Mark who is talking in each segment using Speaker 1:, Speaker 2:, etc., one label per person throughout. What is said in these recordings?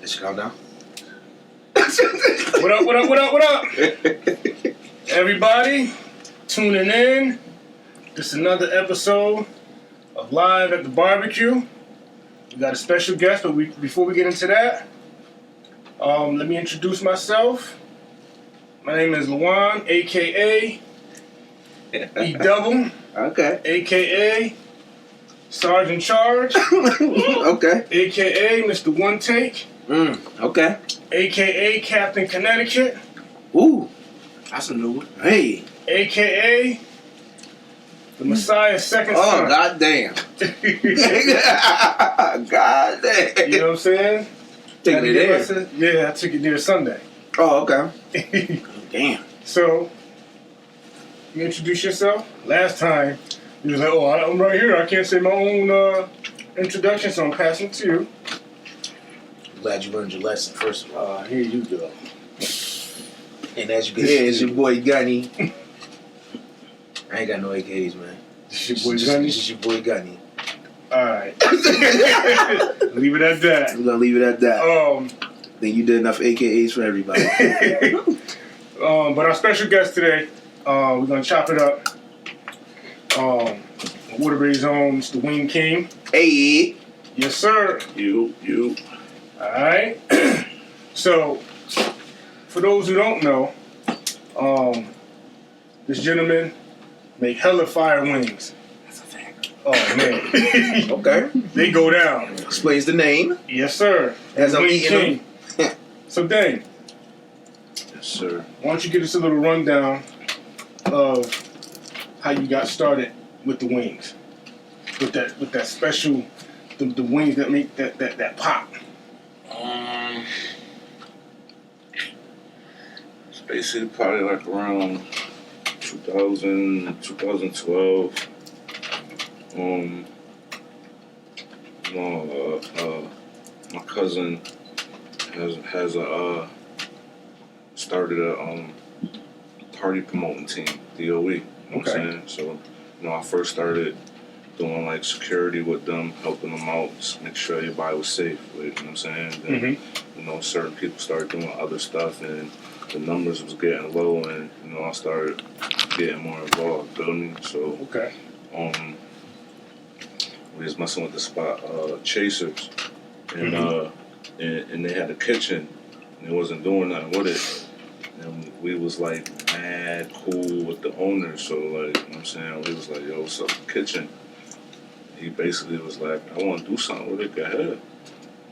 Speaker 1: Let's calm down.
Speaker 2: What up? Everybody, tuning in. This is another episode of Live at the BBQ. We got a special guest, but before we get into that, let me introduce myself. My name is Luan, a.k.a. E-Double.
Speaker 1: Okay.
Speaker 2: A.k.a. Sergeant Charge.
Speaker 1: Okay.
Speaker 2: A.k.a. Mr. One Take.
Speaker 1: Okay.
Speaker 2: A.k.a. Captain Connecticut.
Speaker 1: Ooh, that's a new one. Hey.
Speaker 2: A.k.a. the Messiah's second son.
Speaker 1: Oh, goddamn. Goddamn.
Speaker 2: You know what I'm saying?
Speaker 1: Taking it there.
Speaker 2: Yeah, I took it there Sunday.
Speaker 1: Oh, okay. Damn.
Speaker 2: So, you introduce yourself. Last time, you was like, oh, I'm right here. I can't say my own introduction, so I'm passing it to you.
Speaker 1: Glad you learned your lesson, first of all.
Speaker 2: Here you go.
Speaker 1: And as you can hear, it's your boy Gunny. I ain't got no AKs, man.
Speaker 2: This your boy Gunny?
Speaker 1: This is your boy Gunny.
Speaker 2: Alright. Leave it at that.
Speaker 1: We're gonna leave it at that. Then you did enough AKAs for everybody.
Speaker 2: But our special guest today, we're gonna chop it up. Waterbury's own Mr. Wing King.
Speaker 1: Hey.
Speaker 2: Yes, sir.
Speaker 3: You.
Speaker 2: Alright. So, for those who don't know, this gentleman make hella fire wings.
Speaker 1: That's a fact.
Speaker 2: Oh, man.
Speaker 1: Okay.
Speaker 2: They go down.
Speaker 1: Explains the name.
Speaker 2: Yes, sir.
Speaker 1: As I'm
Speaker 2: Wing
Speaker 1: eating
Speaker 2: King. So, Dame.
Speaker 3: Yes, sir.
Speaker 2: Why don't you give us a little rundown of how you got started with the wings, with that special, the wings that make that pop.
Speaker 3: It's basically probably like around 2012. My cousin has started a party promoting team, DOE. You know what I'm saying? So, I first started doing like security with them, helping them out, just make sure everybody was safe. Like, you know what I'm saying? Then, certain people started doing other stuff, and the numbers was getting low, and I started getting more involved. Feel me? So, we was messing with the spot Chasers, and and they had a kitchen, and they wasn't doing nothing with it. And we was like mad cool with the owner, so like, you know what I'm saying? We was like, yo, what's up with the kitchen? He basically was like, I want to do something with it, go ahead.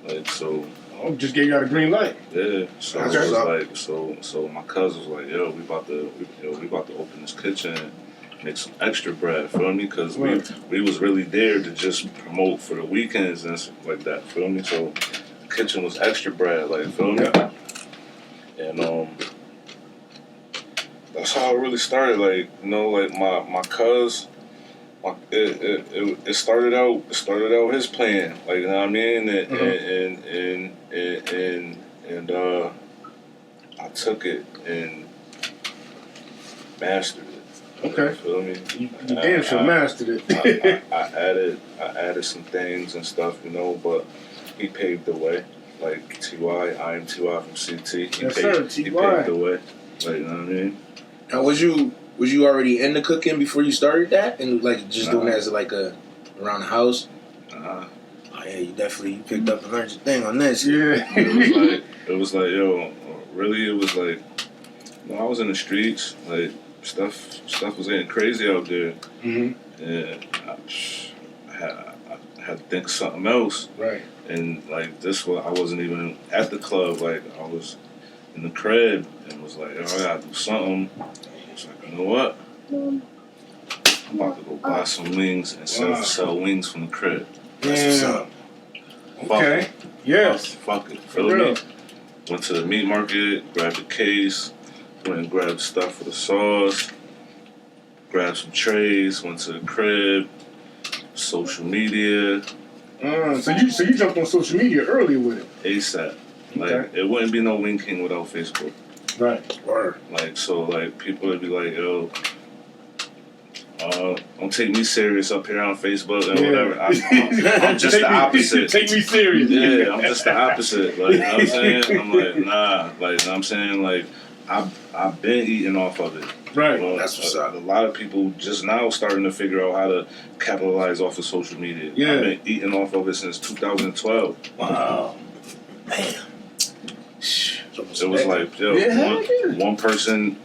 Speaker 3: Like, so.
Speaker 2: Oh, just gave you out a green light.
Speaker 3: Yeah, so it was like, so my cousin was like, yo, we about to open this kitchen and make some extra bread, feel me? Because we was really there to just promote for the weekends and stuff like that, feel me? So the kitchen was extra bread, like, feel me? And that's how it really started. Like, like my cuz, it started out his plan. Like, you know what I mean? And I took it and mastered it.
Speaker 2: Okay.
Speaker 3: You feel me?
Speaker 2: You damn sure mastered it.
Speaker 3: I added some things and stuff, but he paved the way. Like T.Y., I am T.Y. from CT. He paved the way. Like, you know what I mean?
Speaker 1: Now, was you already into cooking before you started that, and like just doing that as like around the house? Oh yeah, you definitely picked up and learned your thing on this.
Speaker 2: Yeah.
Speaker 3: it was like, yo, really, it was like, I was in the streets, like stuff was getting crazy out there, and I had to think of something else.
Speaker 2: Right.
Speaker 3: And like this one, I wasn't even at the club. Like I was in the crib and was like, yo, I gotta do something. I was like, you know what? I'm about to go buy some wings and sell wings from the crib.
Speaker 1: That's what's up.
Speaker 2: Okay. Yes.
Speaker 3: Fuck it. Feel me? Went to the meat market, grabbed a case, went and grabbed stuff for the sauce, grabbed some trays, went to the crib, social media.
Speaker 2: So you jumped on social media earlier with it.
Speaker 3: ASAP. Like, it wouldn't be no Wing King without Facebook.
Speaker 2: Right.
Speaker 1: Word.
Speaker 3: Like, so, like, people would be like, yo, Don't take me serious up here on Facebook and whatever. I'm just the opposite.
Speaker 2: Take me serious.
Speaker 3: Yeah, I'm just the opposite. Like, you know what I'm saying? I'm like, nah. Like, you know what I'm saying? Like, I've been eating off of it.
Speaker 2: Right.
Speaker 1: That's what's up.
Speaker 3: A lot of people just now starting to figure out how to capitalize off of social media.
Speaker 2: Yeah.
Speaker 3: I've been eating off of it since 2012.
Speaker 2: Wow.
Speaker 1: Man.
Speaker 3: It was like, yo, one person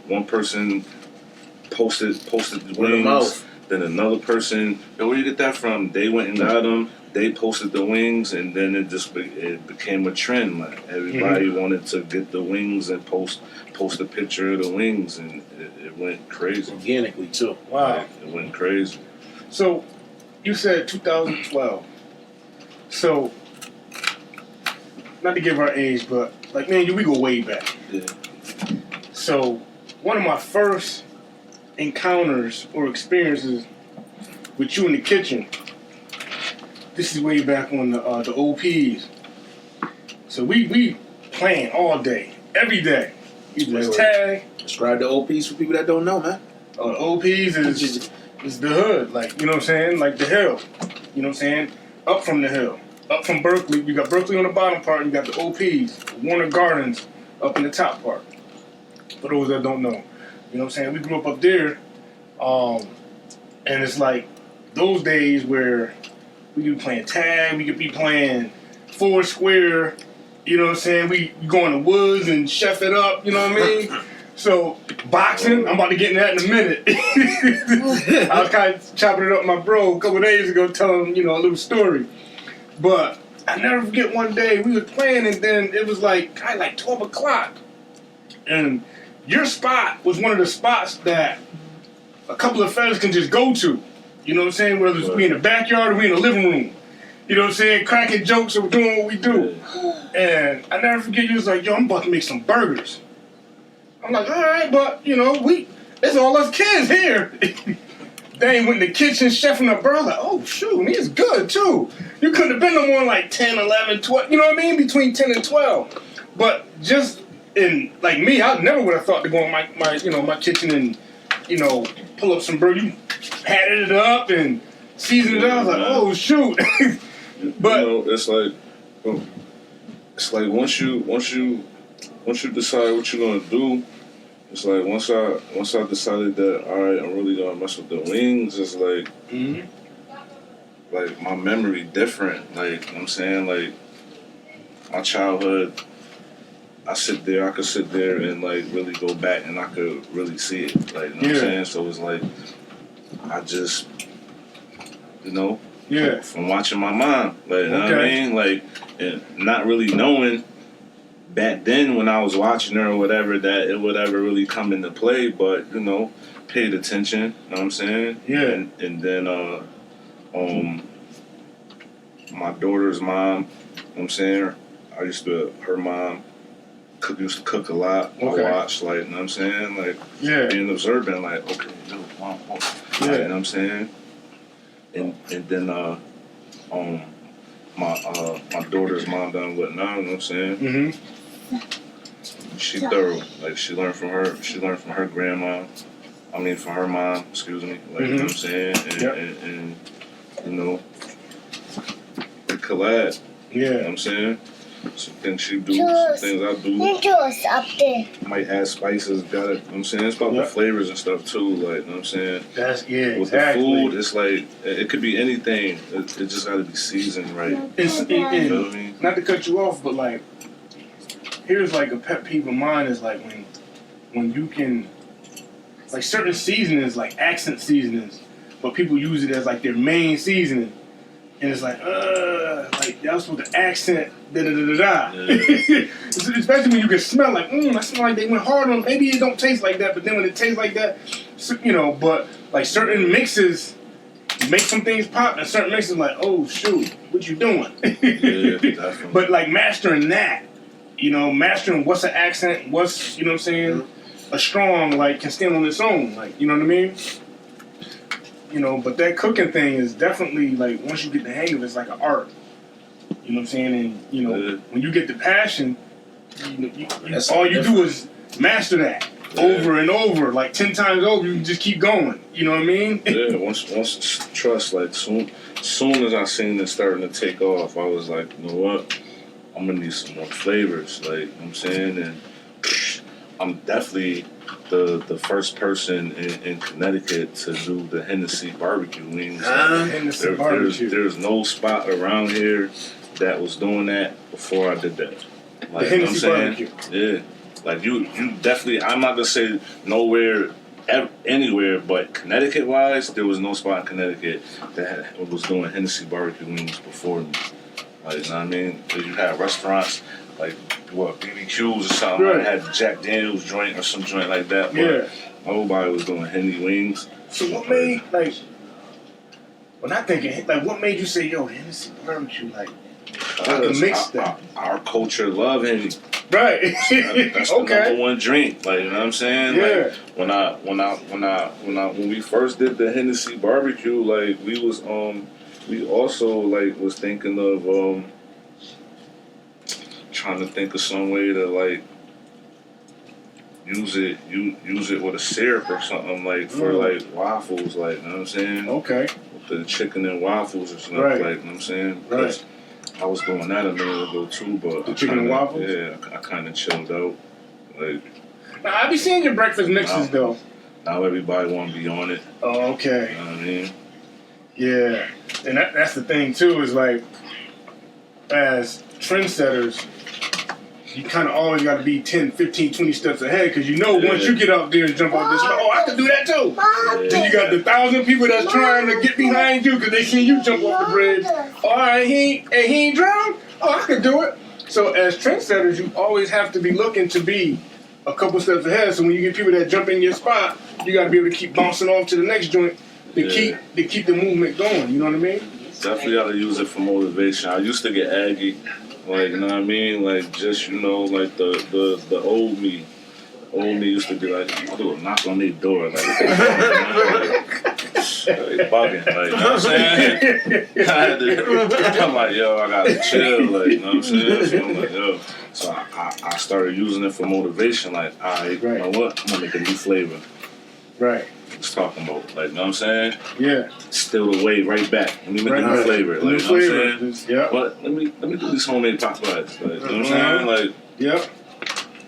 Speaker 3: posted the wings, then another person, yo, where you get that from? They went and got them. They posted the wings, and then it became a trend. Like everybody wanted to get the wings and post a picture of the wings, and it went crazy.
Speaker 1: Organically too.
Speaker 2: Wow.
Speaker 3: Like, it went crazy.
Speaker 2: So, you said 2012. So, not to give our age, but like, man, we go way back.
Speaker 3: Yeah.
Speaker 2: So, one of my first encounters or experiences with you in the kitchen, this is way back on the OPs. So we playing all day, every day. Either it's tag.
Speaker 1: Describe the OPs for people that don't know, man.
Speaker 2: The OPs is the hood, like, you know what I'm saying? Like the hill. You know what I'm saying? Up from the hill. Up from Berkeley. You got Berkeley on the bottom part, and you got the OPs, Warner Gardens, up in the top part. For those that don't know. You know what I'm saying? We grew up there, and it's like those days where we could be playing tag, we could be playing four square, you know what I'm saying? We go in the woods and chef it up, you know what I mean? So, boxing, I'm about to get into that in a minute. I was kind of chopping it up with my bro a couple of days ago, telling him, a little story. But I never forget one day, we was playing, and then it was like 12 o'clock. And your spot was one of the spots that a couple of fellas can just go to. You know what I'm saying? Whether it's we in the backyard or we in the living room. You know what I'm saying? Cracking jokes or doing what we do. And I never forget, you was like, yo, I'm about to make some burgers. I'm like, all right, but, it's all us kids here. They went in the kitchen, chefing up burgers. Like, oh, shoot, and he's good, too. You couldn't have been no more like 10, 11, 12, you know what I mean? Between 10 and 12. But just in, like me, I never would have thought to go in my kitchen and, pull up some burgers. You patted it up and seasoned it up. I was like, oh, shoot. But
Speaker 3: it's like once you decide what you're gonna do, it's like once I decided that, all right, I'm really gonna mess with the wings. It's like like my memory different. Like, you know what I'm saying, like my childhood, I could sit there and like really go back and I could really see it. Like, you know what I'm saying? So it's like I just, from watching my mom, like, you know what I mean? Like, and not really knowing back then when I was watching her or whatever that it would ever really come into play, but, paid attention, you know what I'm saying?
Speaker 2: Yeah.
Speaker 3: And then, my daughter's mom, you know what I'm saying? Her mom used to cook a lot.
Speaker 2: Okay.
Speaker 3: I watched, like, you know what I'm saying? Like, being observant, like, okay, mom, you know what I'm saying? And then my daughter's mom done what now, you know what I'm saying? Mm-hmm. She thorough. Like, she learned from her grandma. I mean, from her mom, excuse me. Like, you know what I'm saying? And we collab.
Speaker 2: Yeah.
Speaker 3: You know what I'm saying? Some things she do, some things I do.
Speaker 4: Up there.
Speaker 3: Might add spices, got it. You know what I'm saying? It's about the flavors and stuff too, like, you know what I'm saying?
Speaker 2: With
Speaker 3: exactly. The food, it's like, it could be anything. It just gotta be seasoned right.
Speaker 2: You know what I mean? Not to cut you off, but like, here's like a pet peeve of mine is like when you can, like certain seasonings, like accent seasonings, but people use it as like their main seasoning. And it's like that was supposed to accent, da-da-da-da-da. Yeah. Especially when you can smell like, I smell like they went hard on, maybe it don't taste like that, but then when it tastes like that, but like certain mixes make some things pop, and certain mixes like, oh shoot, what you doing?
Speaker 3: Definitely.
Speaker 2: But like mastering that, mastering what's an accent, what's, you know what I'm saying, a strong, like, can stand on its own, like, you know what I mean? But that cooking thing is definitely, like, once you get the hang of it, it's like an art. You know what I'm saying? And, when you get the passion, all you do is master that. over and over, like 10 times over. You just keep going. You know what I mean?
Speaker 3: Yeah. Once trust, like soon as I seen it starting to take off, I was like, you know what? I'm gonna need some more flavors. Like, you know what I'm saying, and I'm definitely the first person in Connecticut to do the Hennessy barbecue wings. There's no spot around here that was doing that before I did that. Like,
Speaker 2: the Hennessy barbecue.
Speaker 3: Yeah. Like you definitely. I'm not gonna say nowhere, anywhere, but Connecticut-wise, there was no spot in Connecticut that was doing Hennessy barbecue wings before me. Like, you know what I mean? You had restaurants like BBQs or something.
Speaker 2: Right.
Speaker 3: Like, had Jack Daniels joint or some joint like that. But nobody was doing Henny wings.
Speaker 2: So what made when I think what made you say, yo, Hennessy barbecue, I can mix that.
Speaker 3: Our culture love Henny.
Speaker 2: Right.
Speaker 3: That's the number one drink. Like, you know what I'm saying?
Speaker 2: Yeah.
Speaker 3: Like, when we first did the Hennessy barbecue, like we also like was thinking of trying to think of some way to like use it with a syrup or something, like for like waffles, like, you know what I'm saying?
Speaker 2: Okay.
Speaker 3: With the chicken and waffles or something,
Speaker 2: right.
Speaker 3: Like, you know what I'm saying?
Speaker 2: Right.
Speaker 3: I was doing that a minute ago too, but
Speaker 2: the chicken and waffles?
Speaker 3: Yeah, I kind of chilled out. Like,
Speaker 2: now, I be seeing your breakfast mixes though.
Speaker 3: Now everybody want to be on it.
Speaker 2: Oh, okay.
Speaker 3: You know what I mean?
Speaker 2: Yeah, and that's the thing too, is like, as trendsetters, you kind of always got to be 10, 15, 20 steps ahead, because you know once you get out there and jump off this, I can do that too.
Speaker 3: Yeah.
Speaker 2: Then you got the 1,000 people that's trying to get behind you because they see you jump off the bridge. All right, he ain't drowned? Oh, I can do it. So as trendsetters, you always have to be looking to be a couple steps ahead. So when you get people that jump in your spot, you got to be able to keep bouncing off to the next joint to keep the movement going. You know what I mean?
Speaker 3: Definitely got to use it for motivation. I used to get aggy, like, you know what I mean? Like, just, you know, like the old me. Old me used to be like, I do a knock on their door, like, they bugging, like, you know what I'm saying? I'm like, yo, I gotta chill, like, you know what I'm saying? So I'm like, yo. So I started using it for motivation, like, all right, you know what? I'm gonna make a new flavor.
Speaker 2: Right.
Speaker 3: What's talking about, like, you know what I'm saying?
Speaker 2: Yeah.
Speaker 3: Still the way right back. Let me make a new flavor, like, you know what I'm saying?
Speaker 2: Yeah.
Speaker 3: But let me do these homemade pot pies, like, you know what I'm saying? Like,
Speaker 2: yep.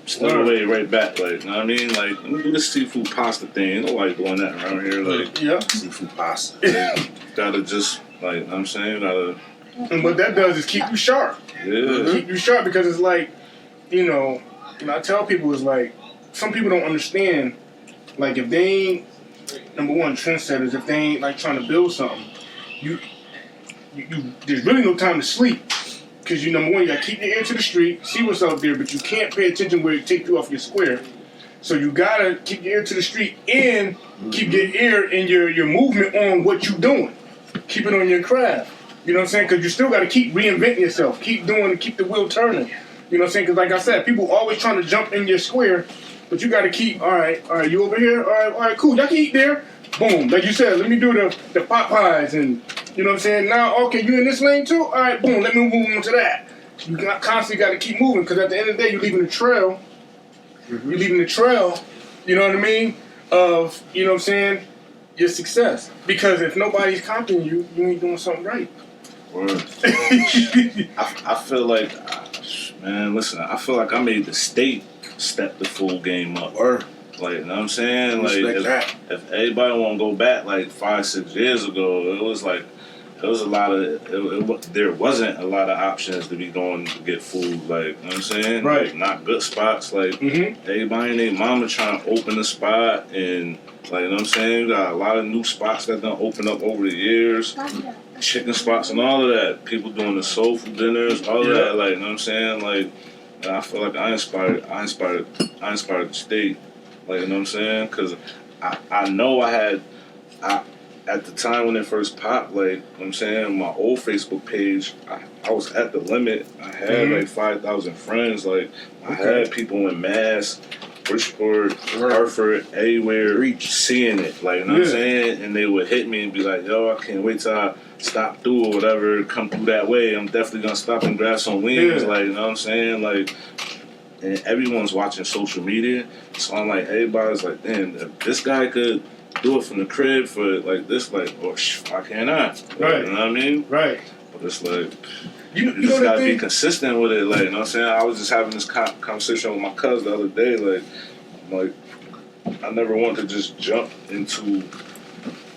Speaker 3: Still the way right back, like, you know what I mean? Like, let me do this seafood pasta thing. Ain't nobody doing that around here, like,
Speaker 1: seafood pasta.
Speaker 3: like, gotta just, like, you know what I'm saying?
Speaker 2: And what that does is keep you sharp.
Speaker 3: Yeah.
Speaker 2: Keep you sharp, because it's like, you know, I tell people, it's like, some people don't understand, like, if they ain't, number one, trendsetters, if they ain't, like, trying to build something, you there's really no time to sleep. Because number one, you gotta keep your ear to the street, see what's out there, but you can't pay attention where it takes you off your square. So you gotta keep your ear to the street and keep your ear and your movement on what you're doing. Keep it on your craft. You know what I'm saying? Because you still gotta keep reinventing yourself, keep the wheel turning. You know what I'm saying? Because like I said, people always trying to jump in your square, but you gotta keep, all right, you over here? All right, cool, y'all can eat there. Boom, like you said, let me do the pot pies, and you know what I'm saying? Now, okay, you in this lane too? All right, boom, let me move on to that. You constantly got to keep moving, because at the end of the day, you're leaving a trail. You're leaving a trail, you know what I mean, of, you know what I'm saying, your success. Because if nobody's comping you, you ain't doing something right.
Speaker 3: Word. I feel like, man, listen, I feel like I made the state step the full game up.
Speaker 1: Word.
Speaker 3: Like, you know what I'm saying?
Speaker 1: Respect
Speaker 3: Like, if everybody want to go back like 5-6 years ago, it was like, there wasn't a lot of options to be going to get food. Like, you know what I'm saying?
Speaker 2: Right.
Speaker 3: Like, not good spots. Like, everybody and their mama trying to open a spot, and, like, you know what I'm saying? You got a lot of new spots that done open up over the years. Chicken spots and all of that. People doing the soul food dinners, all of that. Like, you know what I'm saying? Like, I feel like I inspired the state. Like, you know what I'm saying? Because I know at the time when it first popped, like, you know what I'm saying, my old Facebook page, I was at the limit. I had like 5,000 friends. Like, I had people in Mass, Bridgeport, Hartford, everywhere seeing it. Like, you know what I'm saying? And they would hit me and be like, yo, I can't wait till I stop through or whatever, come through that way. I'm definitely going to stop and grab some wings. Like, you know what I'm saying? Like, and everyone's watching social media. So I'm like, everybody's like, damn, if this guy could do it from the crib for like this, like, oh, why can't I?
Speaker 2: Right.
Speaker 3: You know what I mean?
Speaker 2: Right.
Speaker 3: But it's like,
Speaker 2: you
Speaker 3: just gotta be consistent with it. Like, you know what I'm saying? I was just having this conversation with my cousin the other day. Like, I never want to just jump into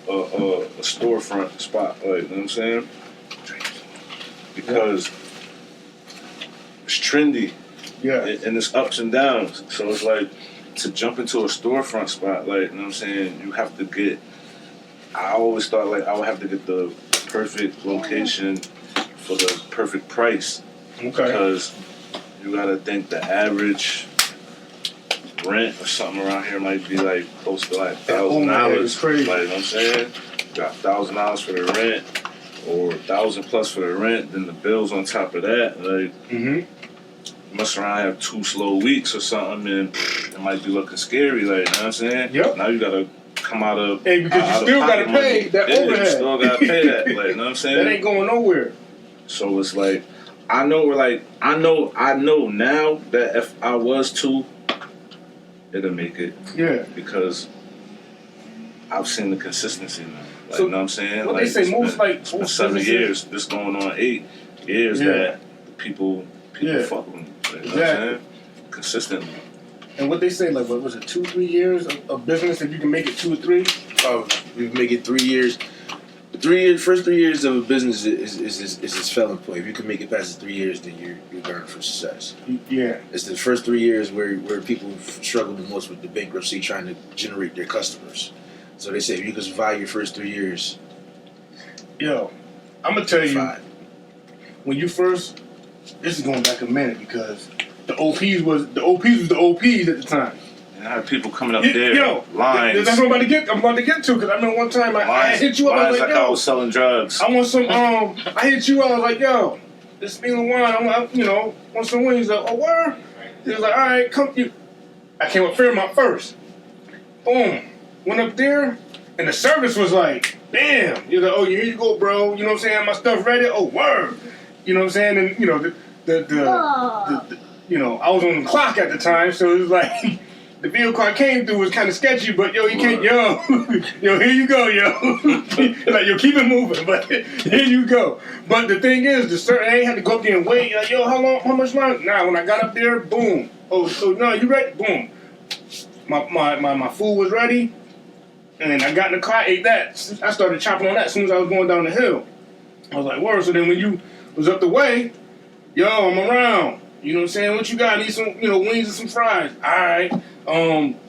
Speaker 3: a storefront spot. Like, you know what I'm saying? Because it's trendy.
Speaker 2: Yeah.
Speaker 3: And it's ups and downs. So it's like, to jump into a storefront spot, like, you know what I'm saying, you have to get, I always thought like I would have to get the perfect location for the perfect price.
Speaker 2: Okay.
Speaker 3: Because you gotta think the average rent or something around here might be like close to like $1,000.
Speaker 2: Crazy.
Speaker 3: Like, you know what I'm saying? You got $1,000 for the rent or $1,000 plus for the rent, then the bills on top of that. Like, mess around, have 2 slow weeks or something, and it might be looking scary, like, you know what I'm saying?
Speaker 2: Yep.
Speaker 3: Now you gotta come out of
Speaker 2: because you still gotta pay that overhead.
Speaker 3: You still gotta pay that, like, you know what I'm saying?
Speaker 2: That ain't going nowhere.
Speaker 3: So it's like, I know now that if I was to, it'll make it.
Speaker 2: Yeah.
Speaker 3: Because I've seen the consistency now. Like,
Speaker 2: So,
Speaker 3: you know what I'm saying?
Speaker 2: What
Speaker 3: like,
Speaker 2: they say,
Speaker 3: it's been 7 years, this going on 8 years that people fuck with me. Like, you know what I'm saying? Consistently.
Speaker 2: And what they say, like, what was it, 2-3 years of business? If you can make it 2 or 3?
Speaker 1: Oh, you can make it 3 years. First 3 years of a business is its selling point. If you can make it past the 3 years, then you're going for success.
Speaker 2: Yeah.
Speaker 1: It's the first 3 years where people struggle the most with the bankruptcy, trying to generate their customers. So they say if you can survive your first 3 years.
Speaker 2: Yo, I'm gonna tell you, when you first, this is going back a minute because the OPs was the OPs at the time.
Speaker 3: And I had people coming up there, lines.
Speaker 2: That's what I'm about to get to because I remember one time I hit you up. I was like, yo,
Speaker 3: I was selling drugs.
Speaker 2: I want some. I hit you up. I was like, yo, this Spieler wine. I want some wings. Like, oh, where? He was like, all right, come. I came up Fairmont first. Boom. Went up there, and the service was like, damn. You're like, oh, here you go, bro. You know what I'm saying? My stuff ready. Oh, word. You know what I'm saying? And I was on the clock at the time, so it was like the vehicle I came through was kind of sketchy. But yo, you can't, yo, here you go, yo. Like, yo, keep it moving, but here you go. But the thing is, I ain't had to go up there and wait. Like, yo, how much longer? Nah, when I got up there, boom. Oh, so no, you ready? Boom. My food was ready. And I got in the car, ate that. I started chopping on that as soon as I was going down the hill. I was like, word. So then when you was up the way, yo, I'm around. You know what I'm saying? What you got? I need some, wings and some fries. All right.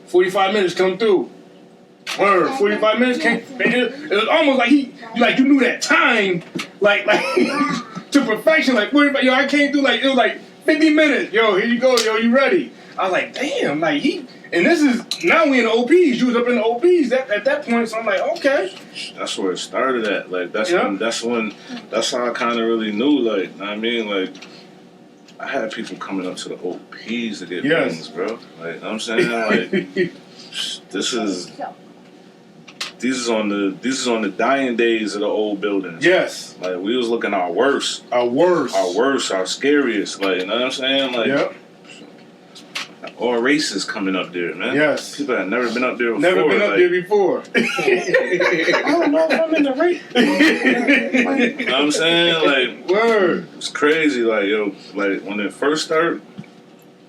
Speaker 2: 45 minutes come through. Word. 45 minutes came. It was almost like you knew that time, like to perfection. Like 45. Yo, I came through it was like 50 minutes. Yo, here you go. Yo, you ready? I was like, damn. Like and this is now we in the OPs. You was up in the OPs at that point. So I'm like, okay.
Speaker 3: That's where it started at. Like that's how I kind of really knew. Like, I mean, like, I had people coming up to the OPs to get wings, bro. Like, you know what I'm saying? Like, these is on the dying days of the old buildings.
Speaker 2: Yes.
Speaker 3: Like, we was looking our worst. Our scariest. Like, you know what I'm saying? Like, all races coming up there, man.
Speaker 2: Yes.
Speaker 3: People that never been up there before.
Speaker 2: Never been up there before. I don't know if I'm in the race.
Speaker 3: You know what I'm saying? Like,
Speaker 2: word.
Speaker 3: It's crazy. Like, yo, like, when it first started,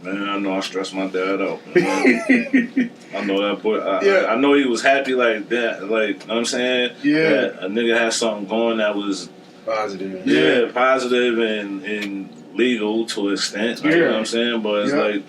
Speaker 3: man, I know I stressed my dad out. I know that boy. I know he was happy like that. Like, you know what I'm saying?
Speaker 2: Yeah.
Speaker 3: That a nigga had something going that was
Speaker 1: positive.
Speaker 3: Yeah, positive and legal to an extent. Like, you know what I'm saying? But it's like,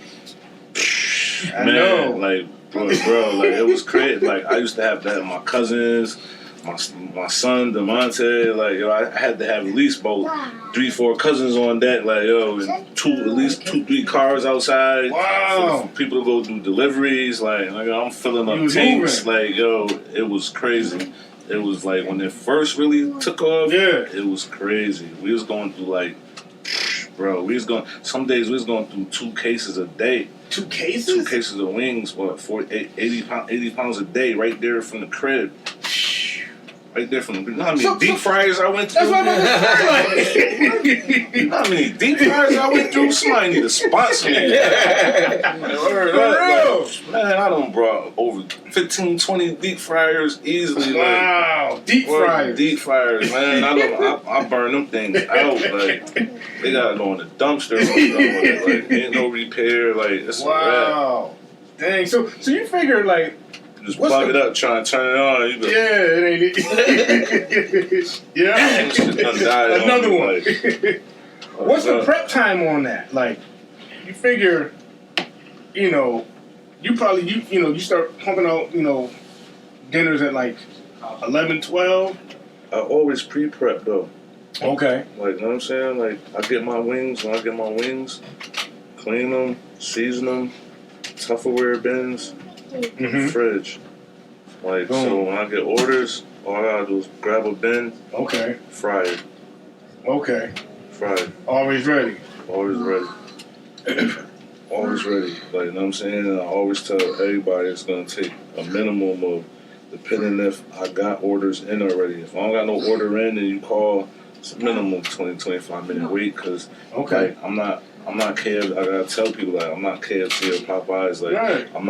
Speaker 3: man, like, bro, like, it was crazy. Like, I used to have that with my cousins, my son, Demonte. Like, yo, I had to have at least about 3-4 cousins on deck. Like, yo, and at least 2-3 cars outside.
Speaker 2: Wow.
Speaker 3: For people to go do deliveries. Like I'm filling up tanks. Like, yo, it was crazy. It was like when it first really took off.
Speaker 2: Yeah.
Speaker 3: It was crazy. We was going through like, bro, some days we was going through 2 cases a day.
Speaker 2: 2 cases?
Speaker 3: 2 cases of wings, 80 pounds a day right there from the crib. Right there from the you know how many deep fryers I went through?
Speaker 2: That's what I'm saying.
Speaker 3: You know how many deep fryers I went through? Somebody need to sponsor me.
Speaker 2: For real.
Speaker 3: Man, I done brought over 15, 20 deep fryers easily.
Speaker 2: Wow, deep fryers.
Speaker 3: Deep fryers, man. I burn them things out. Like, they gotta go in the dumpster. Like, ain't no repair. Like, it's a wrap.
Speaker 2: Dang. So you figure, like,
Speaker 3: just plug it up, trying to turn it on. You go,
Speaker 2: it ain't. Yeah. Another one. Like, what's the prep time on that? Like, you figure, you know, you probably you start pumping out dinners at like 11, 12.
Speaker 3: I always pre-prep though.
Speaker 2: Okay.
Speaker 3: Like, you know what I'm saying? Like, I get my wings. When I get my wings, clean them, season them, Tupperware bins. Fridge. Like, boom. So when I get orders, all I gotta do is grab a bin, fry it. Okay. Fry it.
Speaker 2: Always ready.
Speaker 3: Always ready. Always ready. Like, you know what I'm saying? And I always tell everybody it's gonna take a minimum of, depending if I got orders in already. If I don't got no order in, then you call, it's a minimum 20, 25 minute wait, because like, I'm not KFC. I gotta tell people, like, I'm not KFC or Popeyes. Like, I'm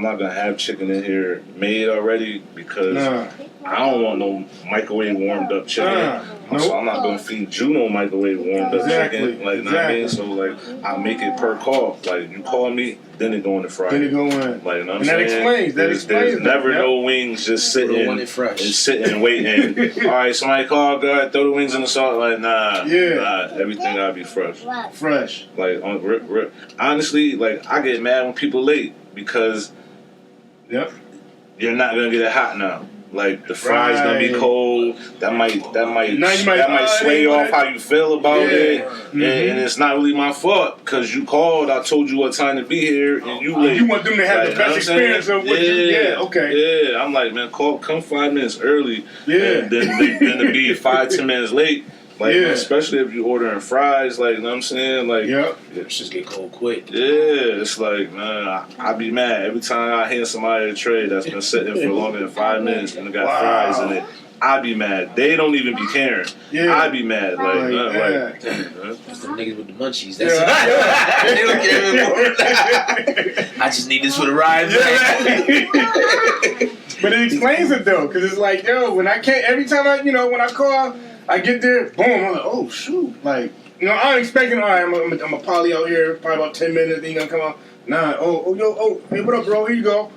Speaker 3: not gonna have chicken in here made already, because I don't want no microwave warmed up chicken. So I'm not gonna feed you no microwave warmed up chicken. Like, you know what I mean? So, like, I make it per call. Like, you call me, then it go in the fryer. Then it go in. Like, you know what I'm saying? There's never no wings just sitting and waiting. All right, somebody call, God, throw the wings in the salt. Like, nah, everything gotta be fresh.
Speaker 2: Fresh.
Speaker 3: Like, on rip. Honestly, like, I get mad when people late, because you're not gonna get it hot now. Like, the fries gonna be cold. That might sway off how you feel about it. And it's not really my fault, because you called. I told you what time to be here, and you late.
Speaker 2: You want them to have the best experience of what you.
Speaker 3: Yeah, I'm like, man, come 5 minutes early. And then to be 5-10 minutes late. Like, especially if you ordering fries, like, you know what I'm saying? Like,
Speaker 1: it's just get cold quick.
Speaker 3: Yeah, it's like, man, I be mad every time I hand somebody a tray that's been sitting for longer than 5 minutes and it got fries in it. I be mad. They don't even be caring. I be mad. Like,
Speaker 1: it's the niggas with the munchies. That's they don't care anymore. I just need this for the ride back.
Speaker 2: But it explains it though, because it's like, yo, when I can't, every time when I call, I get there, boom, I'm like, oh shoot, like, I'm expecting, all right, I'm a poly out here, probably about 10 minutes, then you gonna come out. Nah, hey, what up, bro? Here you go.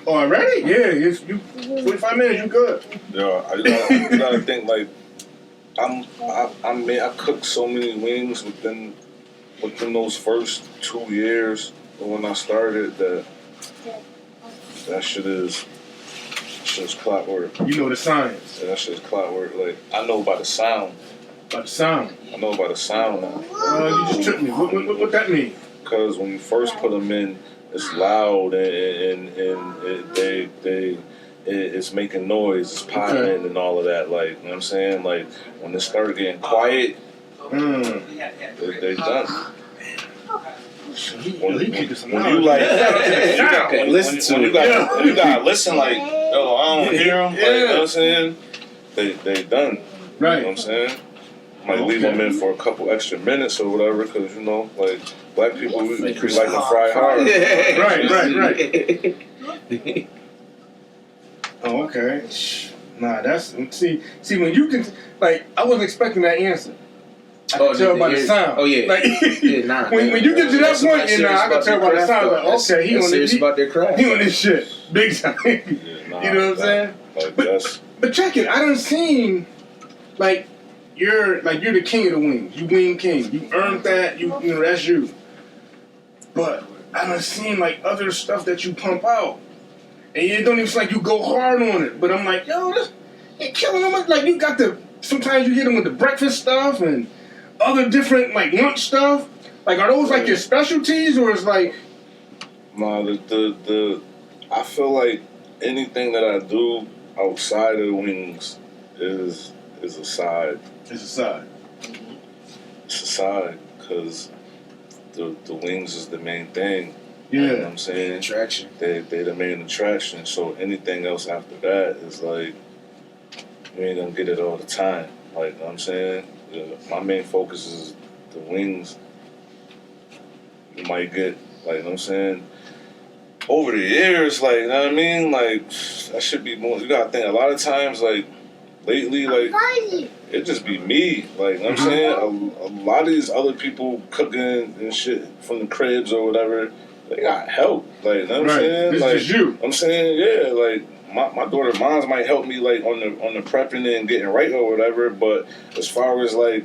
Speaker 2: Oh, already? Yeah, you 45 minutes, you good.
Speaker 3: Yeah, you gotta think, like, I cooked so many wings within those first 2 years when I started that shit is clockwork.
Speaker 2: You know the science.
Speaker 3: Yeah, that shit's clockwork. Like, I know by the sound.
Speaker 2: By the sound?
Speaker 3: I know by the sound now.
Speaker 2: You just tripped me. What that mean?
Speaker 3: Because when you first put them in, it's loud and it's making noise, it's popping and all of that. Like, you know what I'm saying? Like, when it started getting quiet, they're done. When you gotta listen, like, yo, I don't hear them. Like, you know what I'm saying? They done.
Speaker 2: Right.
Speaker 3: You know what I'm saying? Might leave them in for a couple extra minutes or whatever, because, like, black people, we like to fry hard.
Speaker 2: Right. Oh, okay. Nah, that's, see, when you can, like, I wasn't expecting that answer. I can tell by the sound.
Speaker 1: Oh, yeah.
Speaker 2: Like,
Speaker 1: nah,
Speaker 2: when you get to that point, I can tell by the sound. Like, okay, he on this.
Speaker 1: About their craft.
Speaker 2: He on this shit, big time. You know what I'm saying? But check it. I done seen, like, you're the king of the wings. You wing king. You earned that. You know that's you. But I done seen, like, other stuff that you pump out, and it don't even seem like you go hard on it. But I'm like, yo, you're killing them. Like, you got sometimes you hit them with the breakfast stuff and other different, like, lunch stuff. Like, are those like your specialties, or is like?
Speaker 3: No, I feel like anything that I do outside of the wings is a side.
Speaker 2: It's a side.
Speaker 3: It's a side, because the wings is the main thing.
Speaker 2: Yeah.
Speaker 3: You know what I'm saying?
Speaker 1: Attraction.
Speaker 3: They the main attraction. So anything else after that is like, you ain't gonna get it all the time. Like, you know what I'm saying? My main focus is the wings. You might get, like, you know what I'm saying? Over the years, like, you know what I mean? Like, that should be more. You gotta think, a lot of times, like, lately, like, it just be me. Like, you know what I'm saying? A lot of these other people cooking and shit from the cribs or whatever, they got help. Like, you know what I'm saying?
Speaker 2: This
Speaker 3: like,
Speaker 2: is you.
Speaker 3: I'm saying, yeah, like, my daughter, moms might help me, like, on the prepping and getting right or whatever, but as far as, like,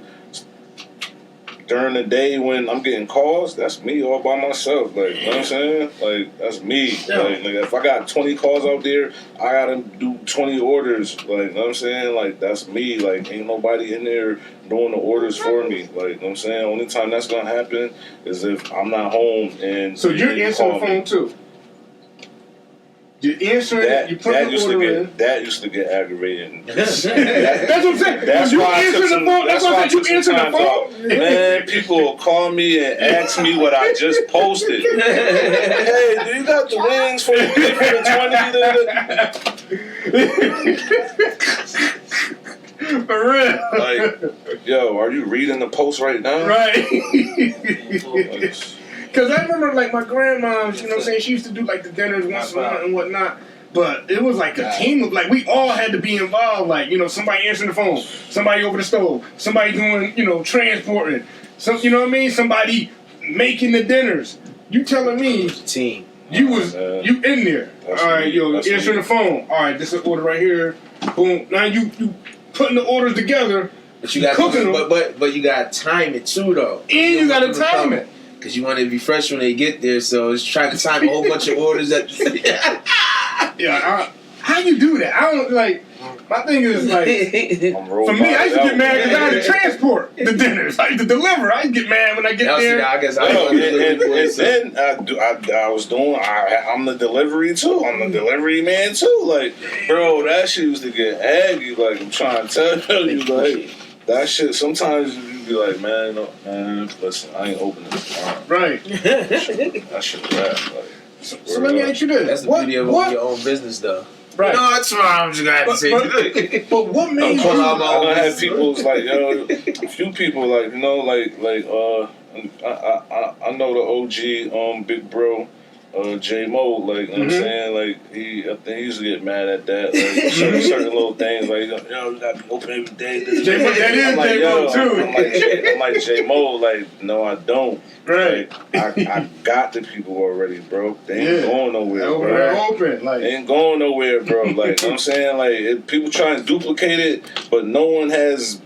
Speaker 3: during the day when I'm getting calls, that's me all by myself. Like, you know what I'm saying? Like, that's me.
Speaker 2: Yeah.
Speaker 3: Like, if I got 20 calls out there, I gotta do 20 orders. Like, you know what I'm saying? Like, that's me. Like, ain't nobody in there doing the orders for me. Like, you know what I'm saying? Only time that's gonna happen is if I'm not home and
Speaker 2: So you're answering the phone too? You're answering it, you put the order in.
Speaker 3: That used to get aggravating.
Speaker 2: That's what I'm saying.
Speaker 3: That's
Speaker 2: you
Speaker 3: why I
Speaker 2: answer
Speaker 3: took
Speaker 2: the
Speaker 3: some,
Speaker 2: phone. That's
Speaker 3: why
Speaker 2: why
Speaker 3: I
Speaker 2: you
Speaker 3: took some
Speaker 2: answer the
Speaker 3: time off.
Speaker 2: phone.
Speaker 3: Man, people will call me and ask me what I just posted. Hey, do you got the wings for the 20?
Speaker 2: For real.
Speaker 3: Like, yo, are you reading the post right now?
Speaker 2: Right. Because I remember, like, my grandma's, you know what I'm saying, she used to do, like, the dinners once a month and whatnot. But it was like a team of, like, we all had to be involved. Like, you know, somebody answering the phone, somebody over the stove, somebody doing, you know, transporting. You know what I mean? Somebody making the dinners. You telling me
Speaker 1: team.
Speaker 2: You you in there.
Speaker 3: That's
Speaker 2: all right,
Speaker 3: me.
Speaker 2: yo,
Speaker 3: That's
Speaker 2: answering
Speaker 3: me.
Speaker 2: the phone. All right, this is an order right here. Boom. Now you putting the orders together.
Speaker 1: But you got
Speaker 2: cooking
Speaker 1: to, but you got to time it too, though.
Speaker 2: And you got to time it.
Speaker 1: Because you want it to be fresh when they get there, so it's trying to time a whole bunch of orders.
Speaker 2: Yeah, how you do that? I don't, like, my thing is, like, for me, I used to get mad because I had to transport the dinners. I used to deliver. I get mad when I get there.
Speaker 1: I guess
Speaker 3: then I was doing, I'm the delivery too. I'm the delivery man too. Like, bro, that shit used to get aggy. Like, I'm trying to tell you, like, that shit, sometimes you be like, man, listen, I ain't opening this tomorrow.
Speaker 2: Right.
Speaker 3: That shit rap. Like,
Speaker 2: so let me ask you this.
Speaker 1: That's the beauty of owning your own business, though.
Speaker 2: Right.
Speaker 1: No, that's what I'm just gonna have to say.
Speaker 2: But what made you?
Speaker 3: I don't have people's like, a few people like, you know, like I know the OG Big Bro. J Mo, like, you know what I'm saying, like, I think he used to get mad at that, like, certain little things, like, yo, you gotta be open every day.
Speaker 2: J Mo, that is J Mo too.
Speaker 3: I'm like J Mo, like, no, I don't.
Speaker 2: Right.
Speaker 3: Like, I got the people already, bro. They ain't going nowhere, bro.
Speaker 2: Open, like,
Speaker 3: they ain't going nowhere, bro. Like, you know what I'm saying, like, people try and duplicate it, but no one has.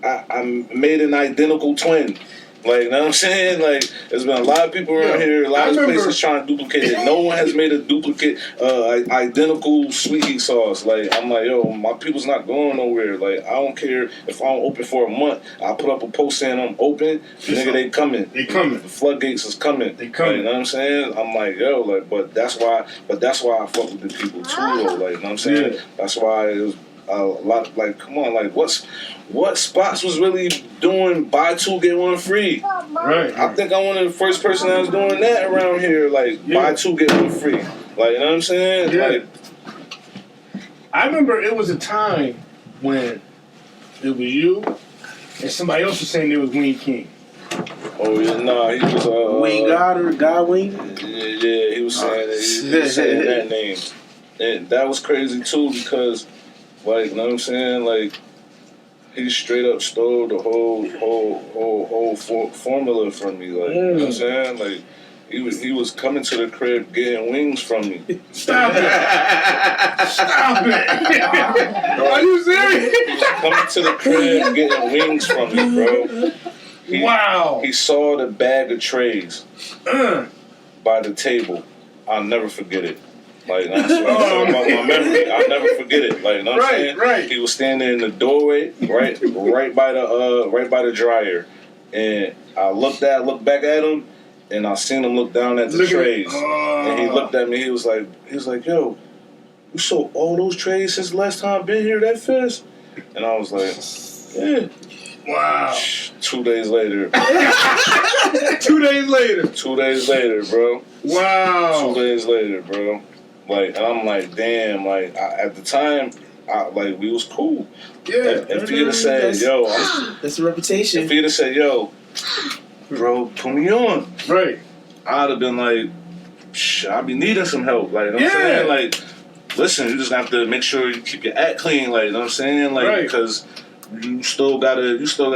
Speaker 3: I made an identical twin. Like, you know what I'm saying? Like, there's been a lot of people around here, a lot of places trying to duplicate it. No one has made a duplicate, identical sweet heat sauce. Like, I'm like, yo, my people's not going nowhere. Like, I don't care if I'm open for a month. I put up a post saying I'm open. Nigga, they coming.
Speaker 2: They coming.
Speaker 3: The floodgates is coming.
Speaker 2: They coming.
Speaker 3: Like, you know what I'm saying? I'm like, yo, like, but that's why I fuck with the people too, though. Like, you know what I'm saying?
Speaker 2: Yeah.
Speaker 3: That's why it was a lot, like, come on, like, what spots was really doing buy two get one free?
Speaker 2: Right.
Speaker 3: I think I'm one of the first person that was doing that around here, like, buy two get one free. Like, you know what I'm saying?
Speaker 2: Yeah.
Speaker 3: Like,
Speaker 2: I remember it was a time when it was you and somebody else was saying there was Wing King.
Speaker 3: oh yeah, nah, he was
Speaker 1: Wing God or God Wing?
Speaker 3: Yeah, he was saying that. He was saying that name, and that was crazy too because, like, you know what I'm saying, like. He straight up stole the whole formula from me, like, you know what I'm saying? Like, he was coming to the crib getting wings from me.
Speaker 2: Stop it! Stop it! Are you serious?
Speaker 3: He was coming to the crib getting wings from me, bro.
Speaker 2: Wow.
Speaker 3: He saw the bag of trays by the table. I'll never forget it. Like, you know what I'm saying? My memory, I'll never forget it. Like, you know what I'm saying?
Speaker 2: Right.
Speaker 3: He was standing in the doorway, right by the dryer, and I looked back at him, and I seen him look down at the trays, and he looked at me. He was like, yo, you sold all those trays since the last time I've been here that fast? And I was like, yeah.
Speaker 2: Wow.
Speaker 3: 2 days later.
Speaker 2: 2 days later.
Speaker 3: 2 days later, bro.
Speaker 2: Wow.
Speaker 3: 2 days later, bro. Like, and I'm like, damn, like, at the time, like we was cool.
Speaker 2: Yeah.
Speaker 3: If he'd have said, yo,
Speaker 1: that's a reputation.
Speaker 3: If he'd have said, yo, bro, put me on.
Speaker 2: Right.
Speaker 3: I'd have been like, I be needing some help. Like, you know what I'm saying? Like, listen, you just have to make sure you keep your act clean. Like, you know what I'm saying? Like, because you still gotta, it's still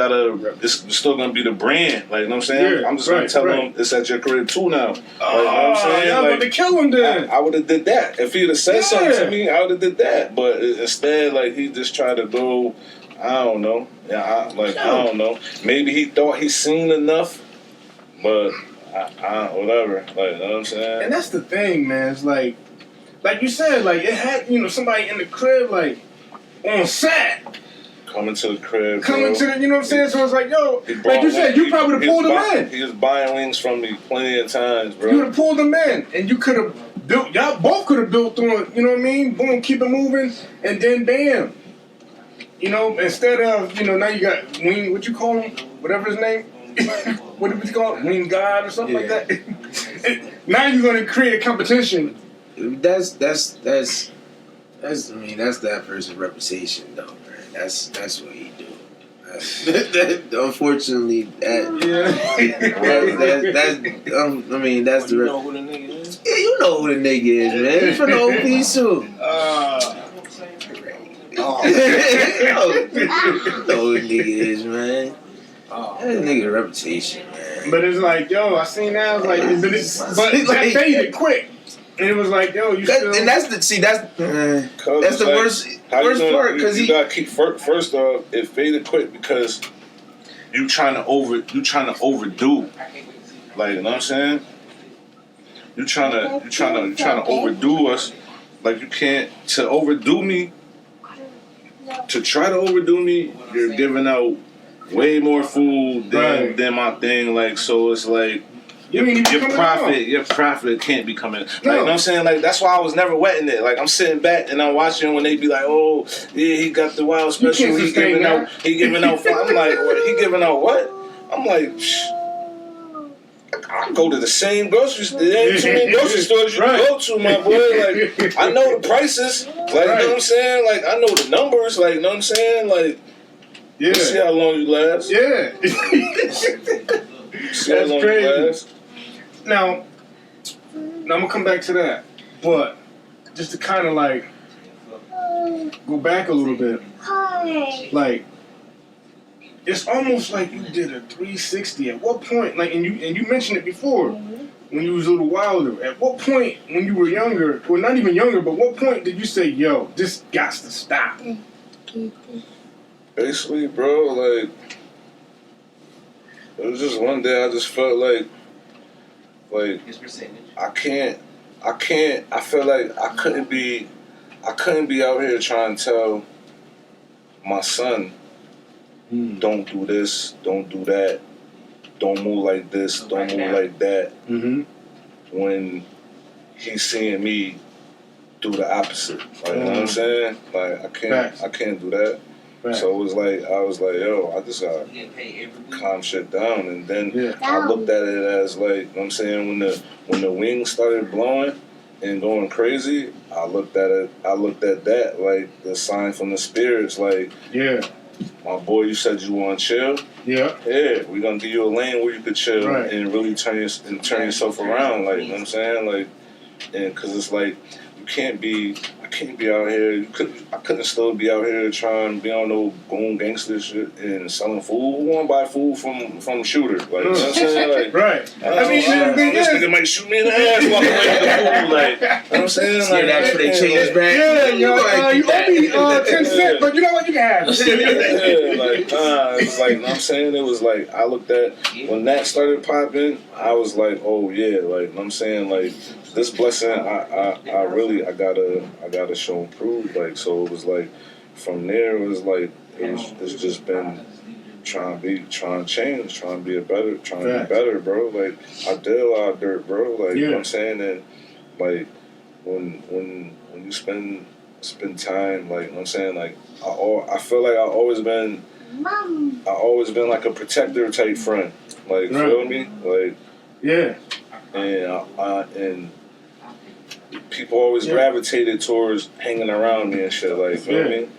Speaker 3: gonna be the brand. Like, you know what I'm saying?
Speaker 2: Yeah,
Speaker 3: I'm just gonna tell him it's at your crib too now. Like, you know what I'm saying?
Speaker 2: Yeah,
Speaker 3: like,
Speaker 2: but to kill him then.
Speaker 3: I would have did that. If he'd have said something to me, I would have did that. But instead, like, he just tried to go, I don't know. Yeah, I don't know. Maybe he thought he seen enough, but I whatever. Like, you know what I'm saying?
Speaker 2: And that's the thing, man. It's like you said, like, it had, somebody in the crib, like, on set.
Speaker 3: Coming to the crib.
Speaker 2: Coming to the, you know what I'm saying? So it's like, yo, like you said, you probably would have pulled him in.
Speaker 3: He was buying wings from me plenty of times, bro.
Speaker 2: You would have pulled him in, and you could have built, y'all both could have built on, you know what I mean? Boom, keep it moving, and then bam. Instead of, now you got Wing, what you call him? Whatever his name. What did you call it? Wing God or something like that? Now you're going to create a competition.
Speaker 1: That's that person's reputation, though, man. That's what he do. Unfortunately, that's the.
Speaker 4: You know who the nigga is?
Speaker 1: Yeah, you know who the nigga is, man. He's from the OP too. You know who the nigga is, man. That nigga reputation, man.
Speaker 2: But it's like, yo, I seen that. I was like, but that faded quick. And it was like, yo, you still...
Speaker 1: And that's the worst part. Because
Speaker 3: you gotta keep first off, it faded quick because you trying to overdo. Like, you know what I'm saying? You trying to overdo us. Like, you can't to overdo me. To try to overdo me, you're giving way more food than my thing. Like, so it's like your profit can't be coming. Like, you know what I'm saying? Like, that's why I was never wetting it. Like, I'm sitting back and I'm watching when they be like, oh yeah, he got the wild special. He giving out. I'm like, what? He giving out what? I'm like, I go to the same grocery store. There ain't too many grocery stores you can go to, my boy. Like, I know the prices. Like, you know what I'm saying? Like, I know the numbers. Like, you know what I'm saying? Like, let's see how long you last.
Speaker 2: Yeah.
Speaker 3: That's crazy.
Speaker 2: Now I'm gonna come back to that, but just to kind of like go back a little bit, like it's almost like you did a 360. At what point, like, and you mentioned it before, when you was a little wilder. At what point, when you were younger, or not even younger, but what point did you say, "Yo, this got to stop"?
Speaker 3: Basically, bro, like it was just one day I just felt like I feel like I couldn't be out here trying to tell my son, don't do this, don't do that, don't move like this, don't move like that. When he's seeing me do the opposite. Like, you know what I'm saying? Like, I can't do that. Right. So it was like, I was like, yo, I just gotta calm shit down. And then I looked at it as like, you know what I'm saying, when the wings started blowing and going crazy, I looked at that like the sign from the spirits, like, my boy, you said you want to chill. Yeah, we're gonna give you a lane where you could chill and really turn yourself around. Like, you know what I'm saying? Like, and because it's like I can't be out here. I couldn't still be out here trying to be on no goon gangster shit and selling food. Who want to buy food from shooter? Like, you know what I'm saying? Like, this nigga might shoot me in the ass while I'm making the food. Like, you know what I'm saying? Like,
Speaker 1: that's when they change back.
Speaker 2: You owe me 10 cents, but you know what? You can have it.
Speaker 3: It's like, you know what I'm saying? It was like, I looked at, when that started popping, I was like, oh yeah, like, you know what I'm saying? Like, this blessing, I gotta show and prove. Like, so it was like, from there, it was like, it's just been trying to change, trying to be better, bro. Like, I did a lot of dirt, bro. Like, you know what I'm saying? And like, when you spend time, like, you know what I'm saying? Like, I feel like I've always been like a protector type friend. Like, feel me? Like, and people always gravitated towards hanging around me and shit, like, feel me?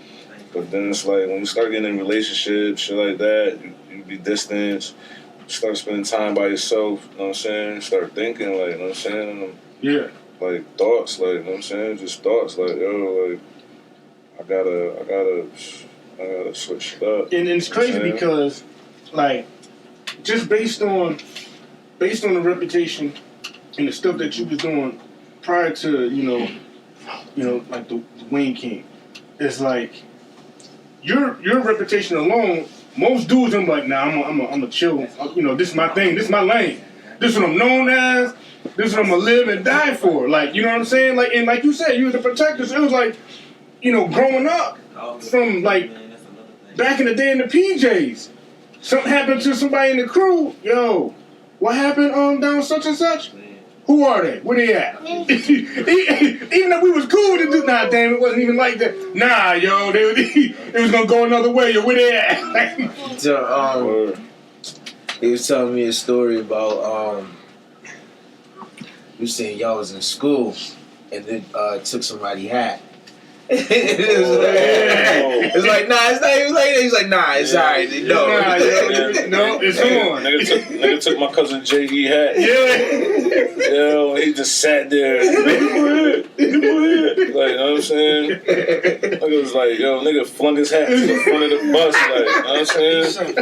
Speaker 3: But then it's like, when you start getting in relationships, shit like that, you be distant, start spending time by yourself, you know what I'm saying? Start thinking, like, you know what I'm saying?
Speaker 2: Yeah.
Speaker 3: Like, thoughts, like, you know what I'm saying? Just thoughts, like, yo, like, I gotta switch it up.
Speaker 2: And it's crazy because, like, just based on the reputation and the stuff that you was doing prior to, you know, like the Wayne King, it's like your reputation alone. Most dudes, I'm like, nah, I'm a chill. You know, this is my thing. This is my lane. This is what I'm known as. This is what I'm gonna live and die for. Like, you know what I'm saying? Like, and like you said, you was a protector. So it was like, you know, growing up from like back in the day in the PJs, something happened to somebody in the crew. Yo, what happened down such and such? Who are they? Where they at? Even though we was cool to do, nah, damn, it wasn't even like that. Nah, yo, it was gonna go another way. Yo, where they at?
Speaker 1: So, he was telling me a story about you saying y'all was in school and then took somebody's hat. It's like, nah, it's not even like that. He's like, nah, it's alright. No,
Speaker 2: no, it's on.
Speaker 3: Nigga took my cousin J.E. hat.
Speaker 2: Yeah.
Speaker 3: Yo, he just sat there. Like, you know what I'm saying? Nigga was like, yo, nigga flung his hat to the front of the bus. Like, you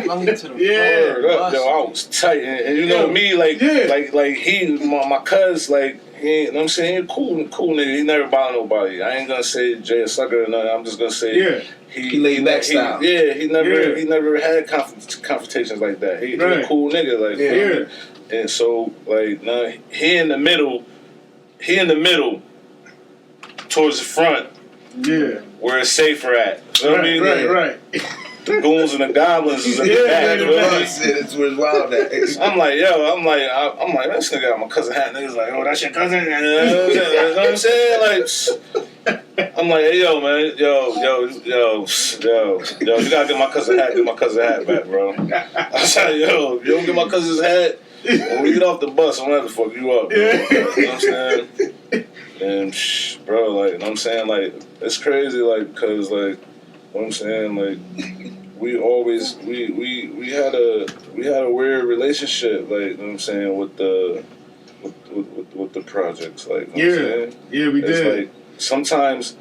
Speaker 3: know what I'm saying? Yo, I was tight. And you know me, like he, my cuz, like, he, you know what I'm saying? He a cool nigga. He never bothered nobody. I ain't gonna say Jay a sucker or nothing. I'm just gonna say he laid back style. He never had confrontations like that. He a cool nigga, like and so like nah, he in the middle towards the front. Yeah. Where it's safer at. You know what I mean?
Speaker 2: Right.
Speaker 3: The goons and the goblins is in the back.
Speaker 1: It's where it's wild at.
Speaker 3: I'm like, this nigga got my cousin hat. Niggas like, oh, that's your cousin? You know what I'm saying? Like, I'm like, hey, yo, man, yo, you gotta get my cousin hat. Get my cousin hat back, bro. I said, yo, you don't get my cousin's hat, when we get off the bus, I'm gonna have to fuck you up, bro. You know what I'm saying? And, bro, like, you know what I'm saying? Like, it's crazy, like, cause, like, you know what I'm saying? Like, we always we had a weird relationship, like, you know what I'm saying, with the projects, like, you know what I'm saying?
Speaker 2: Yeah, we did.
Speaker 3: Like sometimes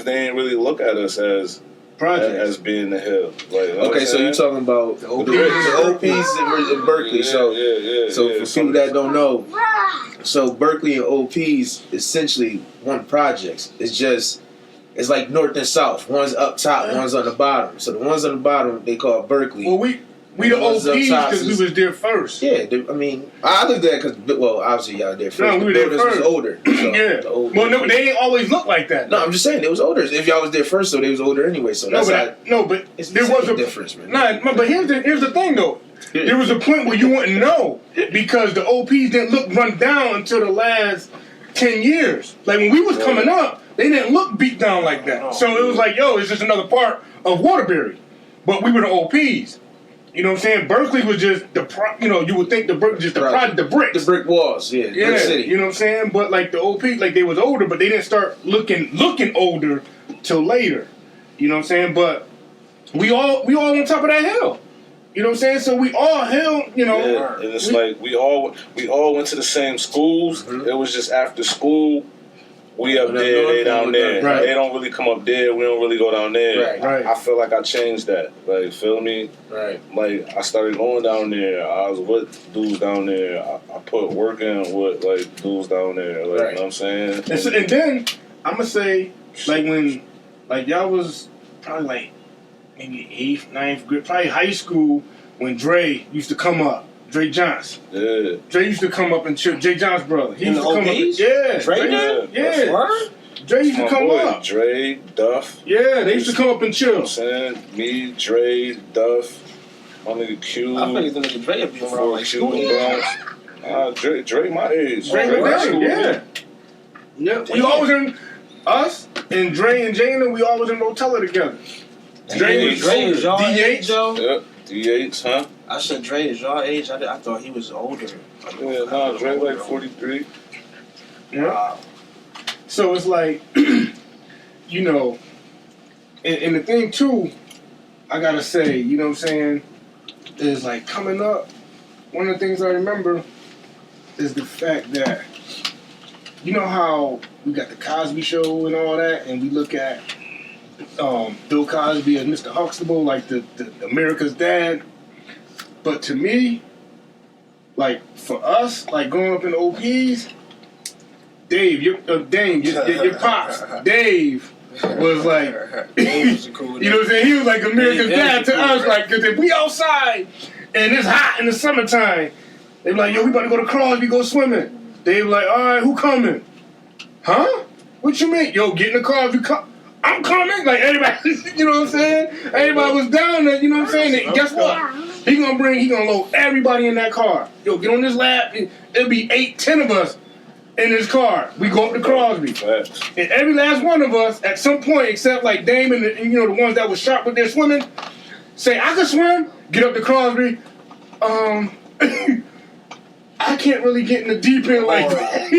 Speaker 3: they ain't really look at us as projects, as being the hill. Like, you know
Speaker 1: okay, so you're talking about the OPs in Berkeley. So for people that don't know, so Berkeley and OPs essentially one projects. It's like north and south. One's up top, one's on the bottom. So the ones on the bottom, they call Berkeley.
Speaker 2: Well, we the OPs because we was there first.
Speaker 1: Yeah, I mean, I looked at that because, well, obviously y'all there first.
Speaker 2: No, we were there first.
Speaker 1: Was older. So
Speaker 2: Well, no, they ain't always look like that.
Speaker 1: No, I'm just saying, they was older. If y'all was there first, so they was older anyway. So that's
Speaker 2: but there was a
Speaker 1: difference, man.
Speaker 2: Nah, but here's the thing, though. There was a point where you wouldn't know because the OPs didn't run down until the last 10 years. Like, when we was coming up, they didn't look beat down like that. So it was like, yo, it's just another part of Waterbury. But we were the OPs. You know what I'm saying? Berkeley was just you would think the bricks. The
Speaker 1: brick walls, brick city.
Speaker 2: You know what I'm saying? But like the OP, like they was older, but they didn't start looking older till later. You know what I'm saying? But we all on top of that hill. You know what I'm saying? So we all held, you know.
Speaker 3: Yeah, and it's like we all went to the same schools. Mm-hmm. It was just after school. We up there, they down there.
Speaker 2: Right.
Speaker 3: They don't really come up there. We don't really go down there.
Speaker 2: Right.
Speaker 3: I feel like I changed that. Like, feel me?
Speaker 1: Right.
Speaker 3: Like, I started going down there. I was with dudes down there. I put work in with, like, dudes down there. Like, you know what I'm saying?
Speaker 2: And then, I'm going to say, like, when, like, y'all was probably, like, maybe 8th, 9th grade, probably high school, when Dre used to come up. Dre Johnson.
Speaker 3: Yeah.
Speaker 2: Dre used to come up and chill. Jay John's brother. He used to come up.
Speaker 1: Yeah.
Speaker 2: Dre Dre used to come up.
Speaker 3: Dre, Duff.
Speaker 2: Yeah, they used to come up and chill.
Speaker 3: You know what I'm saying? Me, Dre, Duff, my nigga Q.
Speaker 4: I think the nigga Dre would be around like school.
Speaker 3: Dre my age.
Speaker 2: Dre yeah. We always in us and Dre and Jana, we always in Rotella together.
Speaker 4: Dre is y'all age, Joe?
Speaker 3: Yep, D8, huh?
Speaker 4: I said Dre is y'all age. I thought he was older.
Speaker 3: Yeah, Dre like 43.
Speaker 2: Yeah.
Speaker 4: Wow.
Speaker 2: So it's like, you know, and the thing too, I gotta say, you know what I'm saying, is like coming up, one of the things I remember is the fact that, you know how we got the Cosby Show and all that, and we look at Bill Cosby as Mr. Huxtable, like the America's dad. But to me, like for us, like growing up in the OPs, Dave, your pops, Dave was like,
Speaker 4: Cool,
Speaker 2: you know what I'm saying? He was like America's dad to us, like, because if we outside and it's hot in the summertime, they be like, yo, we about to go to Crosby, go swimming. They be like, all right, who coming? Huh? What you mean? Yo, get in the car if you come. I'm coming. Like everybody, you know what I'm saying? Everybody was down there, you know what I'm saying? And guess what? He gonna load everybody in that car. Yo, get on this lap. It'll be 8-10 of us in this car. We go up to Crosby. And every last one of us, at some point, except like Dame and you know, the ones that was sharp with their swimming, say, I can swim. Get up to Crosby. I can't really get in the deep end like that.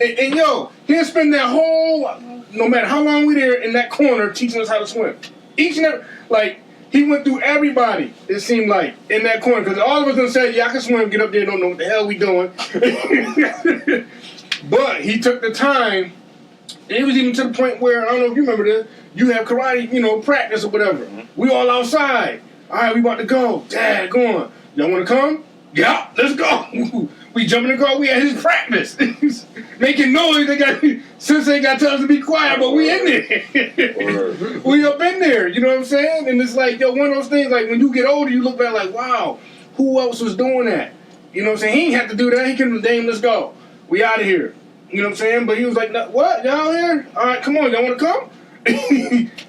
Speaker 2: and yo, he'll spend that whole, no matter how long we there in that corner teaching us how to swim. Each and every, like, he went through everybody, it seemed like, in that corner. Because all of us done said, yeah, I can swim, get up there, don't know what the hell we doing. But he took the time, and it was even to the point where, I don't know if you remember this, you have karate, you know, practice or whatever. We all outside. All right, we about to go. Dad, go on. Y'all want to come? Yeah, let's go. We jump in the car. We had his practice, making noise. Sensei got to tell us to be quiet, but we in there. We up in there. You know what I'm saying? And it's like, yo, one of those things. Like when you get older, you look back like, wow, who else was doing that? You know what I'm saying? He ain't have to do that. He could have Dame, let's go. We out of here. You know what I'm saying? But he was like, what? Y'all here? All right, come on. Y'all want to come?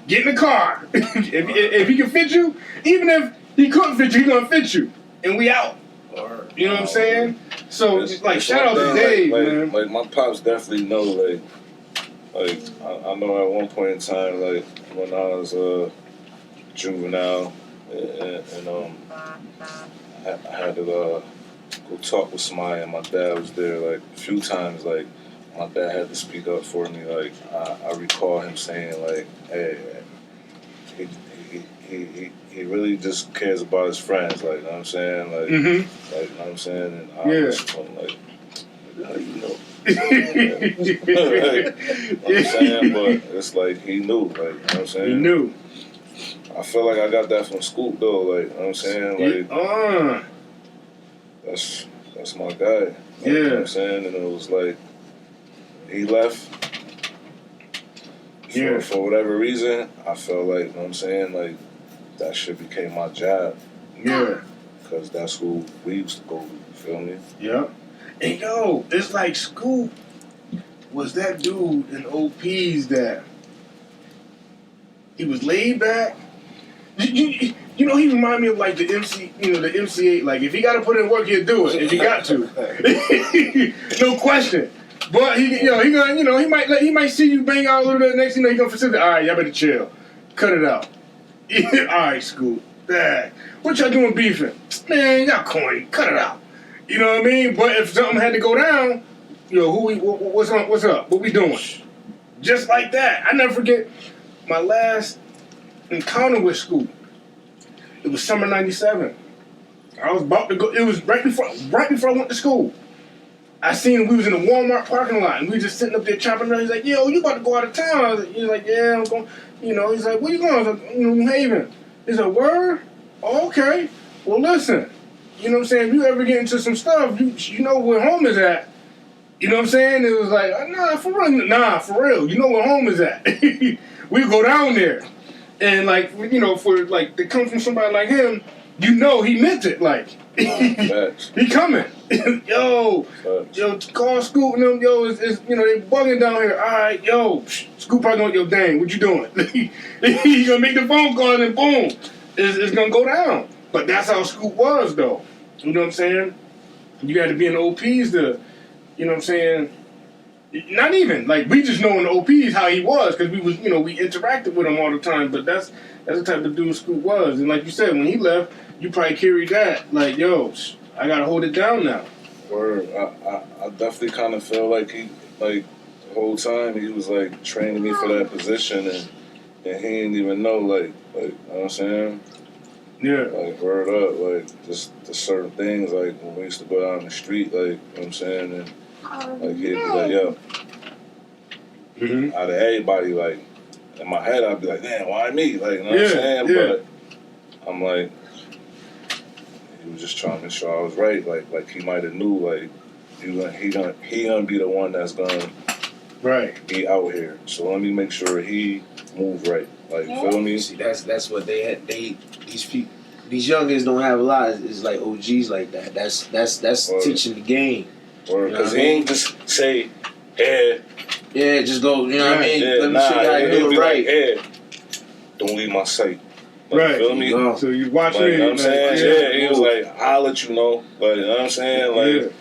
Speaker 2: Get in the car. if he can fit you, even if he couldn't fit you, he gonna fit you, and we out. You know what I'm saying? So, like, shout out to Dave, man.
Speaker 5: Like, my pops definitely know, like I know at one point in time, like, when I was juvenile, and I had to go talk with somebody, and my dad was there, like, a few times, like, my dad had to speak up for me, like, I recall him saying, like, hey, he really just cares about his friends, like, you know what I'm saying? Like, like, you know what I'm saying? And I was like, how do you know? You know what I'm saying? But it's like, he knew, like, you know what I'm saying?
Speaker 2: He knew.
Speaker 5: I feel like I got that from Scoop, though, like, you know what I'm saying? Like, that's my guy. Like, you know what I'm saying? And it was like, he left. For whatever reason, I felt like, you know what I'm saying, like, that shit became my job.
Speaker 2: Yeah.
Speaker 5: Because that's who we used to go with, you feel me?
Speaker 2: Yeah. And yo, it's like Scoop was that dude in OPs that he was laid back. You know, he reminded me of like the MC, you know, the MC8. Like, if he got to put in work, he'll do it. If he got to. No question. But he might see you bang out a little bit. Next thing you know, he gonna facilitate. All right, y'all better chill. Cut it out. All right, Scoop. What y'all doing beefing? Man, y'all corny. Cut it out. You know what I mean? But if something had to go down, yo, what's up? What we doing? Just like that. I never forget my last encounter with Scoop. It was summer '97. I was about to go. It was right before I went to school. I seen him. We was in the Walmart parking lot, and we just sitting up there chopping around. He's like, "Yo, you about to go out of town?" I was like, he's like, "Yeah, I'm going." You know, he's like, "Where you going?" I was like, "New Haven." He's like, "Word? Oh, okay. Well, listen. You know what I'm saying? If you ever get into some stuff, you know where home is at. You know what I'm saying?" It was like, "Nah, for real. Nah, for real. You know where home is at." We go down there, and like, you know, for like to come from somebody like him, you know, he meant it. Like, he coming. Yo, call Scoop and them. Yo, it's you know, they bugging down here. All right, yo, Scoop probably going, yo, dang, what you doing? He gonna make the phone call and boom, it's gonna go down. But that's how Scoop was, though. You know what I'm saying? You had to be in the OPs to, you know what I'm saying? Not even like we just know in the OPs how he was because we was, you know, we interacted with him all the time. But that's the type of dude Scoop was. And like you said, when he left, you probably carried that. Like, yo, I gotta hold it down now.
Speaker 5: Word. I definitely kind of feel like he, like, the whole time he was like training me for that position, and he didn't even know, like, you know what I'm saying?
Speaker 2: Yeah.
Speaker 5: Like, word up, like, just the certain things, like, when we used to go out in the street, like, you know what I'm saying? And, like, he'd be like, yo,
Speaker 2: Mm-hmm.
Speaker 5: out of everybody, like, in my head, I'd be like, damn, why me? Like, you know what I'm saying? But I'm like, he was just trying to make sure I was right. Like he might have knew, like, he gonna be the one that's gonna be out here. So let me make sure he move right. Like, feel me?
Speaker 1: See, that's what they had. These people, these youngins don't have a lot. It's like OGs like that. That's teaching the game.
Speaker 5: Because he ain't just say,
Speaker 1: yeah, just go. You know what I mean?
Speaker 5: Yeah,
Speaker 1: Let me show you how to do it right.
Speaker 5: Like, don't leave my sight. Like,
Speaker 2: Right.
Speaker 5: Feel me?
Speaker 1: No.
Speaker 2: So you watch
Speaker 5: Like,
Speaker 2: me.
Speaker 5: you know what I'm saying?
Speaker 2: Yeah.
Speaker 5: He was like, I'll let you know. Like, you know what I'm saying? Like, you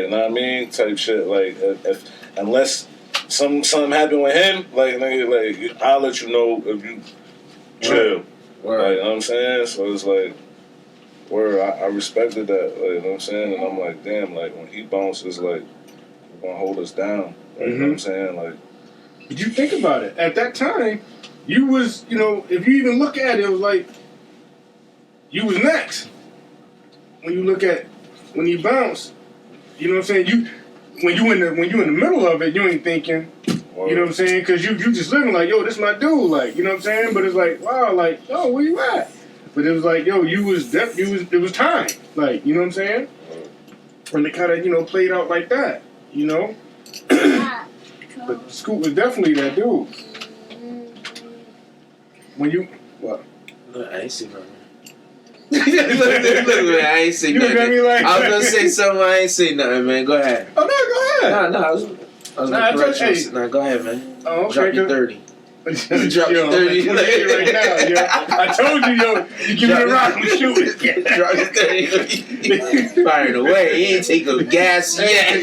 Speaker 5: know what I mean? Type shit. Like, if unless something happened with him, like, nigga, like, I'll let you know if you chill.
Speaker 1: Right.
Speaker 5: Like, you know what I'm saying? So it's like, I respected that. Like, you know what I'm saying? And I'm like, damn, like, when he bounces, like, he's gonna hold us down. Like, you know what I'm saying? Like,
Speaker 2: But you think about it. At that time, you was, you know, if you even look at it, it was like you was next. When you look at when you bounce, you know what I'm saying? When you in the middle of it, you ain't thinking. You know what I'm saying? Because you just living like, yo, this my dude, like, you know what I'm saying? But it's like, wow, like, yo, where you at? But it was like, yo, it was time, like, you know what I'm saying? And it kind of, you know, played out like that, you know. But Scoot was definitely that dude. When you what?
Speaker 1: Look, I ain't seen nothing. look, man, I ain't say
Speaker 2: You
Speaker 1: nothing.
Speaker 2: look at me like
Speaker 1: I was gonna say something. I ain't say nothing, man. Go ahead.
Speaker 2: Oh no, go ahead.
Speaker 1: No, I was gonna correct you. No, go ahead, man.
Speaker 2: Oh, okay.
Speaker 1: Drop your 30. Drop
Speaker 2: Yo,
Speaker 1: your 30
Speaker 2: right now, yo. I told you, yo, you give me a rock, I'm shooting.
Speaker 1: Drop your 30. Firing away. He ain't take a gas yet.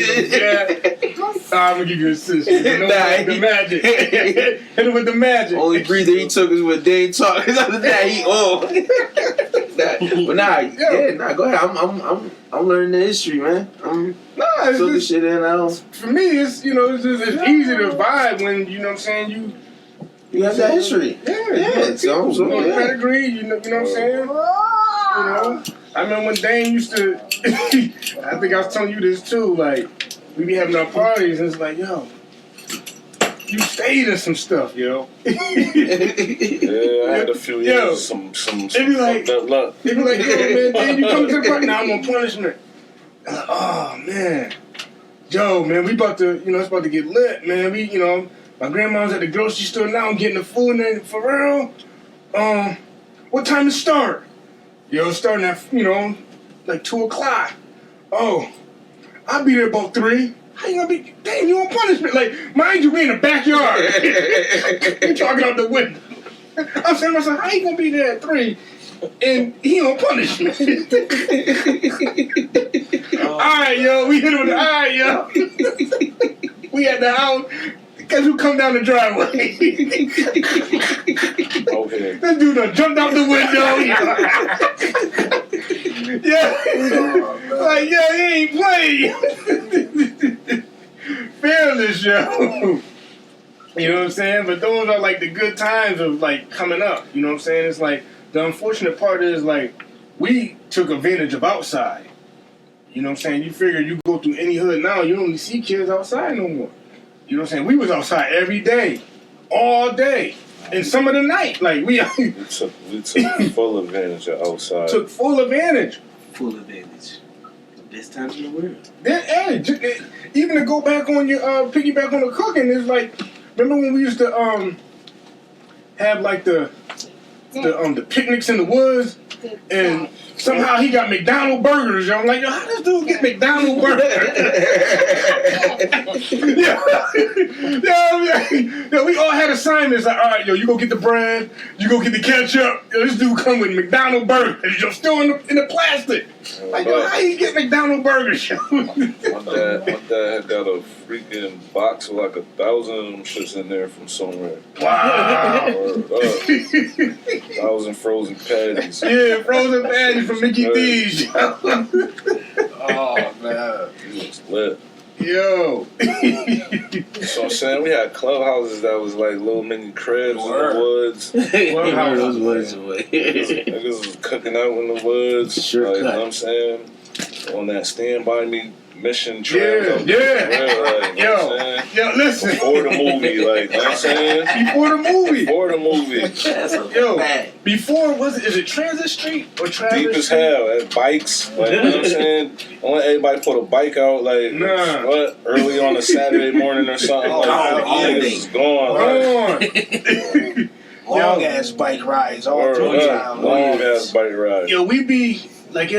Speaker 2: I'm gonna give you a assist. The magic. Hit him with the magic.
Speaker 1: Only breather he took was with Dame Trot. Because other than that, he but go ahead. I'm learning the history, man. I'm filling shit in now.
Speaker 2: For me, it's it's easy to vibe when you know what I'm saying
Speaker 1: you have that history.
Speaker 2: Yeah.
Speaker 1: So
Speaker 2: pedigree. You know what I'm saying. You know, I remember when Dane used to. I think I was telling you this too. Like, we be having our parties, and it's like, yo, you stayed in some stuff, yo.
Speaker 5: Yeah, I had a few years, some
Speaker 2: they be like,
Speaker 5: luck.
Speaker 2: They be like, yo, man, Dane, you come to the party? Now I'm on punishment. And like, oh man, Joe, man, we about to, it's about to get lit, man. We, my grandma's at the grocery store now. I'm getting the food, and for real. What time to start? Yo, starting at like 2:00. Oh, I'll be there about 3. How you gonna be? Damn, you on punishment? Like, mind you, we in the backyard. You talking out the window. I'm saying to myself, how you gonna be there at 3? And he on punishment. Alright, yo, we hit him with the alright, yo. We at the house. Guess who come down the driveway?
Speaker 5: Okay.
Speaker 2: This dude done jumped out the window. Like, yo, he ain't playing. Fearless, yo. You know what I'm saying? But those are like the good times of like coming up. You know what I'm saying? It's like the unfortunate part is like we took advantage of outside. You know what I'm saying? You figure you go through any hood now, you don't even see kids outside no more. You know what I'm saying? We was outside every day, all day, and some of the night. Like we
Speaker 5: took full advantage of outside.
Speaker 2: Took full advantage.
Speaker 4: Full advantage. The best times in the world.
Speaker 2: Then, even to go back on your piggyback on the cooking is like, remember when we used to have like the picnics in the woods, and somehow he got McDonald's burgers. Yo, I'm like, yo, how does dude get McDonald's burgers? yo, we all had assignments. Like, all right, yo, you go get the bread, you go get the ketchup. Yo, this dude come with McDonald's burgers. Yo, still in the plastic. Like, yo, how you get McDonald's burgers? Yo?
Speaker 5: My dad got a freaking box with like 1,000 of them shits in there from somewhere.
Speaker 2: Wow.
Speaker 5: 1,000 frozen patties.
Speaker 2: Yeah, frozen patties from Mickey D's.
Speaker 4: Oh, man.
Speaker 5: He was lit.
Speaker 2: Yo.
Speaker 5: So I'm saying we had clubhouses that was like little mini cribs in the woods.
Speaker 1: Where those woods away.
Speaker 5: Niggas was cooking out in the woods.
Speaker 1: Sure
Speaker 5: like, you
Speaker 1: cut.
Speaker 5: know what I'm saying? On that Stand By Me mission trail.
Speaker 2: Yeah. Yo, listen.
Speaker 5: Before the movie, like, you know what I'm saying?
Speaker 2: Before the movie.
Speaker 5: Before the movie.
Speaker 4: That's a
Speaker 2: Yo,
Speaker 4: bad.
Speaker 2: before, is it Transit Street or Travis
Speaker 5: Deep as
Speaker 2: Street?
Speaker 5: hell. At bikes. Like, you know what I'm saying? I want everybody put a bike out, like,
Speaker 2: Nah.
Speaker 5: what? Early on a Saturday morning or something. Like,
Speaker 4: all
Speaker 5: niggas
Speaker 4: day.
Speaker 5: is gone.
Speaker 2: Come on.
Speaker 6: Long ass bike rides all
Speaker 5: Word
Speaker 6: through
Speaker 5: up.
Speaker 6: town.
Speaker 5: Long ass bike ride.
Speaker 2: Yo, it'd be like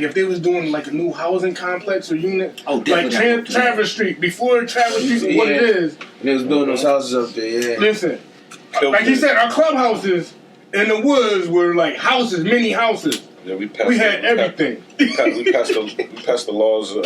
Speaker 2: if they was doing like a new housing complex or unit,
Speaker 4: Oh,
Speaker 2: like
Speaker 4: definitely.
Speaker 2: Travis Street, before Travis Street was what it is.
Speaker 1: They was building those houses up there, yeah.
Speaker 2: Listen,
Speaker 5: Killed
Speaker 2: like you
Speaker 5: it.
Speaker 2: said, our clubhouses in the woods were like houses, mini houses.
Speaker 5: Yeah, we
Speaker 2: had everything.
Speaker 5: We passed the laws. We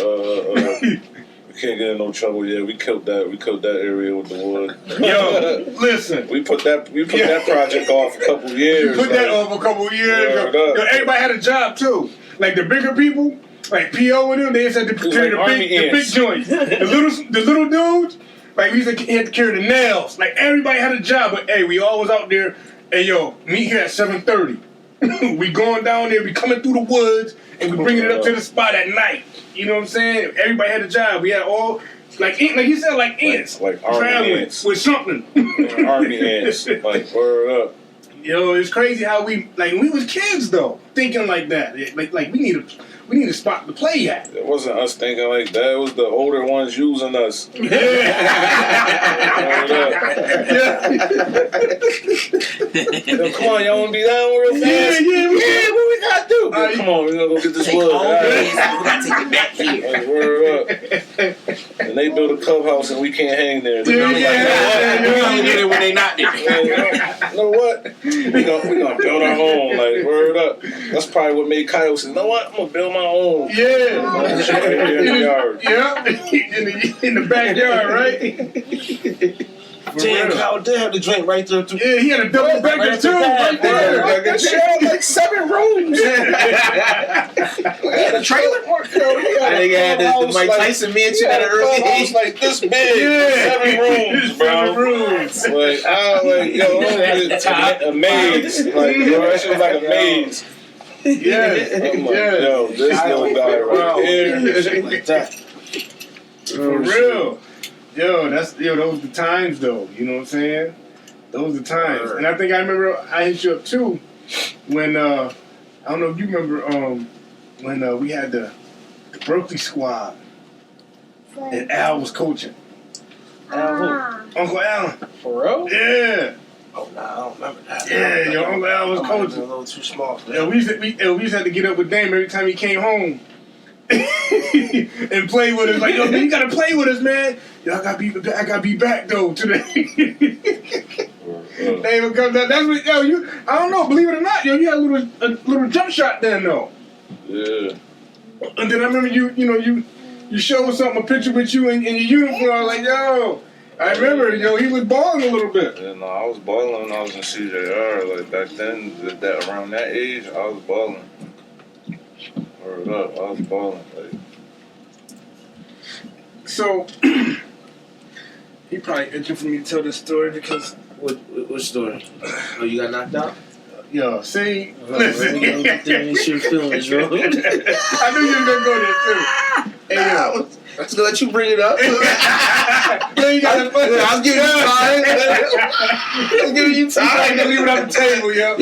Speaker 5: can't get in no trouble. Yeah, we killed that. We killed that area with the wood.
Speaker 2: Yo, listen.
Speaker 5: We put that project off a couple years.
Speaker 2: Put that off a couple of years
Speaker 5: Word
Speaker 2: ago.
Speaker 5: up.
Speaker 2: Yo, everybody had a job too. Like the bigger people, like P.O. and them, they just had to carry
Speaker 5: like
Speaker 2: the big joints. The little dudes, like we used to had to carry the nails. Like everybody had a job, but hey, we all was out there. Hey yo, meet here at 7:30. We going down there, we coming through the woods, and we bringing it up to the spot at night. You know what I'm saying? Everybody had a job. We had all like you said, like ants,
Speaker 5: like army
Speaker 2: traveling
Speaker 5: ants.
Speaker 2: with something.
Speaker 5: Army ants. Like, word up.
Speaker 2: Yo, it's crazy how we was kids though, thinking like that. Like we need a spot to play at.
Speaker 5: It wasn't us thinking like that. It was the older ones using us. Word up. Yo, come on, y'all want to be down real fast?
Speaker 2: Yeah,
Speaker 5: what we got to do? Yo, come on, we're going to go get this
Speaker 4: Take
Speaker 5: wood.
Speaker 4: all
Speaker 5: All
Speaker 4: days.
Speaker 5: right.
Speaker 4: We gotta take it back here.
Speaker 5: Like, word up. And they built a clubhouse and we can't hang there.
Speaker 2: Yeah,
Speaker 4: We only get it when they not there.
Speaker 5: You know what? We gonna build our own. Like, word up. That's probably what made Kyle say, you know what? I'm gonna build my own.
Speaker 2: Yeah.
Speaker 5: Right here in the yard.
Speaker 2: Yeah. in the backyard, right?
Speaker 6: Damn, Kyle did have the joint right there too.
Speaker 2: Yeah, he had a double breaker too, right there.
Speaker 5: That shit had like 7 rooms.
Speaker 6: He had a trailer.
Speaker 1: I think I had the Mike Tyson mansion at an early
Speaker 5: It's
Speaker 1: age.
Speaker 5: like this big.
Speaker 2: Yeah.
Speaker 5: 7 rooms, bro.
Speaker 2: 7 rooms.
Speaker 5: Like, a maze. Like, bro, that shit was like a maze.
Speaker 2: Yeah.
Speaker 5: I'm like,
Speaker 2: Yeah.
Speaker 5: yo, this little guy right here.
Speaker 6: Shit like that.
Speaker 2: For real. Yo, those the times though. You know what I'm saying? Those the times. And I think I remember I hit you up too when I don't know if you remember when we had the Berkeley squad and Al was coaching. Uncle Al.
Speaker 6: For real?
Speaker 2: Yeah.
Speaker 6: Oh, nah, I don't remember that.
Speaker 2: Yeah, your Uncle Al was
Speaker 6: I might have been
Speaker 2: coaching.
Speaker 6: a little too small for that.
Speaker 2: Yeah, we used to have to get up with Dame every time he came home and play with us. Like, yo, man, you gotta play with us, man. Yo, I gotta be back though today. Dame would come down. That's what yo. I don't know. Believe it or not, yo, you had a little jump shot then though.
Speaker 5: Yeah.
Speaker 2: And then I remember you showed something, a picture with you in your uniform. Like, yo, I remember, yo, he was balling a little bit.
Speaker 5: Yeah, no, I was balling when I was in CJR. Like, back then, around that age, I was balling. Word up, I was balling. Like,
Speaker 2: So he probably itching for me to tell this story because
Speaker 1: What story? Oh, you got knocked out?
Speaker 2: yo, see,
Speaker 1: Listen.
Speaker 2: listen.
Speaker 1: Get there and shoot feelings, bro.
Speaker 2: I knew you was gonna go there too. Hey yo.
Speaker 1: I was gonna let you bring it up.
Speaker 2: Yo, you got that
Speaker 1: I'm giving you time. I'm giving you
Speaker 2: I ain't gonna leave it
Speaker 1: time.
Speaker 2: on the table, yo.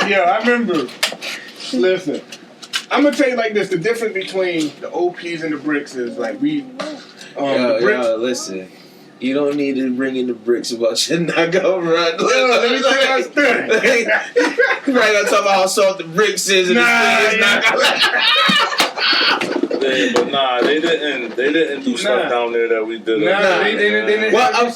Speaker 2: Yo, I remember. Listen, I'm gonna tell you like this: the difference between the OPs and the bricks is like the bricks.
Speaker 1: Yo, listen. You don't need to bring in the bricks about your knockout run.
Speaker 2: Yo, let me tell you how it's done.
Speaker 1: Right, gotta talk about how soft the bricks is and the thing is knockout.
Speaker 5: yeah, but nah, they didn't do stuff down there that we did.
Speaker 2: Nah, they didn't.
Speaker 1: Well, I'm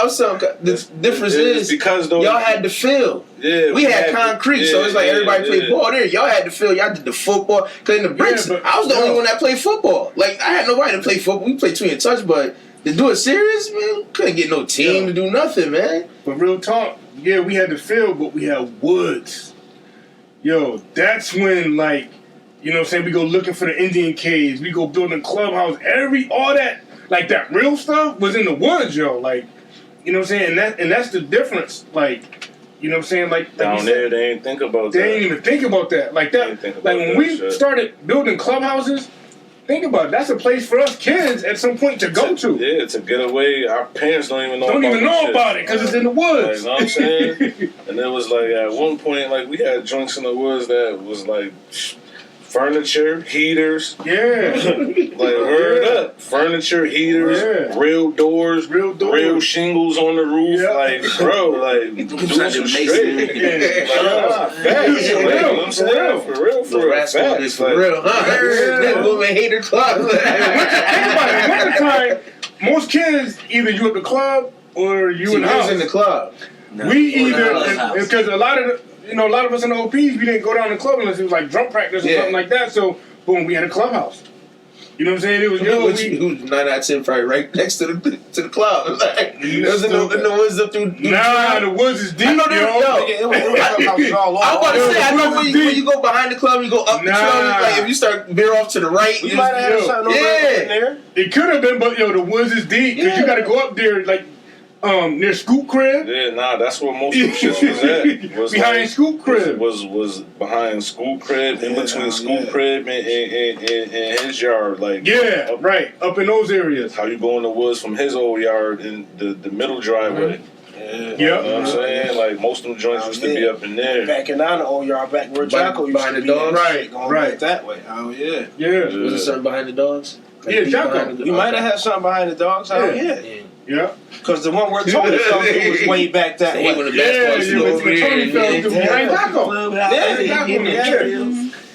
Speaker 1: saying the difference is
Speaker 5: because though
Speaker 1: y'all had to fill.
Speaker 5: Yeah,
Speaker 1: We had concrete, so it's like everybody played ball there. Y'all had to fill. Y'all did the football. Cause in the bricks,
Speaker 2: but-
Speaker 1: I was the only one that played football. Like I had nobody to play football. We played 2 and touch, but to do it serious, man, couldn't get no team to do nothing, man.
Speaker 2: But real talk, yeah, we had the field, but we had woods. Yo, that's when like You know what I'm saying? We go looking for the Indian caves. We go building clubhouse. All that, like that real stuff was in the woods, yo. Like, you know what I'm saying? And that's the difference. Like, you know what I'm saying? Like
Speaker 5: down there, they ain't think about that.
Speaker 2: They ain't even think about that. Like that. Like when we started building clubhouses, think about it. That's a place for us kids at some point to go to.
Speaker 5: Yeah, to get away. Our parents don't even know
Speaker 2: about it because it's in the woods.
Speaker 5: Like, you know what I'm saying? And it was like at one point, like we had joints in the woods that was like furniture, heaters.
Speaker 2: Yeah.
Speaker 5: Like word up. Furniture, heaters, real doors, real shingles on the roof.
Speaker 2: Yeah.
Speaker 5: Like, bro, like doing some straight. For real. Facts.
Speaker 1: For real, huh? That woman hater club.
Speaker 2: Think about it. At the time, most kids, either you at the club or you in the house.
Speaker 1: in the club.
Speaker 2: No, we either, because a lot of us in the OPs, we didn't go down to the club unless it was like drum practice or something like that. So, boom, we had a clubhouse. You know what I'm saying? It was
Speaker 1: who's 9 out of 10 probably right next to the club. Like, it was in the woods up through.
Speaker 2: The woods is deep. I know
Speaker 1: I'm about to say, I know when you go behind the club, you go up the club. Like if you start veer off to the right,
Speaker 6: you might have something over there.
Speaker 2: It could have been, but the woods is deep because you got to go up there like. Near Scoop Crib.
Speaker 5: Yeah, that's where most of the shit was at. Was
Speaker 2: behind
Speaker 5: like,
Speaker 2: Scoop Crib.
Speaker 5: Was behind Scoop Crib, in between Scoop Crib and his yard. Like
Speaker 2: up in those areas.
Speaker 5: How you go in the woods from his old yard in the middle driveway.
Speaker 2: You
Speaker 5: know what I'm saying? Like most of them joints used to be up in there.
Speaker 6: Back in the old yard, back where Jocko used to be. Going that way. Oh yeah.
Speaker 2: Yeah.
Speaker 1: Was there something behind the dogs?
Speaker 2: Like Jocko.
Speaker 6: You might have had something behind the dogs. Oh yeah.
Speaker 2: Yeah.
Speaker 6: Because the one where Tony fell through was way back that way.
Speaker 1: When the basketball
Speaker 2: Tony fell through behind Jocko.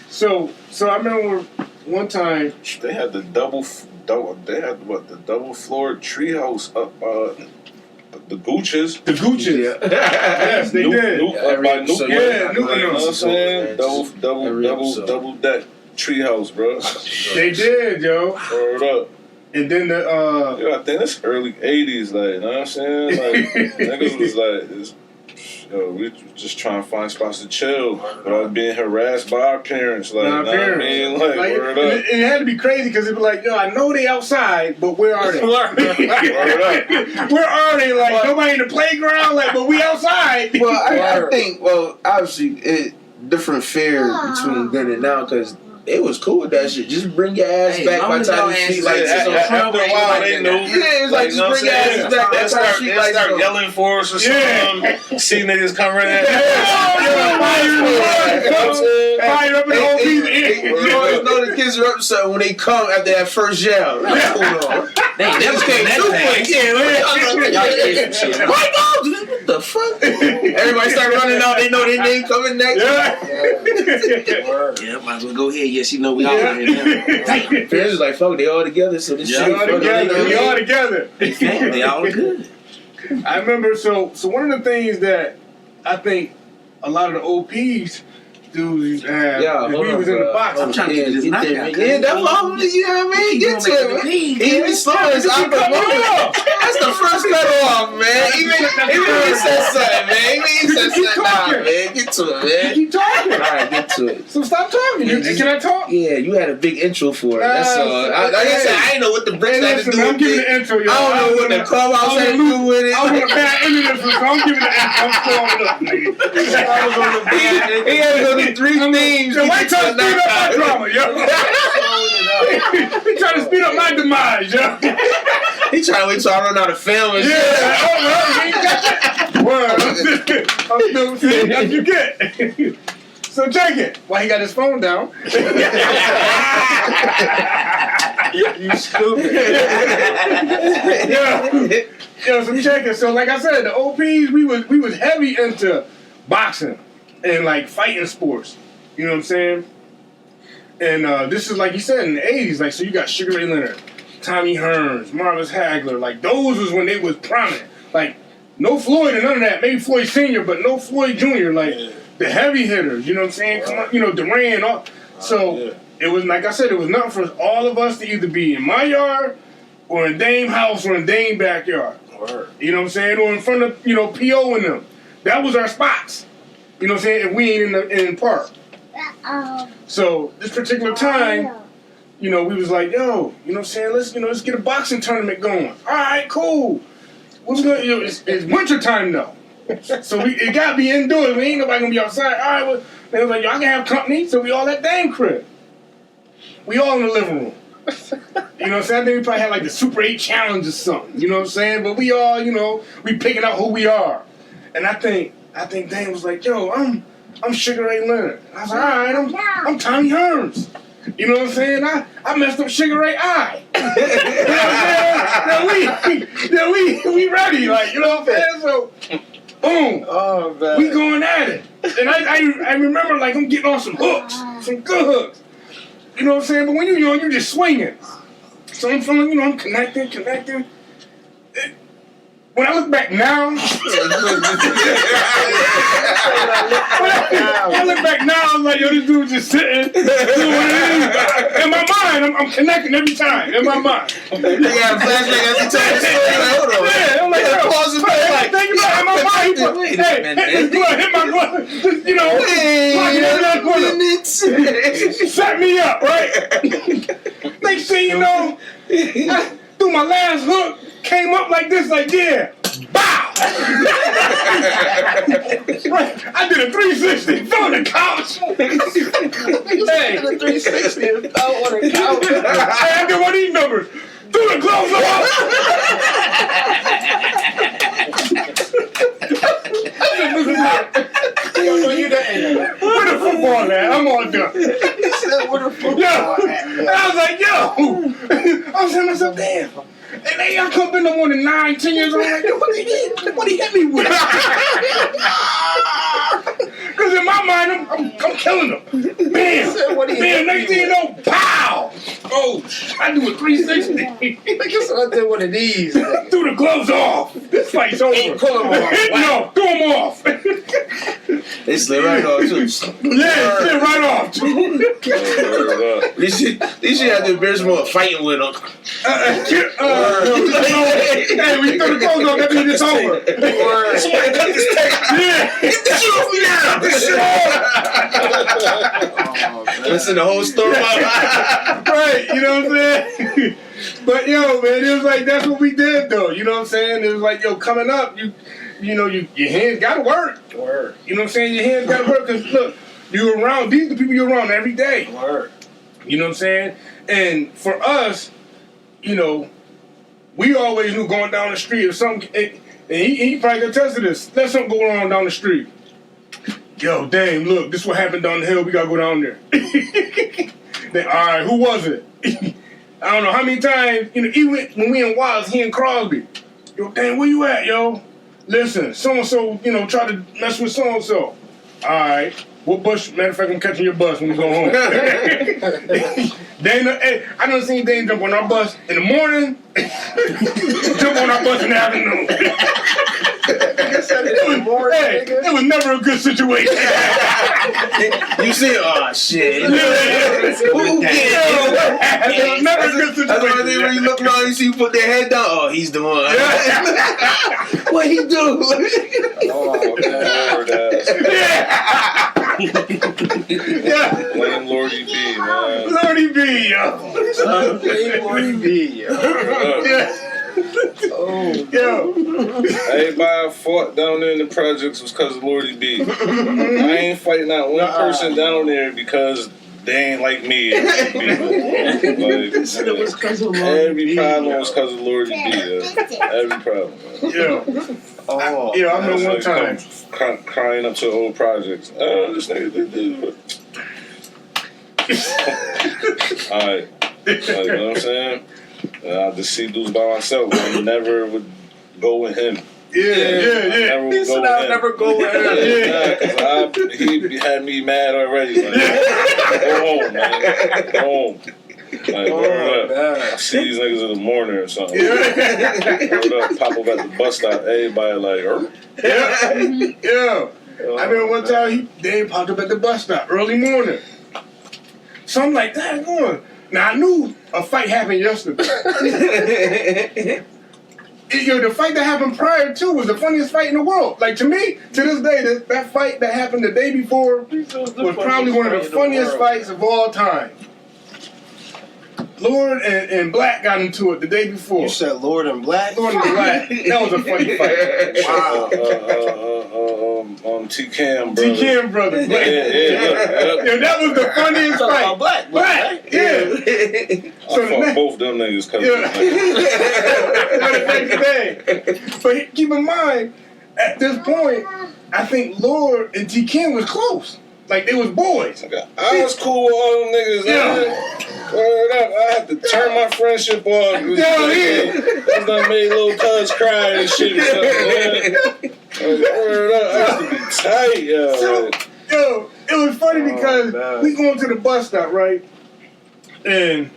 Speaker 2: So I remember one time
Speaker 5: they had the double floored treehouse up the Gooches.
Speaker 2: The Gooches. Yes, they did.
Speaker 5: By Nuke.
Speaker 2: Yeah,
Speaker 5: you know what I'm saying? Double deck treehouse, bro.
Speaker 2: They did, yo.
Speaker 5: Word up.
Speaker 2: And then
Speaker 5: I think that's early 80s, like, you know what I'm saying? Like, niggas was like, we just trying to find spots to chill without being harassed by our parents. Like,
Speaker 2: I mean? Like
Speaker 5: word up.
Speaker 2: It had to be crazy because it'd be like, I know they outside, but where are they?
Speaker 5: Word up.
Speaker 2: Where are they? Like, nobody in the playground? Like, but we outside.
Speaker 1: Well, I think, obviously, different fare between then and now because it was cool with that shit. Just bring your ass back by the time you see like
Speaker 5: after a while they knew.
Speaker 1: Yeah, it's like just bring your ass back. That's how she like
Speaker 5: start yelling for us or something. See niggas come running.
Speaker 2: Fire up in the whole piece.
Speaker 1: You always know the kids are up to something when they come after that first yell. Hold on.
Speaker 4: They never came too quick.
Speaker 1: What the fuck? Everybody start running out. They know their name coming next.
Speaker 4: Yeah, might as well go ahead. Yes, you know we all in there. Damn.
Speaker 1: Parents like, fuck, they all together, so this shit.
Speaker 2: We all together.
Speaker 4: They all good.
Speaker 2: I remember, so one of the things that I think a lot of the OPs dudes used to have, we was in the box.
Speaker 4: I'm trying to get this knockout.
Speaker 1: Yeah, that's what I'm, you know what I mean? Get to it, man. He be slow as That's the first cut off, man. Even when he said something, man. Even he said something, nah, man. Get to it, man.
Speaker 2: Keep talking.
Speaker 1: All right, get to it.
Speaker 2: So stop talking. Can I talk?
Speaker 1: Yeah, you had a big intro for it. That's all. Like I said, I ain't know what the bricks had to do
Speaker 2: I'm
Speaker 1: with
Speaker 2: giving
Speaker 1: it.
Speaker 2: the intro, yo.
Speaker 1: I don't know what the clubhouse had to do with it.
Speaker 2: I was on a bad internet, so I'm giving the intro. I'm throwing up, nigga. I was on the bad.
Speaker 1: He had to go through 3 themes.
Speaker 2: So why trying to speed up my drama, yo? He trying to speed up my demise, yo.
Speaker 1: He trying to wait till I run out of film and shit.
Speaker 2: I'm still that's you get. So check it. Why he got his phone down?
Speaker 6: You stupid.
Speaker 2: Yeah, so check it. So like I said, the OPs, we was heavy into boxing and like fighting sports. You know what I'm saying? And this is like you said in the 80s. Like, so you got Sugar Ray Leonard, Tommy Hearns, Marvis Hagler. Like, those was when they was prominent. Like, no Floyd and none of that. Maybe Floyd Sr., but no Floyd Jr. Like, the heavy hitters. You know what I'm saying? Come on, Duran. All. So it was, like I said, it was nothing for all of us to either be in my yard or in Dame house or in Dame backyard. You know what I'm saying? Or in front of, P.O. and them. That was our spots. You know what I'm saying? If we ain't in the park. So this particular time, you know, we was like, yo, you know what I'm saying? Let's get a boxing tournament going. All right, cool. What's going? You know, it's winter time though, so it got to be indoors. We ain't nobody gonna be outside. All right, well, they was like, y'all can have company, so we all at Dame crib. We all in the living room. You know what I'm saying? I think we probably had like the Super 8 challenge or something. You know what I'm saying? But we all, you know, we picking out who we are. And I think Dame was like, yo, I'm Sugar Ray Leonard. I was like, all right, I'm Tommy Hearns. You know what I'm saying? I messed up Sugar Ray eye. You know what I'm saying? We ready, like, you know what I'm saying? So, boom.
Speaker 6: Oh, man.
Speaker 2: We going at it. And I remember, like, I'm getting on some hooks, some good hooks. You know what I'm saying? But when you're young, you're just swinging. So I'm feeling, you know, I'm connecting. When I look back now, I look back now, I'm like, yo, this dude just sitting, doing it. In my mind, I'm connecting every time. In my mind.
Speaker 1: You got a flashback as you tell the story. Like, hold on.
Speaker 2: Yeah, I'm like, yo,
Speaker 1: pause it back. Like,
Speaker 2: think about it, in my mind.
Speaker 1: wait a
Speaker 2: Hey,
Speaker 1: minute.
Speaker 2: hit my glove. Just, you know, set me up, right? Next thing you know, I threw my last hook. Came up like this, like, yeah, bow! Right, I did a 360, fell on the couch. Hey,
Speaker 6: a 360 and fell on the couch.
Speaker 2: Hey, I did one of these numbers. Threw the gloves Where the football at? I'm all done.
Speaker 6: Where the football at?
Speaker 2: And I was like, yo. I was saying to myself, damn. And they I come in no more than 9, 10 years old. Like, what he hit me with? Because in my mind, I'm killing him. Bam! Bam! Next thing you know, pow! Oh, I do a 360.
Speaker 6: Guess I did one of these.
Speaker 2: Threw the gloves off. This fight's over.
Speaker 6: Ain't pull 'em off.
Speaker 2: No, threw them off.
Speaker 1: They slid right off too.
Speaker 2: Yeah, slid right off too.
Speaker 1: These shit had to embarrass more fighting with them.
Speaker 2: Hey, we throw the clothes on, that means it's over.
Speaker 1: Somebody cut this tape.
Speaker 2: Yeah.
Speaker 1: Get the shit off me now. Get the shit off. Listen, the whole story.
Speaker 2: Right, you know what I'm saying? But yo, man, it was like that's what we did though. You know what I'm saying? It was like, yo, coming up, you know, your hands gotta work.
Speaker 6: Word.
Speaker 2: You know what I'm saying? Your hands gotta work because look, you're around. These are the people you're around every day.
Speaker 6: Word.
Speaker 2: You know what I'm saying? And for us, you know, we always knew going down the street or something. And he probably can attest to this. Let something go on down the street. Yo, Dame, look, this is what happened down the hill. We gotta go down there. Then, all right, who was it? I don't know how many times, you know, even when we in Wilds, he in Crosby. Yo, Dame, where you at, yo? Listen, so-and-so, you know, try to mess with so-and-so. All right. What bus? Matter of fact, I'm catching your bus when we go home. Dane, hey, I done seen Dane jump on our bus in the morning, jump on our bus in the afternoon. It was never a good situation.
Speaker 1: You see, oh shit.
Speaker 2: It was never a good situation.
Speaker 1: That's why when you look around, you see you put their head down. Oh, he's the one. What he do?
Speaker 5: Oh,
Speaker 2: Yeah.
Speaker 5: Blame Lordy B, man.
Speaker 2: Lordy B, yo.
Speaker 6: Lordy B, yo.
Speaker 2: Yeah.
Speaker 6: Oh,
Speaker 2: yo.
Speaker 5: Everybody I fought down there in the projects was because of Lordy B. I ain't fighting not one person down there because they ain't like me. Like,
Speaker 6: it was because of Lordy
Speaker 5: every
Speaker 6: B.
Speaker 5: problem was because of Lordy B. Every problem.
Speaker 2: Yo.
Speaker 6: Oh,
Speaker 2: I remember one time.
Speaker 5: Crying up to the old projects. Oh, this nigga did this. Alright. Like, you know what I'm saying? I just see dudes by myself. I never would go with him.
Speaker 2: Yeah.
Speaker 6: He said I'll never go with him.
Speaker 5: Because he had me mad already. Like, go home, man. Go home. Like, word up. I see these niggas in the morning or something. Word up, pop up at the bus stop. Everybody like,
Speaker 2: Yeah. I remember one time they popped up at the bus stop early morning. So I'm like, dang on. Now I knew a fight happened yesterday. the fight that happened prior to was the funniest fight in the world. Like, to me, to this day, that fight that happened the day before was probably one of the funniest fights of all time. Lord and Black got into it the day before.
Speaker 6: You said Lord and Black?
Speaker 2: Lord and Black. That was a funny fight.
Speaker 6: Wow.
Speaker 5: T-Cam brother.
Speaker 2: T-Cam brother. Black.
Speaker 5: Yeah.
Speaker 2: That was the funniest fight.
Speaker 6: Black.
Speaker 2: Yeah.
Speaker 5: I fought both them niggas coming.
Speaker 2: Yeah. The next day. But keep in mind, at this point, I think Lord and T-Cam was close. Like, they was boys.
Speaker 5: I was cool with all them niggas.
Speaker 2: Yeah.
Speaker 5: Word up. I had to turn my friendship on. I done made little cuz cry and shit or something. Word up. I used to be tight, yo.
Speaker 2: So, it was funny because we going to the bus stop, right? And,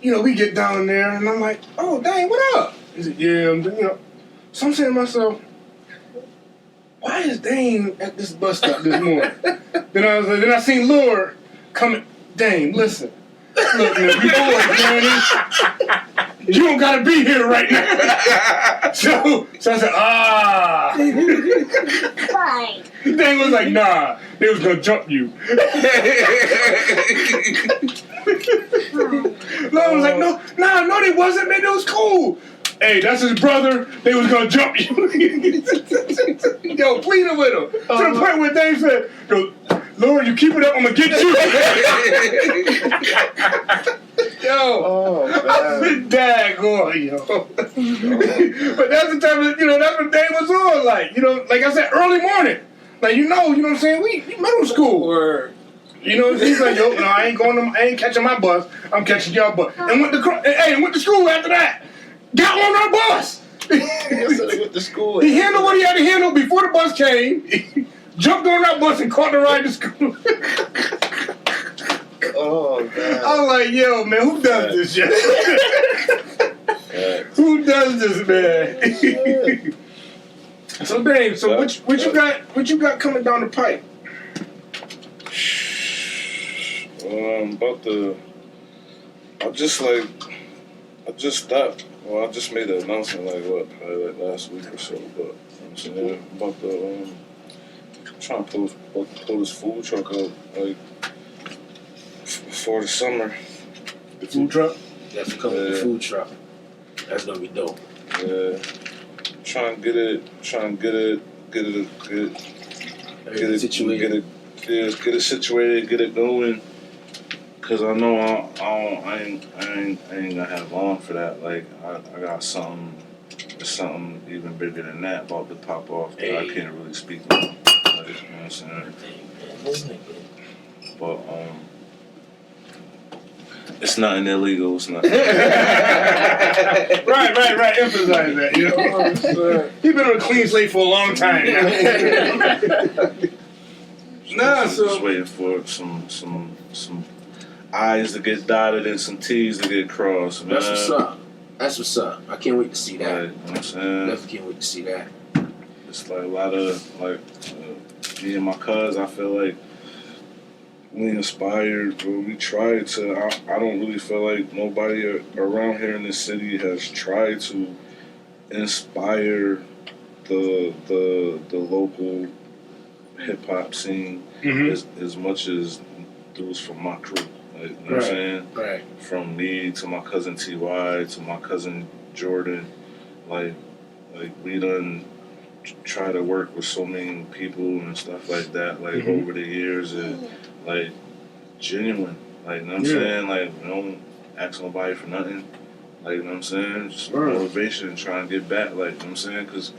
Speaker 2: we get down there, and I'm like, oh, dang, what up? He said, yeah, So I'm saying to myself, why is Dame at this bus stop this morning? Then I seen Lord coming. Dame, listen. Look, man, we boys, man. You don't gotta be here right now. So I said, Dame was like, nah, they was gonna jump you. Lord was like, no, they wasn't, man. It was cool. Hey, that's his brother. They was gonna jump you. Yo, pleading with him. To the point where Dave said, yo, Lord, you keep it up, I'm gonna get you. Yo, I said, daggone, yo. But that's the time that, that's what Dave was on. Like, like I said, early morning. Like, you know what I'm saying? We middle school.
Speaker 6: Word.
Speaker 2: He's like, yo, no, I ain't catching my bus. I'm catching y'all bus. And went to school after that. Got on our bus.
Speaker 6: Went to school.
Speaker 2: He handled what he had to handle before the bus came. He jumped on our bus and caught the ride to school.
Speaker 6: Oh, God.
Speaker 2: I was like, yo, man, who does this shit? Who does this, man? So, Dave, what you got coming down the pipe?
Speaker 5: I just stopped. Well, I just made an announcement probably last week or so. But I'm saying about trying to pull this food truck up before the summer.
Speaker 2: The food truck?
Speaker 1: That's coming with the food truck. That's gonna be dope.
Speaker 5: Yeah, trying to get it situated, get it going. Cause I know I ain't gonna have long for that. Like I got something even bigger than that about to pop off that I can't really speak on. Like, you know what I'm saying? But it's nothing illegal. It's not.
Speaker 2: Right. Emphasize that. You've been on a clean slate for a long time.
Speaker 5: Just waiting for some I's to get dotted and some T's to get crossed. Man.
Speaker 1: That's what's up. I can't wait to see that.
Speaker 5: Right, you know what I'm saying?
Speaker 1: Definitely can't wait to see that.
Speaker 5: It's like a lot of me and my cuz. I feel like we inspired, or we tried to. I don't really feel like nobody around here in this city has tried to inspire the local hip hop scene as much as dudes from my crew. Like, you know what I'm saying?
Speaker 1: Right.
Speaker 5: From me to my cousin T.Y. to my cousin Jordan, like we done try to work with so many people and stuff like that, like over the years, and like genuine, like, you know what I'm saying? Like, we don't ask nobody for nothing, like, you know what I'm saying? Just motivation and trying to get back, like, you know what I'm saying? Because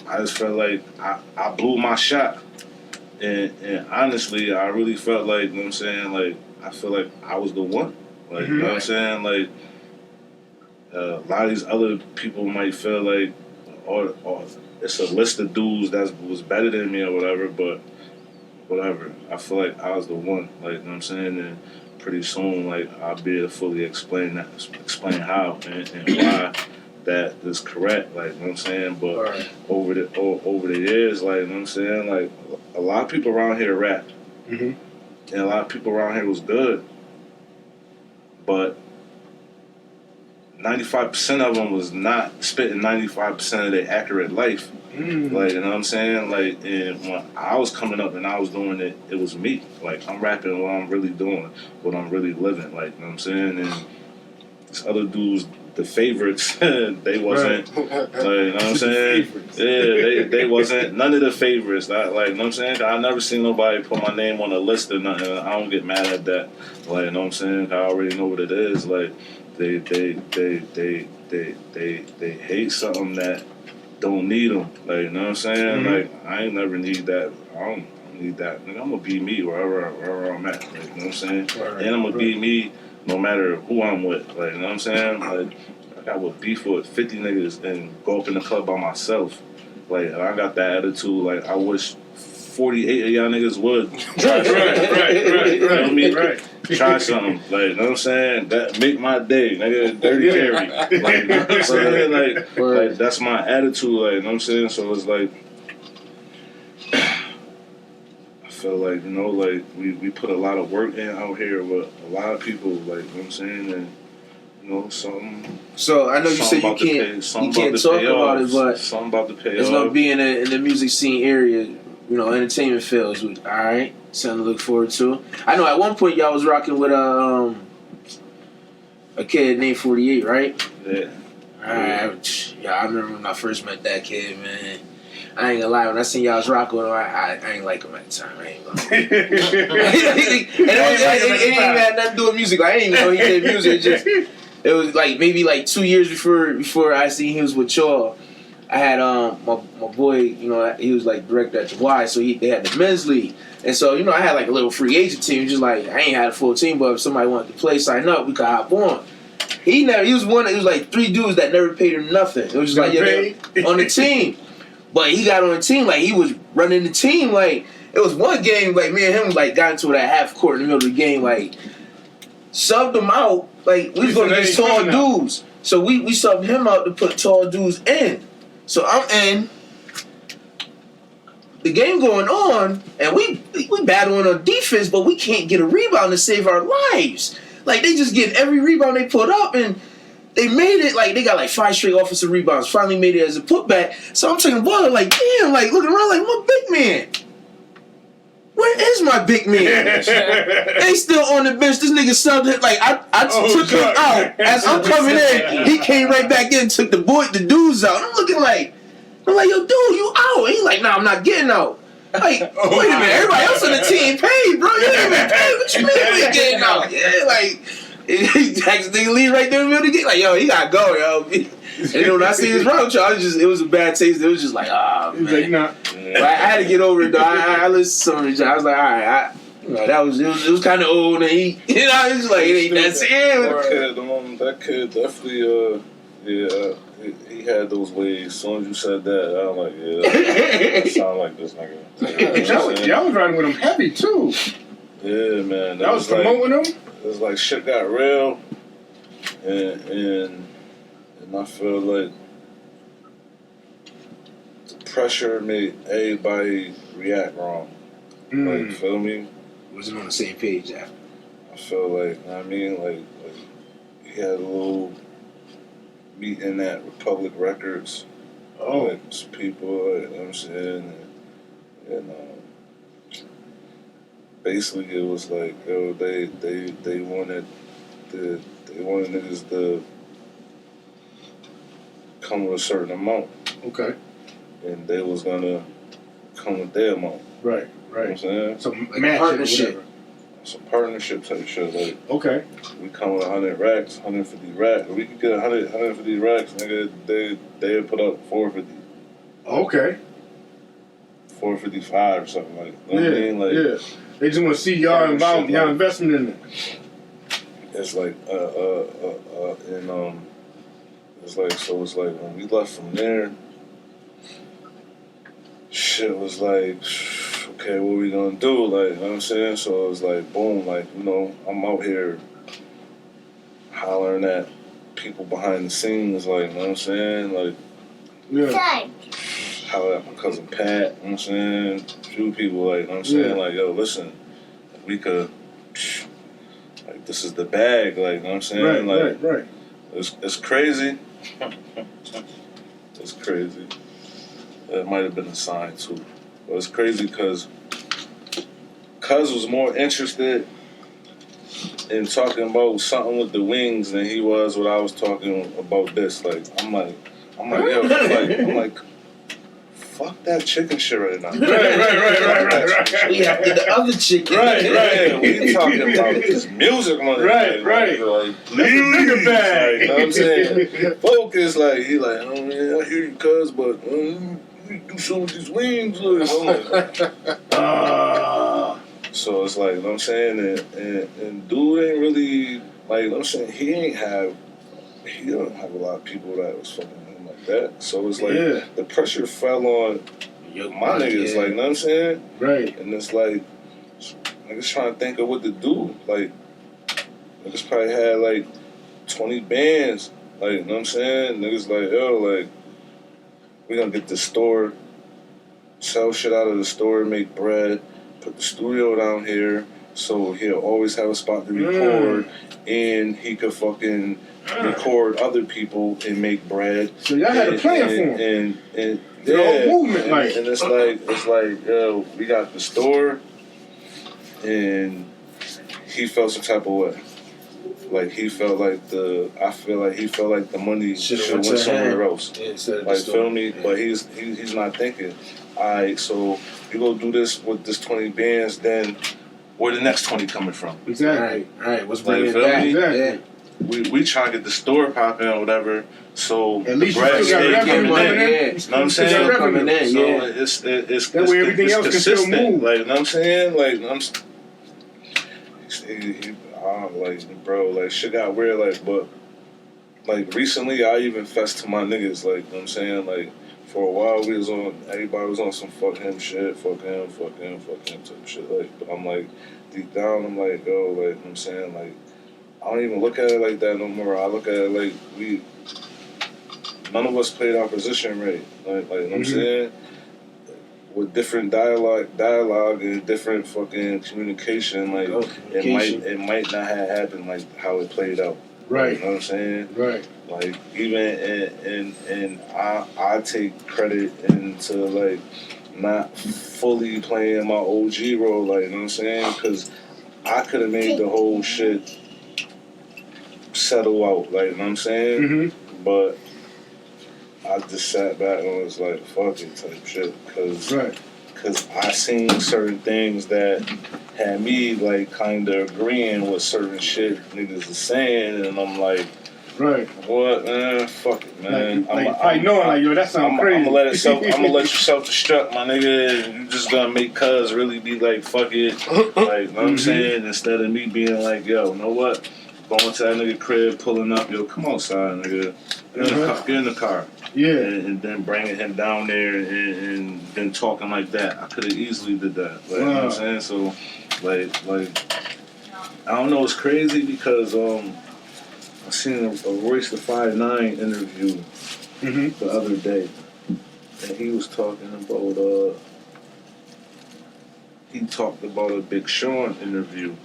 Speaker 5: I just felt like I blew my shot, and honestly, I really felt like, you know what I'm saying? Like, I feel like I was the one, like, you know what I'm saying? Like, a lot of these other people might feel like, or it's a list of dudes that was better than me or whatever, but whatever. I feel like I was the one, like, you know what I'm saying? And pretty soon, like, I'll be able to fully explain how and why that is correct, like, you know what I'm saying? But over the years, like, you know what I'm saying? Like, a lot of people around here rap. And a lot of people around here was good. But
Speaker 3: 95% of them was not spitting 95% of their accurate life. Like, you know what I'm saying? Like, and when I was coming up and I was doing it, it was me. Like, I'm rapping what I'm really doing, what I'm really living. Like, you know what I'm saying? And these other dudes, the favorites, they wasn't, like, you know what I'm saying? Yeah, they wasn't, none of the favorites. Like, you know what I'm saying? I never seen nobody put my name on a list or nothing. I don't get mad at that. Like, you know what I'm saying? I already know what it is. Like, they hate something that don't need them. Like, you know what I'm saying? Like, I ain't never need that. I don't need that. Like, I'm gonna be me wherever I'm at. Like, you know what I'm saying? And I'm gonna be me no matter who I'm with. Like, you know what I'm saying? Like, I got with beef with 50 niggas and go up in the club by myself. Like, I got that attitude. Like, I wish 48 of y'all niggas would.
Speaker 2: Right.
Speaker 3: You know what I mean? Try something. Like, you know what I'm saying? That make my day, nigga. Dirty carry. Like, you know what I'm saying? Like, that's my attitude. Like, you know what I'm saying? So it's like, I feel like, you know, like, we put a lot of work in out here with a lot of people, like, you know what I'm saying? And, you know, something.
Speaker 1: So I know you said you can't talk about it, but
Speaker 3: something about to pay
Speaker 1: it's
Speaker 3: off.
Speaker 1: gonna be in the music scene area, you know, entertainment fields. All right, something to look forward to. I know at one point y'all was rocking with a kid named 48, right?
Speaker 3: Yeah.
Speaker 1: Alright, yeah, I remember when I first met that kid, man. I ain't gonna lie, when I seen y'all was rocking with him, I ain't like him at the time. I ain't gonna lie. It ain't even had nothing to do with music. Like, I didn't even know he did music. It was like maybe like 2 years before I seen he was with y'all. I had my boy, you know, he was like director at the Y, so they had the men's league. And so, you know, I had like a little free agent team, just like I ain't had a full team, but if somebody wanted to play, sign up, we could hop on. He was like 3 dudes that never paid him nothing. It was just like, yeah, on the team. But he got on the team, like he was running the team. Like, it was one game, like me and him like got into that half court in the middle of the game, like subbed him out. Like, we was gonna get tall dudes. So we subbed him out to put tall dudes in. So I'm in. The game going on, and we battling on defense, but we can't get a rebound to save our lives. Like, they just get every rebound they put up, and they made it, like, they got like 5 straight offensive rebounds. Finally made it as a putback. So I'm taking the ball, like, damn, like, looking around like, my big man. Where is my big man? They still on the bench. This nigga subbed it. Like, I took him out. As I'm coming in, he came right back in, took the dudes out. I'm looking like, yo, dude, you out. He like, nah, I'm not getting out. Like, wait a minute, everybody else on the team paid, bro. You ain't even paid. What you mean we ain't getting out? Yeah, like, he takes the nigga lead right there in the middle of the game. Like, yo, he gotta go, yo. And then when I see his route, it was a bad taste. It was just like, man.
Speaker 2: Like, nah.
Speaker 1: But I had to get over it, though. I listened to some of it. I was like, all right, it was kind of old, and he, you know, it was like, it ain't that serious.
Speaker 5: That kid definitely, he had those ways. As soon as you said that, I'm like, yeah, that sound like this nigga.
Speaker 2: Y'all was riding with him heavy, too.
Speaker 5: Yeah, man.
Speaker 2: That was promoting him?
Speaker 5: It was like shit got real, and I feel like the pressure made everybody react wrong. Like, feel me?
Speaker 1: Wasn't on the same page after.
Speaker 5: I feel like, I mean, like he had a little meeting at Republic Records. Like, people, you know what I'm saying? And basically it was like, yo, they wanted niggas to come with a certain amount.
Speaker 2: Okay.
Speaker 5: And they was gonna come with their amount.
Speaker 2: Right.
Speaker 5: You know what I'm saying?
Speaker 2: So
Speaker 1: like partnership.
Speaker 5: Some partnership type shit. Like,
Speaker 2: okay.
Speaker 5: We come with 100 racks, 150 racks. We could get 150 racks, nigga. They put up 450.
Speaker 2: Okay.
Speaker 5: 455 or something like that. You know what I mean? Like,
Speaker 2: yeah. They just want to see y'all involved, y'all investment in it.
Speaker 5: It's like, it's like when we left from there, shit was like, okay, what we gonna do? Like, you know what I'm saying? So it was like, boom, like, you know, I'm out here hollering at people behind the scenes, like, you know what I'm saying? Like,
Speaker 2: yeah.
Speaker 5: Holler at my cousin Pat, you know what I'm saying? A few people, like, you know what I'm saying? Like, yo, listen, we could, like, this is the bag, like, you know what I'm saying?
Speaker 2: Right.
Speaker 5: It's crazy. It's crazy. It might have been a sign too. But it's crazy because Cuz was more interested in talking about something with the wings than he was what I was talking about this. Like I'm like yo, I'm like fuck that chicken shit right now.
Speaker 4: We have the other chicken.
Speaker 5: Right. We talking about this music money.
Speaker 2: Right.
Speaker 5: Like, please.
Speaker 2: Bigger bag.
Speaker 5: Like, you know what I'm saying? Focus, like, he like, oh man, I hear you, cuz, but you do some of these wings. Like, I'm like, so it's like, you know what I'm saying? And dude ain't really, like, you know what I'm saying? He don't have a lot of people that was fucking him like that. So it's like, the pressure fell on my niggas, like, you know what I'm saying?
Speaker 2: Right.
Speaker 5: And it's like, niggas trying to think of what to do. Like, niggas probably had like 20 bands. Like, you know what I'm saying? Niggas like, yo, like, we gonna get the store, sell shit out of the store, make bread, put the studio down here, so he'll always have a spot to record, and he could fucking record other people and make bread.
Speaker 2: So y'all had a plan for him.
Speaker 5: And
Speaker 2: the whole movement,
Speaker 5: and it's like, yo, we got the store, and he felt some type of way. Like he felt like I feel like he felt like the money should have went somewhere else.
Speaker 1: Instead of
Speaker 5: like,
Speaker 1: the store.
Speaker 5: feel me? Yeah. But he's not thinking. Alright, so you go do this with this 20 bands, then where the next 20 coming from?
Speaker 2: Exactly.
Speaker 1: Right. What's
Speaker 5: Like,
Speaker 1: bringing
Speaker 5: feel
Speaker 1: it back?
Speaker 5: me?
Speaker 2: Exactly.
Speaker 5: We try to get the store popping or whatever, so
Speaker 2: At least
Speaker 5: the bread
Speaker 2: you still got
Speaker 5: stay
Speaker 2: revenue
Speaker 5: coming
Speaker 2: coming
Speaker 5: in.
Speaker 2: in.
Speaker 5: You know what I'm saying?
Speaker 2: Still got revenue.
Speaker 5: So it's
Speaker 2: That way everything else can still
Speaker 5: consistent.
Speaker 2: move.
Speaker 5: Like, you know what I'm saying? Like, bro, like shit got weird. Like, but like recently, I even fessed to my niggas. Like, you know what I'm saying? Like, for a while, everybody was on some fuck him shit, fuck him type shit. Like, but I'm like, deep down, I'm like, yo, like, you know what I'm saying? Like, I don't even look at it like that no more. I look at it like none of us played our position right. Like, you know what I'm saying? With different dialogue and different fucking communication, like it might not have happened like how it played out.
Speaker 2: Right.
Speaker 5: You know what I'm saying?
Speaker 2: Right.
Speaker 5: Like even and I take credit into like not fully playing my OG role, like, you know what I'm saying? Because I could have made the whole shit settle out, like, you know what I'm saying? But I just sat back and was like, fuck it type shit, because I seen certain things that had me like kind of agreeing with certain shit niggas is saying, and I'm like, what, man, fuck it, man.
Speaker 2: Yo, that sounds crazy.
Speaker 5: I'm gonna let you self-destruct, my nigga, and you just gonna make cuz really be like, fuck it, like, you know what I'm saying, instead of me being like, yo, you know what, going to that nigga crib, pulling up, yo, come outside, nigga, get in the car.
Speaker 2: Yeah.
Speaker 5: And then bringing him down there and then talking like that. I could have easily did that. Like, you know what I'm saying? So, like, I don't know. It's crazy because I seen a Royce the 5'9" interview the other day, and he was talking about he talked about a Big Sean interview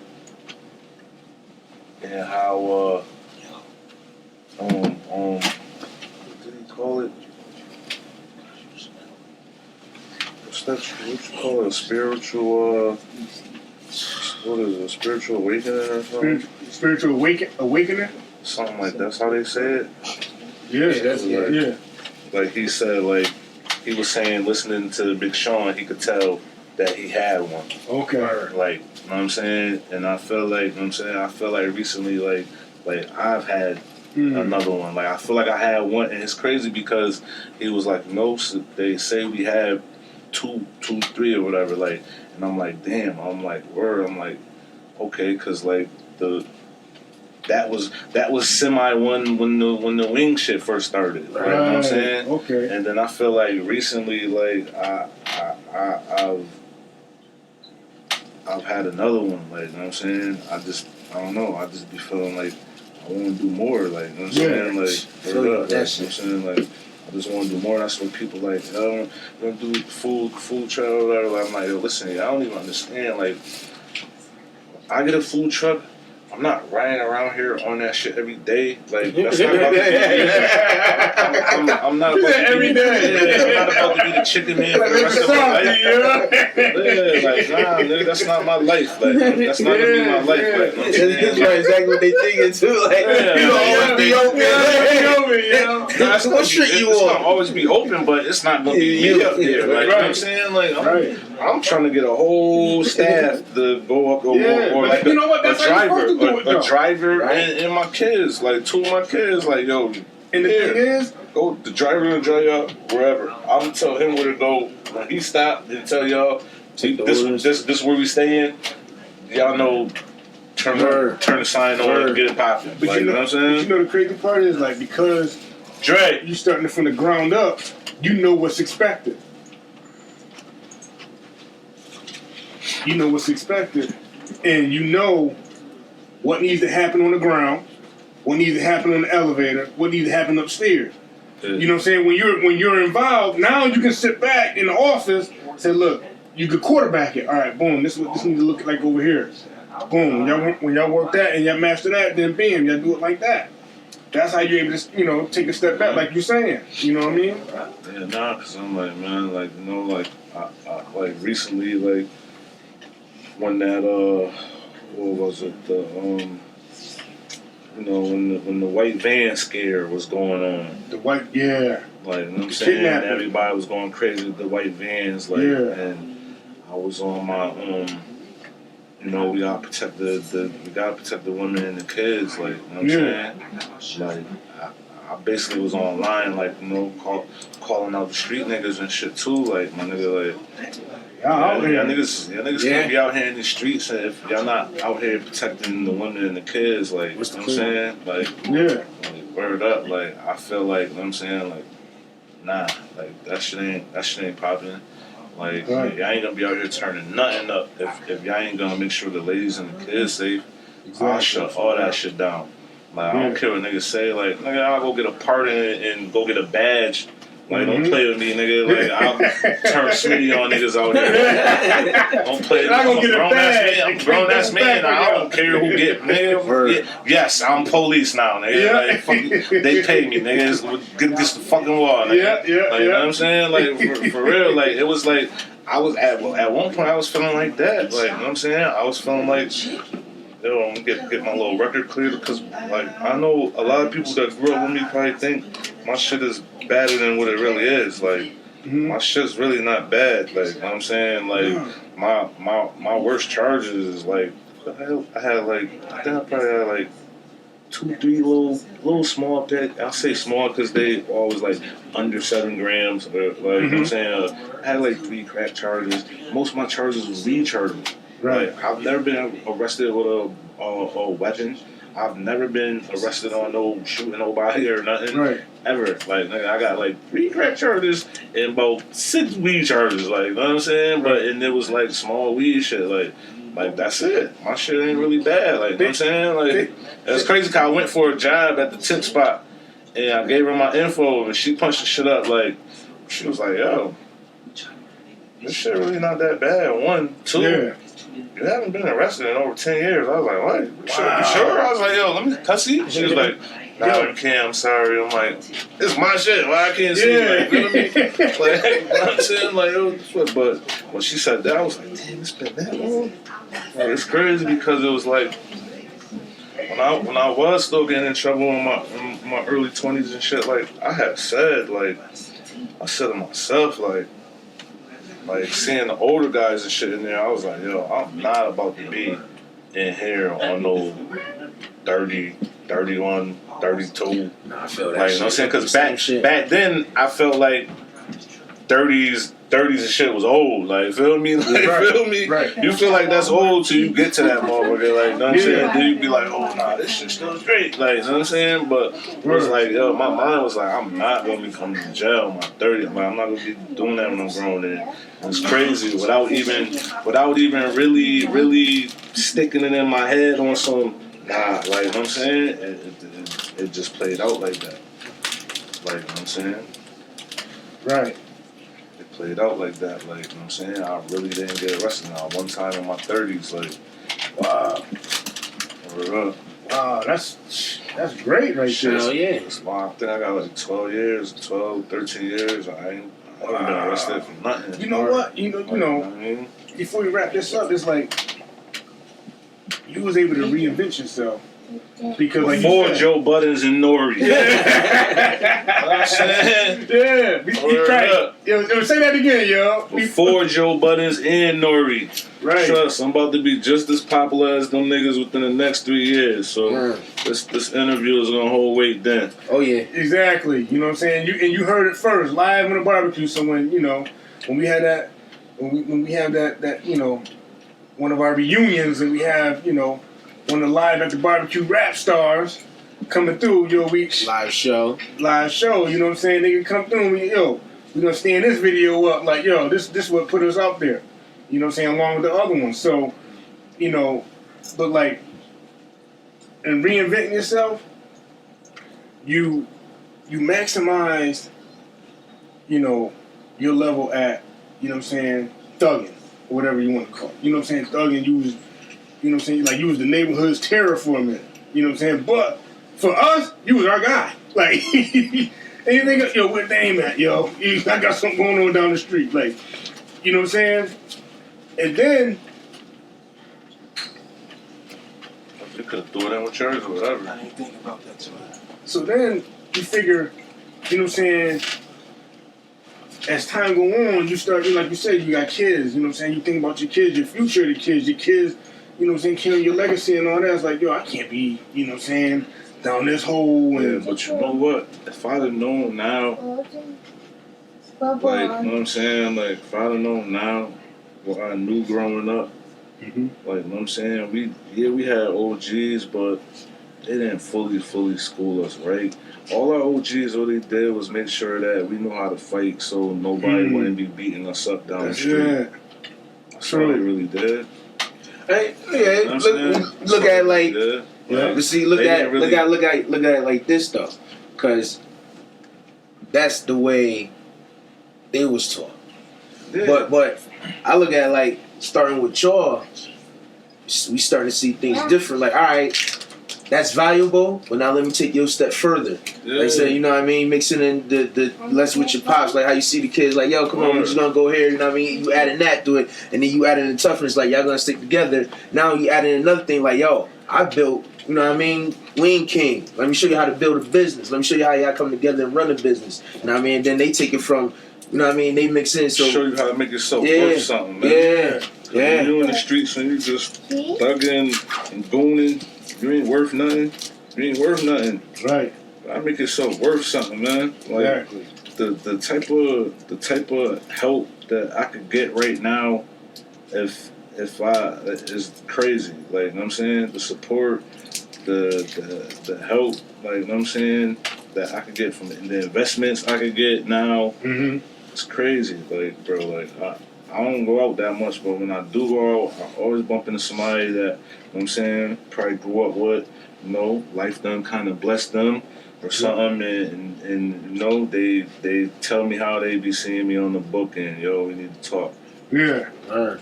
Speaker 5: and how call it? What you call it? A spiritual, what is it? A spiritual awakening or something?
Speaker 2: Spiritual awakening?
Speaker 5: Something like that's how they say it?
Speaker 2: Yeah.
Speaker 5: Like he said, like, he was saying, listening to Big Sean, he could tell that he had one.
Speaker 2: Okay.
Speaker 5: Like, you know what I'm saying? And I feel like, you know what I'm saying? I feel like recently, like I've had another one. Like, I feel like I had one, and it's crazy because he was like, no, they say we have two, three or whatever. Like, and I'm like, damn. I'm like, word. I'm like, okay, because like that was semi when the wing shit first started. Like, you know what I'm saying?
Speaker 2: Okay.
Speaker 5: And then I feel like recently, like I've had another one. Like, you know what I'm saying? I don't know. I just be feeling like I want to do more, like, you know what I'm saying? Like, you know what I'm saying? Like, I just want to do more. That's what people like, yo, we're going to do food truck or whatever. Like, I'm like, yo, listen, I don't even understand. Like, I get a food truck,
Speaker 3: I'm not riding around here on that shit every day. Like that's not about to be. I'm not about to be
Speaker 2: every day.
Speaker 3: I'm not about to be the chicken man for the rest of my life. Yeah, like nah, nigga, that's not my life. Like that's not gonna be my life. Like,
Speaker 1: That's exactly what they thinking too. Like you always be open.
Speaker 3: That's
Speaker 1: what street you
Speaker 3: It's
Speaker 1: on?
Speaker 3: gonna always be open, but it's not gonna be me up there. Like you know what I'm saying? Like I'm trying to get a whole staff to go up or like
Speaker 2: you know what? That's
Speaker 3: a driver,
Speaker 2: a
Speaker 3: driver, and my kids, like 2 of my kids, like yo.
Speaker 2: And the thing is,
Speaker 3: go the driver gonna drive y'all wherever. I'm gonna tell him where to go. When he stopped and tell y'all this where we staying. Y'all know turn the sign on and get it popping.
Speaker 2: But
Speaker 3: like, you know what I'm saying?
Speaker 2: But you know the crazy part is like because
Speaker 3: Dre,
Speaker 2: you starting from the ground up, you know what's expected. You know what's expected, and you know what needs to happen on the ground, what needs to happen on the elevator, what needs to happen upstairs.
Speaker 3: Yeah.
Speaker 2: You know what I'm saying? When you're involved, now you can sit back in the office and say, look, you could quarterback it. All right, boom, this is what this needs to look like over here. Boom, when y'all work that and y'all master that, then bam, y'all do it like that. That's how you're able to, take a step back, like you're saying. You know what I mean?
Speaker 3: Yeah, nah, cause I'm like, man, like, like, I like recently, like, when that, what was it, when the white van scare was going on.
Speaker 2: The white, yeah.
Speaker 3: Like, you know what I'm saying?
Speaker 2: Kidnapping.
Speaker 3: Everybody was going crazy with the white vans, like, and I was on my we gotta protect the women and the kids, like, you know what I'm saying? Like, I basically was online, like, calling out the street niggas and shit too, like, my nigga, like, y'all niggas can't be out here in the streets and if y'all not out here protecting the women and the kids, like, you know what I'm saying? Like, like, word up, like, I feel like, you know what I'm saying, like, nah, like, that shit ain't popping. Like, y'all ain't gonna be out here turning nothing up if y'all ain't gonna make sure the ladies and the kids safe. Exactly. I'll shut all that shit down. Like, I don't care what niggas say. Like, nigga, I'll go get a part in it and go get a badge. Like, don't play with me, nigga. Like, I'll turn Smitty on niggas out here. Don't play with me. I'm a grown ass man. I don't care who get, nigga. Yes, I'm police now, nigga. Like, fuck, they pay me, nigga. Get against the fucking wall, nigga. Like, you know what I'm saying? Like, for real, like, it was like, I was at one point, I was feeling like that. Like, you know what I'm saying? I was feeling like, yo, I'm gonna get my little record cleared because, like, I know a lot of people that grew up with me probably think my shit is badder than what it really is. Like, my shit's really not bad. Like, you know what I'm saying? Like, my worst charges is, like, I had, like, I think I probably had, like, 2, 3 little small packs. I'll say small because they always, like, under 7 grams. Or, like, you know what I'm saying? I had, like, 3 crack charges. Most of my charges was weed charges. Right. Like, I've never been arrested with a weapon. I've never been arrested on no shooting nobody or nothing. Right. Ever. Like, I got like 3 crack charges and about 6 weed charges. Like, you know what I'm saying? And it was like small weed shit. Like that's it. My shit ain't really bad. Like, you know what I'm saying? Like, it's crazy because I went for a job at the tip spot and I gave her my info and she punched the shit up. Like, she was like, yo, this shit really not that bad. 1, 2. You haven't been arrested in over 10 years. I was like, what? You sure? I was like, yo, let me cussy. She was like, nah, you can't. I'm sorry. I'm like, it's my shit. Why I can't see it? Like, you know what I mean? Like, you know what I'm saying? Like, yo, but when she said that, I was like, damn, it's been that long? Like, it's crazy because it was like, when I was still getting in trouble in my early 20s and shit, like, I had said, like, I said to myself, like, seeing the older guys and shit in there, I was like, yo, I'm not about to be in here on no 30, 31, 32.
Speaker 1: Nah, I feel that.
Speaker 3: Like, you know what I'm saying? Because back then, I felt like 30s and shit was old. Like, feel me? Like, feel me? Right. You feel like that's old till you get to that motherfucker. Like, you know what I'm saying? Then you be like, oh, nah, this shit still great. Like, you know what I'm saying? But it was like, yo, my mind was like, I'm not going to be coming to jail in my 30s. Like, I'm not going to be doing that when I'm grown. And it's crazy without even really sticking it in my head on some, nah, like, you know what I'm saying? It just played out like that. Like, you know what I'm saying? Right. Played out like that, like, you know what I'm saying? I really didn't get arrested now. One time in my 30s, like, wow.
Speaker 2: Wow, that's great right there.
Speaker 1: Hell yeah.
Speaker 5: I think I got like 13 years. I ain't been arrested for nothing.
Speaker 2: You know what? You know.
Speaker 5: I mean,
Speaker 2: Before we wrap this up, it's like you was able to reinvent yourself because like
Speaker 5: before
Speaker 2: you said,
Speaker 5: Joe Buttons and Nori.
Speaker 2: I'm saying, yeah, right. Yo, say that again, yo.
Speaker 5: Before Joe Buttons and Nori.
Speaker 2: Right.
Speaker 5: Trust, I'm about to be just as popular as them niggas within the next 3 years. So this interview is gonna hold weight then.
Speaker 1: Oh yeah.
Speaker 2: Exactly. You know what I'm saying? You heard it first, live on the barbecue. So when we had that when we have that one of our reunions and we have one of the live at the barbecue rap stars coming through, we
Speaker 1: live show.
Speaker 2: You know what I'm saying? They can come through and we're gonna stand this video up like this what put us out there. You know what I'm saying? Along with the other ones. So, but like in reinventing yourself, you maximize, your level at, thugging, or whatever you want to call it. You know what I'm saying? Thugging, you was, like you was the neighborhood's terror for a minute. You know what I'm saying? But for us, you was our guy. Like, anything else, where Dame at, I got something going on down the street. Like, you know what I'm saying? And then
Speaker 5: You could have threw it in with yours or whatever.
Speaker 6: I didn't think about that too.
Speaker 2: So then you figure, you know what I'm saying, as time go on, you start, like you said, you got kids, you know what I'm saying, you think about your kids, your future of the kids, your kids, you know what I'm saying, carrying your legacy and all that. It's like, I can't be, you know what I'm saying, down this hole. And,
Speaker 5: yeah, but you know what? If I'd have known now, like, you know what I'm saying, like, if I'd have known now what I knew growing up, like, you know what I'm saying, we had OGs, but they didn't fully school us, right? All our OGs, all they did was make sure that we knew how to fight so nobody wouldn't be beating us up down the street.
Speaker 2: Yeah.
Speaker 5: That's all they really did.
Speaker 1: Hey, yeah,
Speaker 5: You know what I'm
Speaker 1: look at it like,
Speaker 5: yeah.
Speaker 1: but see, look at it like this though, because that's the way they was taught.
Speaker 5: Yeah.
Speaker 1: But I look at it like starting with y'all, we starting to see things different. Like, all right, that's valuable, but now let me take you a step further.
Speaker 5: Yeah.
Speaker 1: Like I said, you know what I mean? Mixing in the less with your pops, like how you see the kids, like, yo, come on, we're just gonna go here, you know what I mean? You adding that to it, and then you adding the toughness, like, y'all gonna stick together. Now you adding another thing, like, yo, I built, you know what I mean? We ain't king. Let me show you how to build a business. Let me show you how y'all come together and run a business. You know what I mean? Then they take it from, you know what I mean? They mix in, so.
Speaker 5: Show you how to make yourself worth something, man.
Speaker 1: Yeah.
Speaker 5: When you in the streets and you just thugging and gooning, you ain't worth nothing. You ain't worth nothing.
Speaker 2: Right.
Speaker 5: I make yourself worth something, man. Like
Speaker 2: Exactly.
Speaker 5: the type of help that I could get right now, if I is crazy. Like, you know what I'm saying, the support, the help, like, you know what I'm saying, that I could get from the investments I could get now. It's crazy. Like, bro, like I don't go out that much, but when I do go out, I always bump into somebody that, you know what I'm saying, probably grew up with, life done kind of blessed them or something, and they tell me how they be seeing me on the book, and we need to talk.
Speaker 2: Yeah.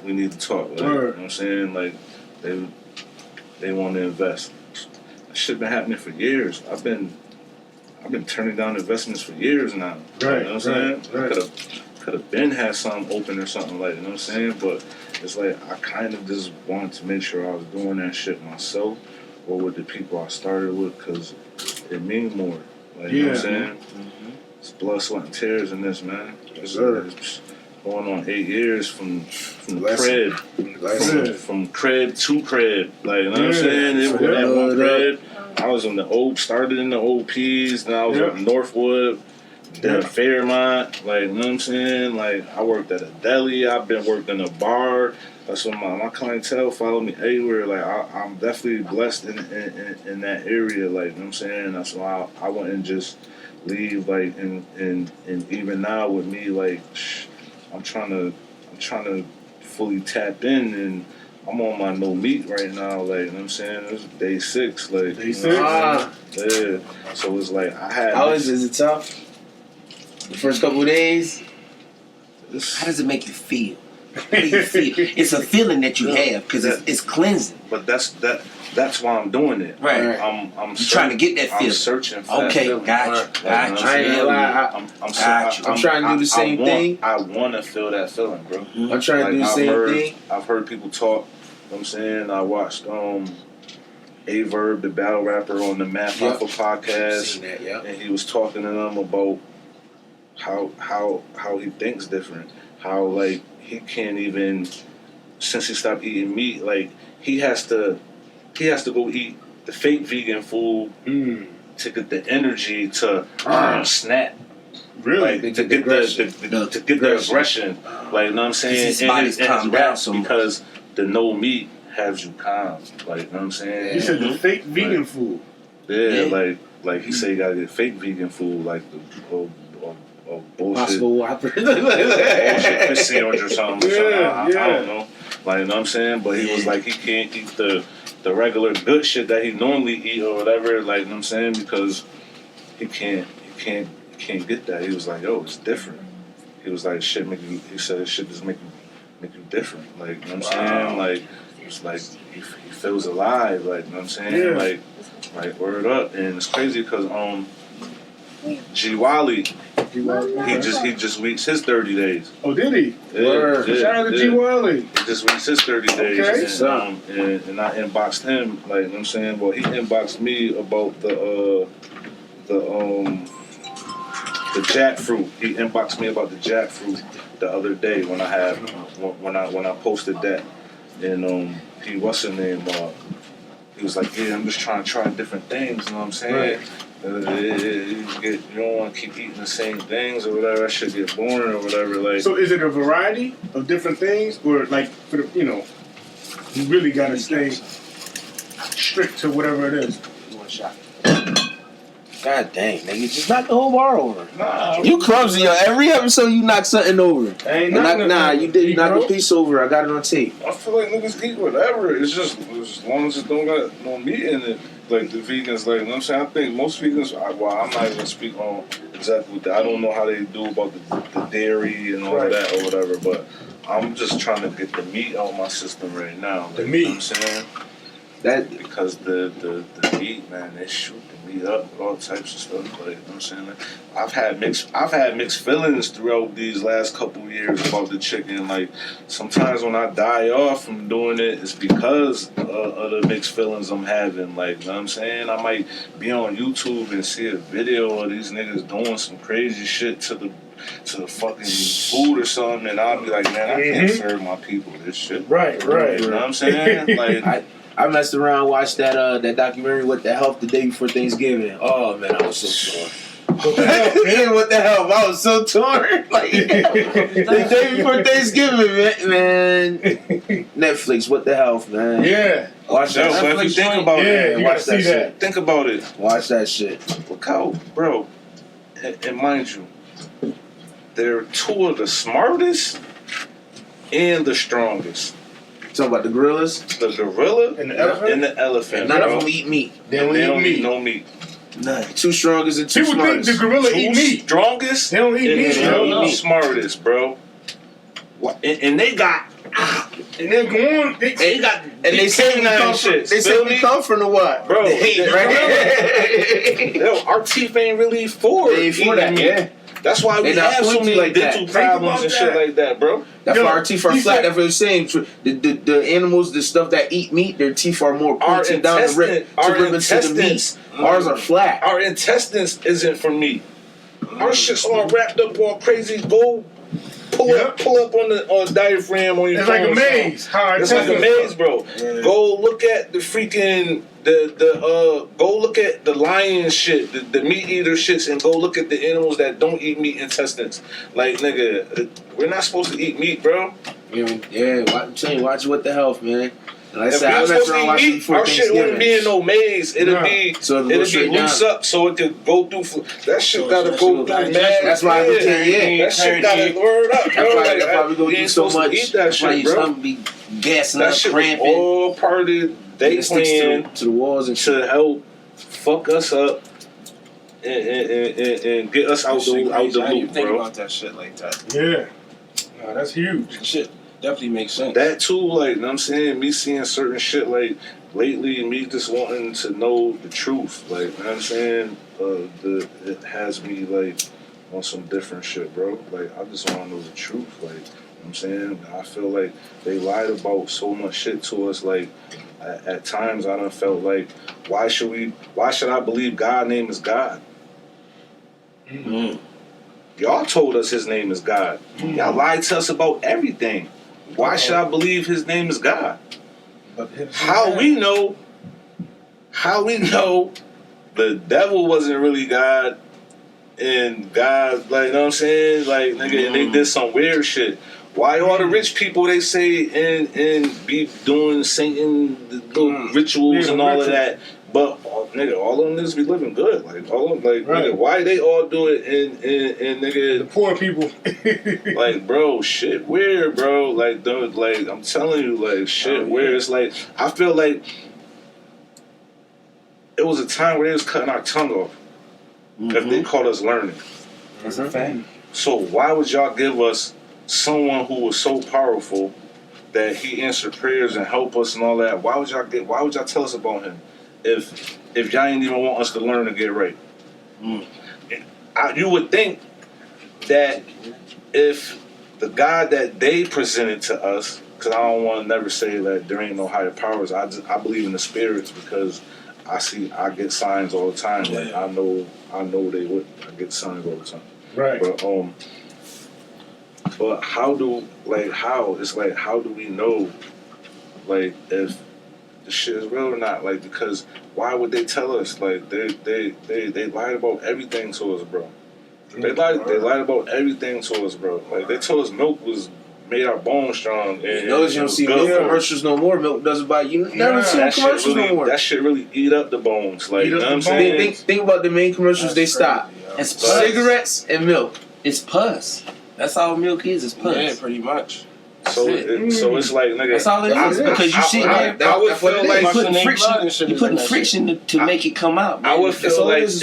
Speaker 5: We need to talk. Like, you know what I'm saying? Like, they want to invest. That shit been happening for years. I've been turning down investments for years now.
Speaker 2: Right.
Speaker 5: You know what I'm saying? Could have been had something open or something, like, you know what I'm saying? But it's like I kind of just wanted to make sure I was doing that shit myself or with the people I started with, because it means more. Like, you know what I'm saying? It's blood, sweat, and tears in this, man. It's going on 8 years from crib. From crib to crib. Like, you know what I'm saying? It was at one crib. I was started in the OPs, then I was in Northwood. Then Fairmont, like, you know what I'm saying? Like, I worked at a deli, I've been working in a bar. That's what my clientele follow me everywhere. Like, I'm definitely blessed in that area, like, you know what I'm saying? That's why I wouldn't just leave, like, and even now with me, like, I'm trying to fully tap in, and I'm on my no meat right now, like, you know what I'm saying? It's day 6, like.
Speaker 2: Day 6?
Speaker 5: Yeah. So it's like
Speaker 1: Is it tough? The first couple of days?
Speaker 4: How does it make you feel? How do you feel? It's a feeling that you have because it's cleansing.
Speaker 3: But that's why I'm doing it.
Speaker 4: Right.
Speaker 3: I'm
Speaker 4: trying to get that feeling.
Speaker 3: I'm searching for that
Speaker 4: Okay,
Speaker 3: feeling.
Speaker 4: got you.
Speaker 1: I ain't gonna lie. I'm trying to do the same thing.
Speaker 3: I want to feel that feeling, bro.
Speaker 1: I'm trying to do the same thing.
Speaker 3: I've heard people talk. You know what I'm saying, I watched Averb, the battle rapper, on the Math Alpha podcast,
Speaker 1: Seen that, yeah.
Speaker 3: and he was talking to them about how he thinks different, how like he can't even, since he stopped eating meat, like he has to go eat the fake vegan food to get the energy to snap.
Speaker 2: Really?
Speaker 3: Like, to get the aggression. Like, you know what I'm saying?
Speaker 4: His body's calmed down so much.
Speaker 3: Because the no meat has you calm. Like, you know what I'm saying?
Speaker 2: You said the fake vegan food.
Speaker 3: Yeah, like he said you gotta get fake vegan food, like the bullshit.
Speaker 1: Possible Whopper.
Speaker 3: Bullshit fish sandwich or something.
Speaker 2: Yeah.
Speaker 3: I don't know. Like, you know what I'm saying? But he was like, he can't eat the regular good shit that he normally eat or whatever, like, you know what I'm saying? Because he can't get that. He was like, yo, it's different. He was like, he said shit just make you different. Like, you know what I'm saying? Like, it's like he feels alive, like, you know what I'm saying?
Speaker 2: Yeah.
Speaker 3: Like word up. And it's crazy because G Wally, he just reached his 30 days.
Speaker 2: Oh, did he?
Speaker 3: Yeah,
Speaker 2: Shout out to G Wally.
Speaker 3: He just reached his 30 days.
Speaker 2: Okay.
Speaker 3: And I inboxed him, like, you know what I'm saying? Well, he inboxed me about the jackfruit. He inboxed me about the jackfruit the other day when I posted that. And he what's his name? He was like, yeah, I'm just trying to try different things. You know what I'm saying? You don't want to keep eating the same things or whatever. That should get boring or whatever. Like,
Speaker 2: So is it a variety of different things, or like for the, you really gotta stay strict to whatever it is?
Speaker 1: One shot. God dang, nigga, just knock the whole bar over.
Speaker 2: Nah,
Speaker 1: You clumsy, yo. Every episode you knock something over.
Speaker 2: ain't
Speaker 1: You did. You knocked a piece over. I got it on tape.
Speaker 5: I feel like niggas eat whatever. It's just as long as it don't got no meat in it. Like the vegans, like, you know what I'm saying? I think most vegans, I'm not even speak on exactly what I don't know how they do about the dairy and all of that or whatever, but I'm just trying to get the meat out of my system right now. Like,
Speaker 2: The meat.
Speaker 5: You know what I'm saying?
Speaker 1: That
Speaker 5: Because the meat, man, they shoot the meat up with all types of stuff. Like, you know what I'm saying? Like, I've had mixed feelings throughout these last couple years about the chicken. Like, sometimes when I die off from doing it, it's because of the mixed feelings I'm having. Like, you know what I'm saying? I might be on YouTube and see a video of these niggas doing some crazy shit to the fucking food or something, and I'll be like, man, I can't serve my people this shit.
Speaker 2: Right.
Speaker 5: You know what I'm saying? Like,
Speaker 1: I messed around, watched that documentary, What the Health, the day before Thanksgiving. Oh man, I was so torn. What the hell? I was so torn. Like the day before Thanksgiving, man. Netflix, What the Health, man.
Speaker 2: Yeah.
Speaker 1: Watch that.
Speaker 3: But if you think about
Speaker 2: Yeah,
Speaker 3: it,
Speaker 2: you
Speaker 1: watch
Speaker 2: gotta see
Speaker 1: that
Speaker 2: that.
Speaker 3: think about it.
Speaker 1: Watch that shit.
Speaker 3: Look how, bro, and mind you, they're two of the smartest and the strongest.
Speaker 1: Talking about the gorillas.
Speaker 3: The gorilla
Speaker 2: And the elephant?
Speaker 3: and the elephant.
Speaker 1: None
Speaker 3: bro.
Speaker 1: of them eat meat.
Speaker 2: They don't eat meat.
Speaker 3: no meat.
Speaker 1: None. Two strongest and two
Speaker 2: People think
Speaker 1: smartest.
Speaker 2: the gorilla
Speaker 3: Two
Speaker 2: eat meat.
Speaker 3: strongest
Speaker 2: They don't eat
Speaker 3: and
Speaker 2: meat,
Speaker 3: the
Speaker 2: bro.
Speaker 3: smartest, bro. And they got.
Speaker 2: And they're going.
Speaker 3: They got.
Speaker 1: And they say we come from,
Speaker 3: shit.
Speaker 1: they say we come from the what?
Speaker 3: Bro,
Speaker 1: The hate, right?
Speaker 3: Yo, our teeth ain't really for
Speaker 1: They ain't for that,
Speaker 3: meat.
Speaker 1: yeah.
Speaker 3: That's why we
Speaker 1: They not
Speaker 3: have so
Speaker 1: pointy
Speaker 3: many
Speaker 1: like that.
Speaker 3: dental problems and shit like that, bro.
Speaker 1: That's
Speaker 2: Yo,
Speaker 1: why our teeth are
Speaker 2: he
Speaker 1: flat.
Speaker 2: said-
Speaker 1: That's what I'm saying. The animals, the stuff that eat meat, their teeth are more
Speaker 3: Our
Speaker 1: pointed down the rib
Speaker 3: our
Speaker 1: to rib into the meat.
Speaker 3: intestines.
Speaker 1: Ours are flat.
Speaker 3: Our intestines isn't for meat. Our shit's all wrapped up all crazy. Go pull up on the diaphragm on your
Speaker 2: It's like
Speaker 3: phone
Speaker 2: a
Speaker 3: or something.
Speaker 2: maze. How
Speaker 3: It's like a maze, bro. Go look at the freaking go look at the lion shit, the meat eater shits, and go look at the animals that don't eat meat intestines. Like, nigga, we're not supposed to eat meat, bro.
Speaker 1: Yeah, I'm telling you, watch What the Health, man. And like I
Speaker 3: If
Speaker 1: said,
Speaker 3: we
Speaker 1: I
Speaker 3: was
Speaker 1: messed
Speaker 3: supposed
Speaker 1: around
Speaker 3: to
Speaker 1: watching
Speaker 3: eat meat,
Speaker 1: before
Speaker 3: our shit wouldn't be in
Speaker 1: Thanksgiving.
Speaker 3: no maze. It'd be
Speaker 1: So it'll go
Speaker 3: it'd be
Speaker 1: straight
Speaker 3: loose
Speaker 1: down.
Speaker 3: up so it could go through. That shit gotta go through mad.
Speaker 1: That's why I would tell you, yeah.
Speaker 3: That shit gotta word up, bro.
Speaker 1: That's why we go
Speaker 3: you
Speaker 1: do
Speaker 3: ain't
Speaker 1: so
Speaker 3: supposed
Speaker 1: much.
Speaker 3: to eat that
Speaker 4: That's why
Speaker 3: shit,
Speaker 4: your
Speaker 3: bro.
Speaker 4: stomach be gassing
Speaker 3: That
Speaker 4: up,
Speaker 3: shit was
Speaker 4: cramping.
Speaker 3: all part of they
Speaker 1: It sticks
Speaker 3: plan
Speaker 1: to the walls and shit.
Speaker 3: to help fuck us up and get us out the
Speaker 6: How you
Speaker 3: loop,
Speaker 6: think
Speaker 3: bro.
Speaker 6: about that shit like that?
Speaker 2: Yeah. No, that's huge.
Speaker 6: Shit. definitely makes sense.
Speaker 5: That too, like, you know what I'm saying? Me seeing certain shit, like, lately, me just wanting to know the truth. Like, you know what I'm saying? It has me, like, on some different shit, bro. Like, I just want to know the truth. Like, you know what I'm saying? I feel like they lied about so much shit to us. Like, at times, I done felt like, why should I believe God's name is God?
Speaker 6: Mm.
Speaker 5: Y'all told us his name is God. Y'all lied to us about everything. Why should I believe his name is God? How we know the devil wasn't really God and God, like, you know what I'm saying? Like, nigga, and they did some weird shit. Why all the rich people, they say, and be doing Satan little rituals and all of that, but nigga, all of them niggas be living good. Like, all of them, like, nigga, why they all do it and nigga,
Speaker 2: the poor people.
Speaker 5: like, bro, shit weird, bro. Like, dude, like, I'm telling you, like, shit weird. It's like, I feel like it was a time where they was cutting our tongue off if they caught us learning.
Speaker 4: That's a fact.
Speaker 5: So why would y'all give us someone who was so powerful that he answered prayers and helped us and all that? Why would y'all tell us about him if y'all ain't even want us to learn to get right? You would think that if the God that they presented to us, because I don't want to never say that there ain't no higher powers. I believe in the spirits because I get signs all the time. Like, I know they would. I get signs all the time.
Speaker 2: Right.
Speaker 5: But how do we know, like, if the shit is real or not? Like, because why would they tell us? Like, they lied about everything to us, bro. They lied about everything to us, bro. Like, they told us milk made our bones strong. And
Speaker 1: notice you don't see milk commercials no more. Milk doesn't buy you. Never see commercials no more.
Speaker 5: That shit really eat up the bones. Like, you know what I'm saying?
Speaker 1: Think about the main commercials they stop.
Speaker 4: It's pus.
Speaker 1: Cigarettes and milk.
Speaker 4: It's pus. That's all milk is. It's pus.
Speaker 6: Yeah, pretty much.
Speaker 5: So it's like, nigga,
Speaker 4: that's all it is. Because you sit there,
Speaker 5: I would feel like
Speaker 4: you're putting friction to make it come out. Man.
Speaker 5: I would feel like if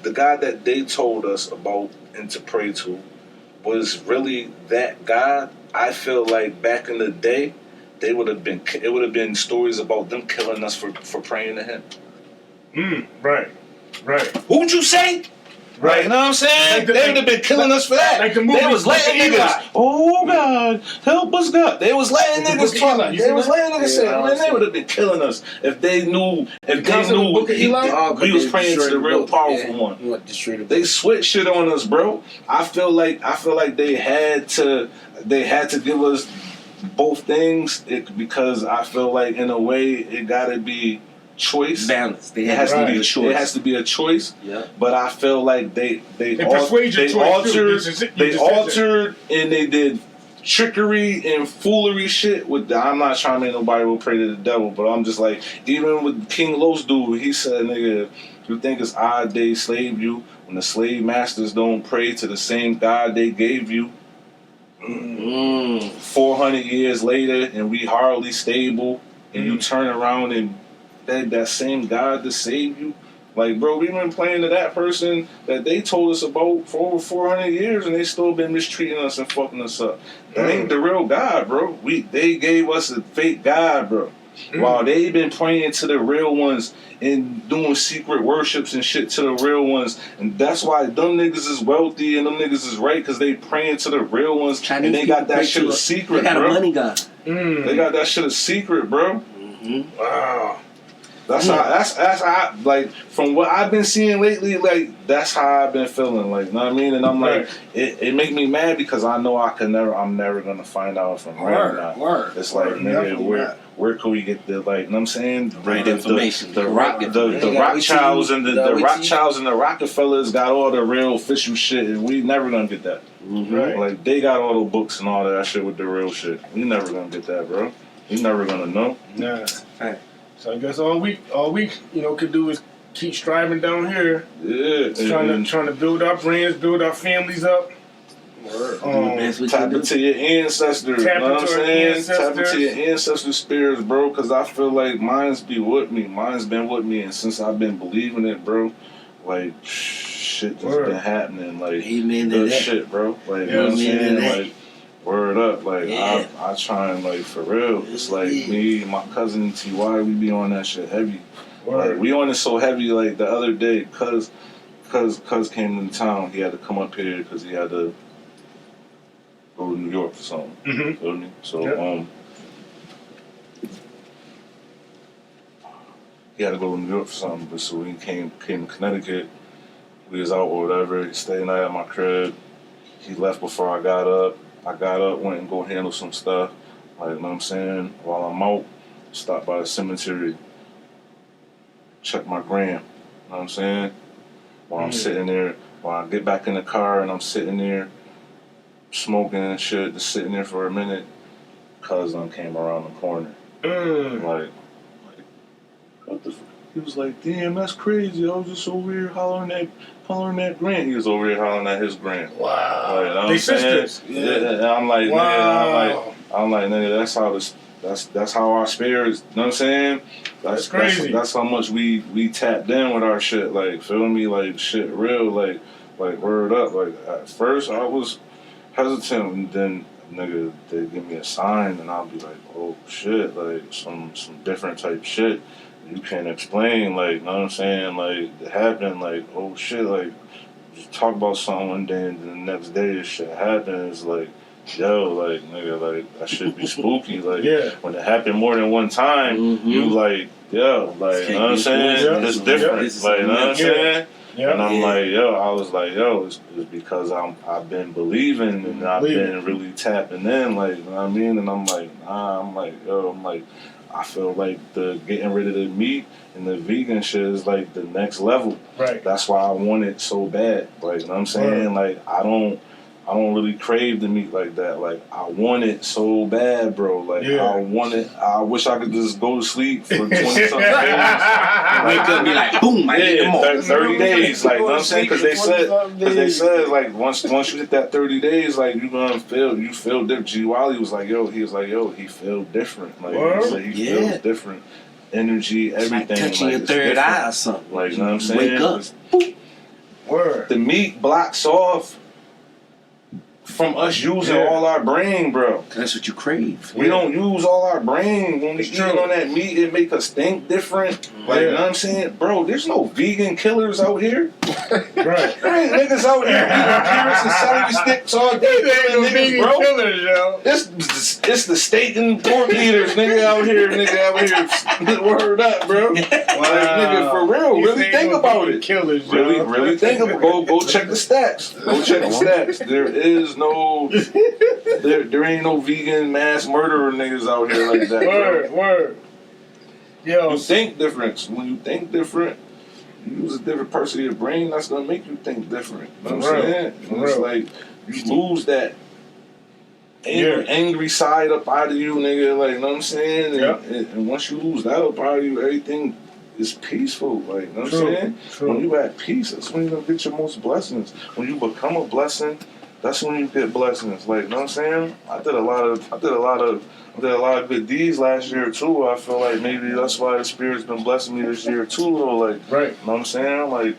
Speaker 5: the God that they told us about and to pray to was really that God, I feel like back in the day, it would have been stories about them killing us for praying to him.
Speaker 2: Right.
Speaker 5: Who'd you say? Right, you know what I'm saying? They would have been killing us for that.
Speaker 2: Like the
Speaker 5: they
Speaker 2: movie
Speaker 5: was letting niggas, oh God, help us God. They was letting niggas talk. They was letting niggas say, man, they would have been killing us if they knew we was praying to the real powerful one. They switched shit on us, bro. I feel like they had to give us both things because I feel like in a way it gotta be choice.
Speaker 4: Balance.
Speaker 5: It has to be a choice. It has to be a choice.
Speaker 4: Yeah.
Speaker 5: But I feel like they altered and they did trickery and foolery shit with I'm not trying to make nobody will pray to the devil, but I'm just like, even with King Los dude, he said, nigga, you think it's odd they slave you when the slave masters don't pray to the same God they gave you? 400 years later and we hardly stable and you turn around and that same God to save you? Like, bro, we've been playing to that person that they told us about for over 400 years and they still been mistreating us and fucking us up. That ain't the real God, bro. They gave us a fake God, bro. While they been praying to the real ones and doing secret worships and shit to the real ones. And that's why them niggas is wealthy and them niggas is right, because they praying to the real ones.
Speaker 4: Chinese
Speaker 5: and they got that shit a secret, bro.
Speaker 4: They got a money God.
Speaker 5: They got that shit a secret, bro. Wow. That's how, like, from what I've been seeing lately, like, that's how I've been feeling, like, you know what I mean? And I'm like, it make me mad because I know I'm never gonna find out if I'm right or not. It's like, nigga, where can we get the, like, you know what I'm saying?
Speaker 4: Right information.
Speaker 5: The Rothschilds and the Rothschilds and the Rockefellers got all the real official shit, and we never gonna get that.
Speaker 2: Right.
Speaker 5: Like, they got all the books and all that shit with the real shit. We never gonna get that, bro. We never gonna know.
Speaker 2: Nah. Right. So I guess all we could do is keep striving down here.
Speaker 5: Yeah.
Speaker 2: Trying to build our brands, build our families up.
Speaker 5: Tap into your ancestors. You know what I'm saying? Tap into your ancestor spirits, bro. Because I feel like mine's be with me. Mine's been with me, and since I've been believing it, bro, like, shit just been happening. Like,
Speaker 4: Amen to
Speaker 5: good
Speaker 4: that.
Speaker 5: shit, bro. Like, you know what I'm saying?
Speaker 4: That.
Speaker 5: Like, word up. Like,
Speaker 4: Yeah.
Speaker 5: I try and, like, for real, it's like me and my cousin T.Y., we be on that shit heavy. Like, we on it so heavy, like, the other day, cuz came into town. He had to come up here because he had to go to New York for something.
Speaker 2: Mm-hmm.
Speaker 5: Feel me? So, he had to go to New York for something, but so when he came to Connecticut, we was out or whatever, he stayed the night at my crib. He left before I got up. I got up, went and go handle some stuff. Like, you know what I'm saying? While I'm out, stopped by the cemetery, check my gram. You know what I'm saying? While I'm sitting there, while I get back in the car and I'm sitting there smoking and shit, just sitting there for a minute, cousin came around the corner. Like, what the fuck? He was like, damn, that's crazy. I was just over here hollering at Grant. He was over here hollering at his Grant.
Speaker 2: Wow.
Speaker 5: Like, you know what
Speaker 2: They
Speaker 5: I'm saying?
Speaker 2: sisters.
Speaker 5: Yeah. And I'm like,
Speaker 2: wow.
Speaker 5: I'm like, nigga, that's how our spirits, you know what I'm saying?
Speaker 2: That's crazy.
Speaker 5: That's how much we tapped in with our shit. Like, feel me? Like, shit real. Like word up. Like, at first I was hesitant, and then nigga, they give me a sign, and I'll be like, oh shit, like some different type shit you can't explain. Like, you know what I'm saying? Like, it happened. Like, oh shit, like you talk about something one day, and then the next day this shit happens. Like, yo, like nigga, like that shit be spooky. Like, when it happened more than one time, you like, yo, like, you know what I'm saying? It's different. Like, you know what I'm saying? Yeah. And I'm like, yo, I was like, yo, it's because I've been believing and I've been really tapping in, like, you know what I mean? And I'm like, I feel like the getting rid of the meat and the vegan shit is like the next level. Right. That's why I want it so bad. Like, you know what I'm saying? Like, I don't really crave the meat like that. Like, I want it so bad, bro. Like, I want it. I wish I could just go to sleep for 20-something days. Wake
Speaker 4: up and be like, boom, I get them all.
Speaker 5: 30 days. Like, you know what I'm saying? Because they said, like, once you hit that 30 days, like, you feel different. G. Wiley was like, yo, he feel different. Like, he said he feels different. Energy, everything.
Speaker 4: Like touching your third eye or something.
Speaker 5: Like, you know what I'm saying?
Speaker 4: Wake up.
Speaker 5: The meat blocks off from us using all our brain, bro.
Speaker 4: That's what you crave.
Speaker 5: We don't use all our brain. When we eat on that meat, it make us think different. Like, you know what I'm saying? Bro, there's no vegan killers out here. Right. There ain't niggas out here eating carrots and celery sticks all day. There ain't no vegan killers, yo. It's the steak and pork eaters, nigga, out here. Word up, bro. Like, nigga, for real. Really think about it.
Speaker 2: Killers,
Speaker 5: really think about it. Go check the stats. There is no, there ain't no vegan mass murderer niggas out here like that. Word. Yo, you think different. When you think different, you use a different part of your brain. That's gonna make you think different. You know what I'm saying? And it's like you lose that angry side up out of you, nigga. Like, you know what I'm saying? And once you lose that up out of you, everything is peaceful. Like, you know what I'm saying? When you at peace, that's when you're gonna get your most blessings. When you become a blessing, that's when you get blessings. Like, you know what I'm saying? I did a lot of good deeds last year too. I feel like maybe that's why the Spirit's been blessing me this year too, though. Like, you know what I'm saying? Like,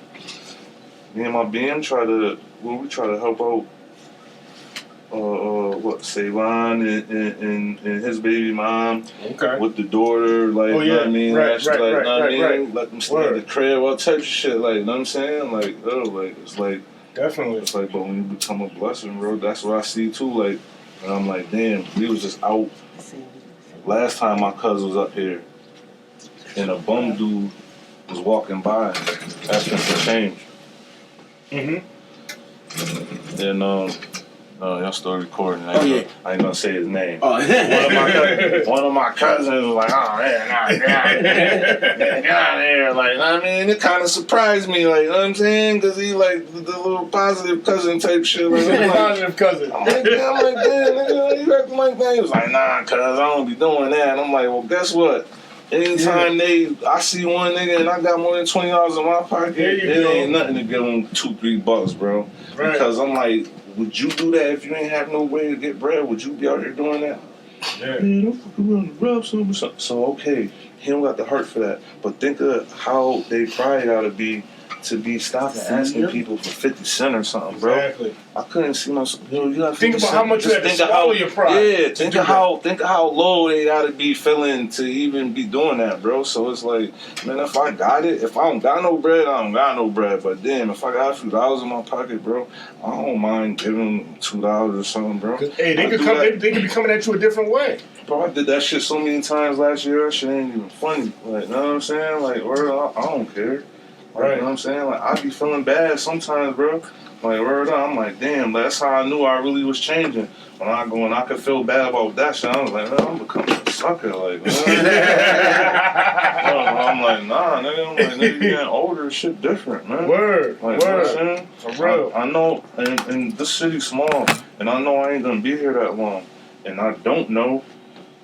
Speaker 5: me and my BM try to help out Savon and his baby mom with the daughter, like, you know what I mean? Let them stay at the crib, all types of shit, like, you know what I'm saying? Like, it's like, definitely. It's like, but when you become a blessing, bro, that's what I see too. Like, and I'm like, damn, we was just out. Last time my cousin was up here, and a bum dude was walking by asking for change. And y'all still recording. I ain't gonna say his name. One of my cousins was like, oh man, get out of here. Like, I mean, it kind of surprised me. Like, you know what I'm saying? Because he like the little positive cousin type shit. Like, positive cousin. I'm like, damn, nigga, you acting like that? He was like, nah, cuz I don't be doing that. And I'm like, well, guess what? Anytime I see one nigga and I got more than $20 in my pocket, it ain't nothing to give them $2-3, bro. Right. Because I'm like, would you do that if you ain't have no way to get bread? Would you be out here doing that? Yeah. Man, don't fuck around and rub something. So, okay, he don't got the heart for that. But think of how they probably gotta be to be stopping asking people for 50 cents or something, bro.
Speaker 2: Exactly.
Speaker 5: I couldn't see no. You got
Speaker 2: think about how much you had to swallow your pride.
Speaker 5: Yeah, think of how low they gotta be feeling to even be doing that, bro. So it's like, man, if I got it, if I don't got no bread, I don't got no bread. But damn, if I got a few dollars in my pocket, bro, I don't mind giving them $2 or something, bro.
Speaker 2: Hey, they could be coming at you a different way.
Speaker 5: Bro, I did that shit so many times last year. That shit ain't even funny. Like, you know what I'm saying? Like, I don't care. Like, you know what I'm saying? Like, I be feeling bad sometimes, bro. Like, word up, I'm like, damn, that's how I knew I really was changing. When I go and I could feel bad about that shit, I was like, man, I'm becoming a sucker. Like, you know? I'm like, nah, nigga. I'm like, nigga, getting older, shit different, man.
Speaker 2: Word,
Speaker 5: like,
Speaker 2: word.
Speaker 5: You know what I'm saying?
Speaker 2: For real.
Speaker 5: I know, and this city's small, and I know I ain't gonna be here that long. And I don't know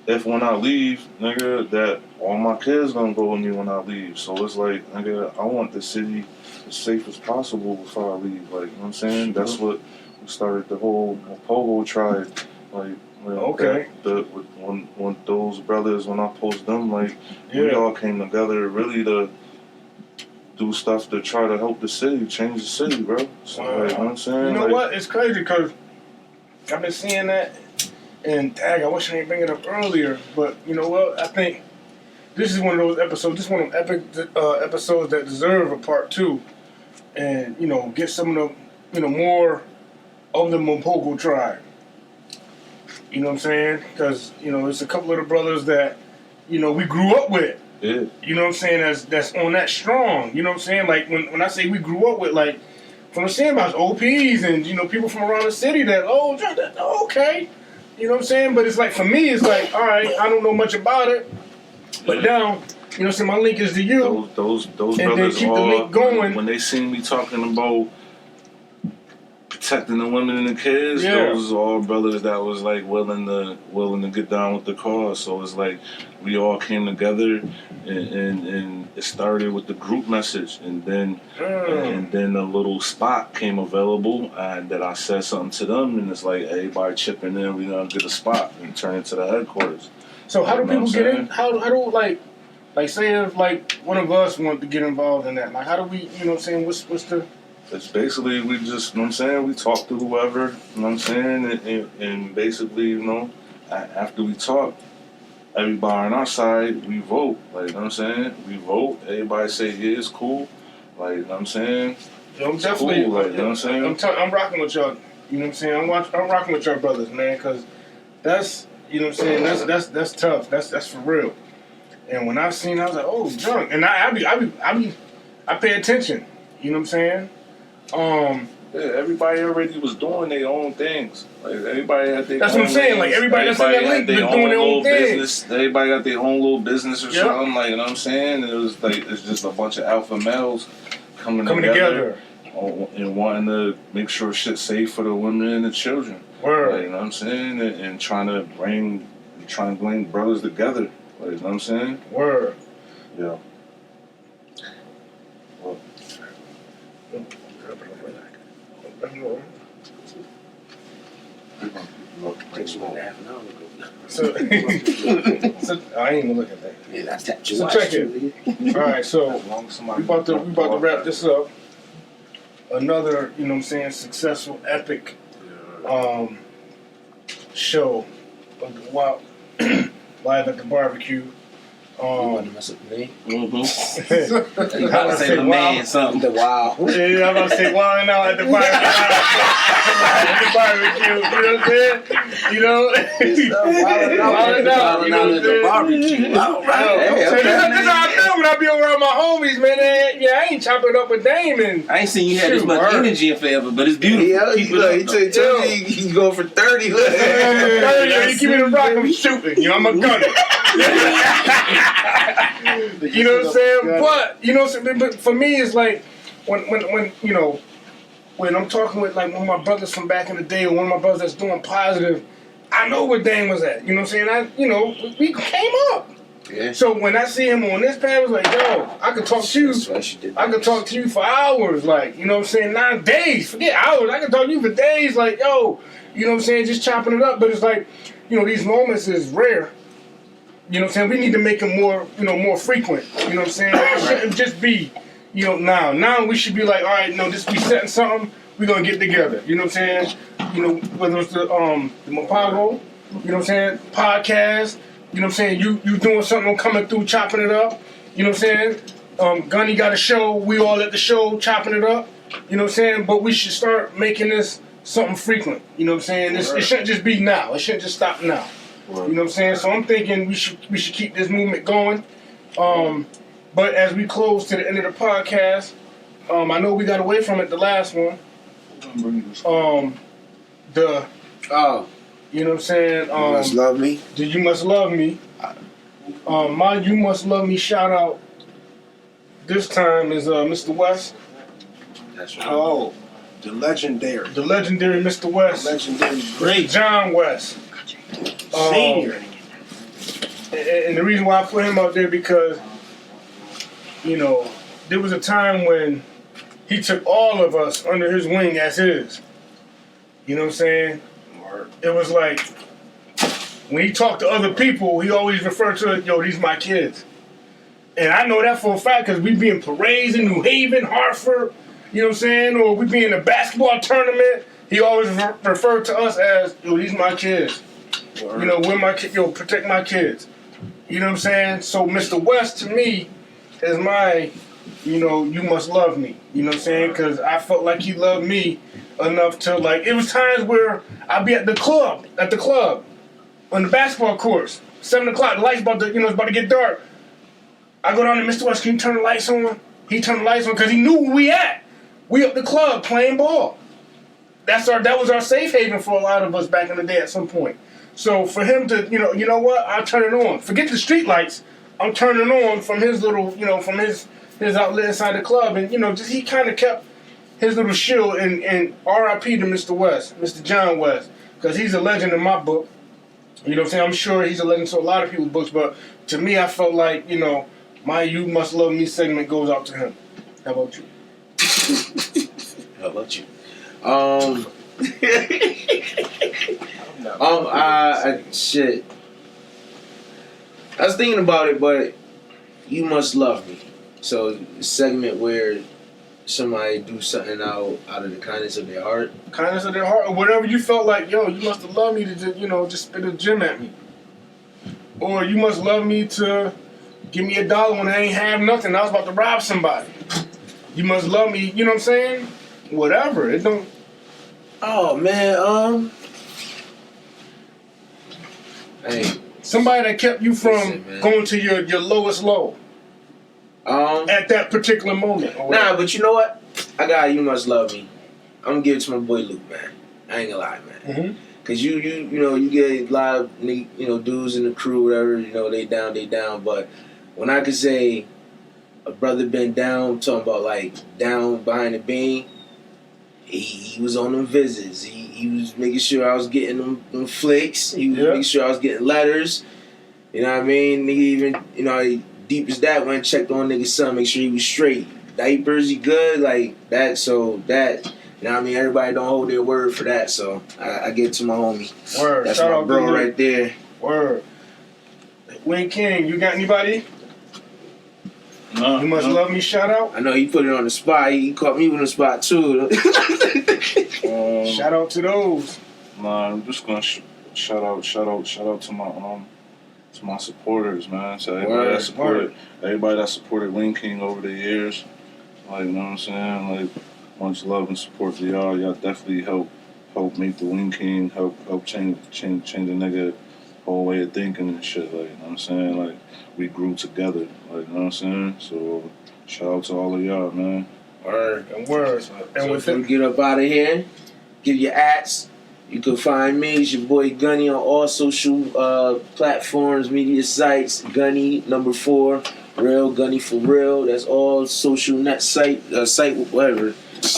Speaker 5: if when I leave, nigga, that all my kids gonna go with me when I leave. So it's like, nigga, I want the city as safe as possible before I leave. Like, you know what I'm saying? Sure. That's what we started the whole Pogo tribe. Like,
Speaker 2: okay.
Speaker 5: When those brothers, when I post them, like, we all came together really to do stuff to try to help the city, change the city, bro. So, like, you know what I'm saying?
Speaker 2: You know what? It's crazy because I've been seeing that. And I wish I didn't bring it up earlier, but you know what? I think this is one of those episodes. This is one of them epic episodes that deserve a part 2, and get some of the more of the Mpogo tribe. You know what I'm saying? Because it's a couple of the brothers that we grew up with.
Speaker 5: Yeah. You
Speaker 2: know what I'm saying? That's on that strong. You know what I'm saying? Like when I say we grew up with, like from the sandbox OPs and people from around the city that okay. You know what I'm saying? But it's like, for me, it's like, all right, I don't know much about it. But now, so my link is to you.
Speaker 5: Those
Speaker 2: and
Speaker 5: brothers
Speaker 2: then keep the link going.
Speaker 5: When they see me talking about protecting the women and the kids, those are all brothers that was like willing to get down with the cause. So it's like we all came together and it started with the group message, and then a little spot came available that I said something to them, and it's like everybody chipping in, we gonna get a spot and turn it to the headquarters.
Speaker 2: So how do people get in? How do like say if like one of us want to get involved in that? Like how do we what's the?
Speaker 5: It's basically we just we talk to whoever, and basically after we talk, everybody on our side, we vote. Like, we vote. Everybody say, yeah, it's cool. Like,
Speaker 2: I'm definitely,
Speaker 5: cool. Like,
Speaker 2: I'm rocking with y'all. I'm rocking with y'all brothers, man, because that's, that's tough. That's for real. And when I seen, I was like, oh, junk. And I pay attention. You know what I'm saying?
Speaker 5: Yeah, everybody already was doing their own things. Like everybody had their.
Speaker 2: That's what I'm saying. Like everybody that's in that link been doing their own
Speaker 5: business. Everybody got their own little business or something. Like, you know what I'm saying? And it was like it's just a bunch of alpha males coming together and wanting to make sure shit's safe for the women and the children.
Speaker 2: Word.
Speaker 5: Like, you know what I'm saying? And trying to bring brothers together. Like, you know what I'm saying?
Speaker 2: Word.
Speaker 5: Yeah. Well.
Speaker 2: So I ain't even look at that.
Speaker 4: Yeah, that's that.
Speaker 2: So check it. All right, so we about to wrap this up. Another, successful, epic show of the Wild Live at the Barbecue.
Speaker 4: You want to mess up the name?
Speaker 5: Mm-hmm.
Speaker 4: You gotta say the man something. The wow.
Speaker 2: Yeah, I'm about to say wild now at the barbecue. You know what I'm saying? Wild out at the barbecue. All right. So this is how I feel when I be around my homies, man. I ain't chopping up with Dame. And
Speaker 4: I ain't seen you have this much energy in forever, but it's beautiful. Yeah,
Speaker 1: he told you he can go for 30.
Speaker 2: 30, you keep it a rock, I'm shooting. I'm a gunner. You know what I'm saying? But but for me, it's like when I'm talking with like one of my brothers from back in the day, or one of my brothers that's doing positive, I know where Dame was at. You know what I'm saying? We came up.
Speaker 1: Yeah.
Speaker 2: So when I see him on this page, I was like, yo, I could talk to you. I could talk to you for hours, like, you know what I'm saying? 9 days, forget hours. I could talk to you for days, like, yo, you know what I'm saying? Just chopping it up. But it's like, these moments is rare. You know what I'm saying? We need to make them more, more frequent. You know what I'm saying? It shouldn't just be, you know, now we should be like, all right, no, this we setting something, we're gonna get together. You know what I'm saying? You know, whether it's the Mapago, you know what I'm saying, podcast, you know what I'm saying, you doing something, coming through, chopping it up, you know what I'm saying? Gunny got a show, we all at the show chopping it up, you know what I'm saying? But we should start making this something frequent, you know what I'm saying? It shouldn't just be now, it shouldn't just stop now. You know what I'm saying? So I'm thinking we should keep this movement going. But as we close to the end of the podcast, I know we got away from it the last one. You know what I'm saying?
Speaker 1: You Must Love Me.
Speaker 2: The You Must Love Me. My You Must Love Me shout out this time is Mr. West.
Speaker 1: That's right.
Speaker 6: Oh, the legendary
Speaker 2: Mr. West.
Speaker 6: Legendary great
Speaker 2: John West.
Speaker 6: senior.
Speaker 2: And the reason why I put him out there because, you know, there was a time when he took all of us under his wing as his. You know what I'm saying? It was like, when he talked to other people, he always referred to it, yo, these my kids. And I know that for a fact because we be in parades in New Haven, Hartford, you know what I'm saying? Or we be in a basketball tournament. He always referred to us as, yo, these my kids. You know, we're my kids, yo, protect my kids. You know what I'm saying? So Mr. West, to me, is my, you know, you must love me. You know what I'm saying? Because I felt like he loved me enough to, like, it was times where I'd be at the club, on the basketball course, 7 o'clock, the lights about to, you know, it's about to get dark. I go down to Mr. West, can you turn the lights on? He turned the lights on because he knew where we at. We up the club playing ball. That was our safe haven for a lot of us back in the day at some point. So for him to, you know what, I'll turn it on. Forget the street lights. I'm turning on from his little, you know, from his outlet inside the club. And, you know, just he kind of kept his little shield and R.I.P. to Mr. West, Mr. John West, because he's a legend in my book. You know what I'm saying? I'm sure he's a legend to a lot of people's books, but to me, I felt like, you know, my You Must Love Me segment goes out to him. How about you?
Speaker 1: How about you? Shit. I was thinking about it, but You Must Love Me. So, a segment where somebody do something out of the kindness of their heart.
Speaker 2: Kindness of their heart, or whatever you felt like, yo, you must have loved me to just, you know, just spit a gem at me. Or you must love me to give me $1 when I ain't have nothing. I was about to rob somebody. You must love me, you know what I'm saying? Whatever. It don't.
Speaker 1: Oh man, hey.
Speaker 2: Somebody that kept you from going to your lowest low. At that particular moment.
Speaker 1: Nah, but you know what? I got You Must Love Me. I'm gonna give it to my boy Luke, man. I ain't gonna lie, man.
Speaker 2: Mm-hmm.
Speaker 1: Cause you know, you get a lot of, you know, dudes in the crew, whatever, you know, they down. But when I could say a brother been down, I'm talking about like down behind the bean, he was on them visits. He was making sure I was getting them flicks. He was making sure I was getting letters. You know what I mean? Nigga even, you know, deep as that, went and checked on nigga's son, make sure he was straight. Diapers, he good, like that. So that, you know what I mean? Everybody don't hold their word for that. So I give it to my homie.
Speaker 2: Word.
Speaker 1: That's
Speaker 2: Shout
Speaker 1: my
Speaker 2: out
Speaker 1: bro
Speaker 2: to
Speaker 1: right there.
Speaker 2: Word. Wayne King, you got anybody?
Speaker 5: No.
Speaker 2: You Must Love Me shout out?
Speaker 1: I know he put it on the spot. He caught me on the spot too.
Speaker 2: Shout out to those.
Speaker 5: Nah, I'm just gonna shout out to my supporters, man. So everybody that supported Wayne King over the years, like, you know what I'm saying? Like, much love and support to y'all. Y'all definitely help make the Wayne King, help change the nigga whole way of thinking and shit. Like, you know what I'm saying? Like, we grew together. Like, you know what I'm saying? So shout out to all of y'all, man.
Speaker 2: Word and words. And
Speaker 1: with we get up out of here, give your ats. You can find me, it's your boy Gunny, on all social platforms, media sites. Gunny #4, real Gunny for real. That's all social net site whatever.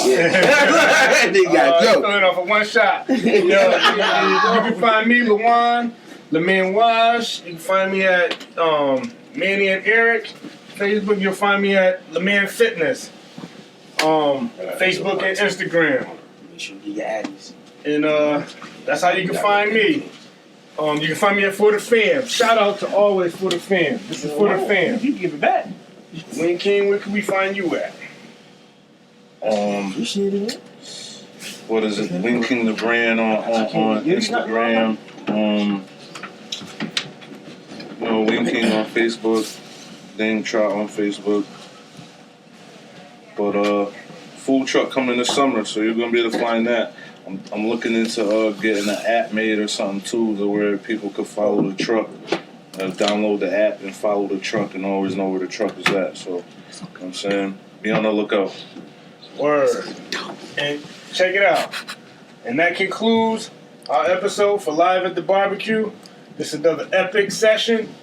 Speaker 1: Yeah. They got
Speaker 2: go. Filling off of one shot. You can find me, LeMan Wash. You can find me at Manny and Eric. Facebook, you'll find me at LeMan Fitness. Facebook and Instagram.
Speaker 1: Make sure you get your addies.
Speaker 2: And that's how you can find me. You can find me at For the Fam. Shout out to always For the Fam. This is For the Fam.
Speaker 6: You give it back.
Speaker 2: Wayne King, where can we find you at?
Speaker 5: What is it? Linking the brand on Instagram. Winking on Facebook. Dame Trot on Facebook. But food truck coming this summer, so you're gonna be able to find that. I'm looking into getting an app made or something too, to where people could follow the truck, download the app and follow the truck and always know where the truck is at. So, you know what I'm saying, be on the lookout.
Speaker 2: Word. And check it out. And that concludes our episode for Live at the Barbecue. This is another epic session.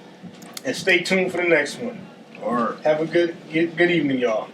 Speaker 2: And stay tuned for the next one. Or have a good evening, y'all.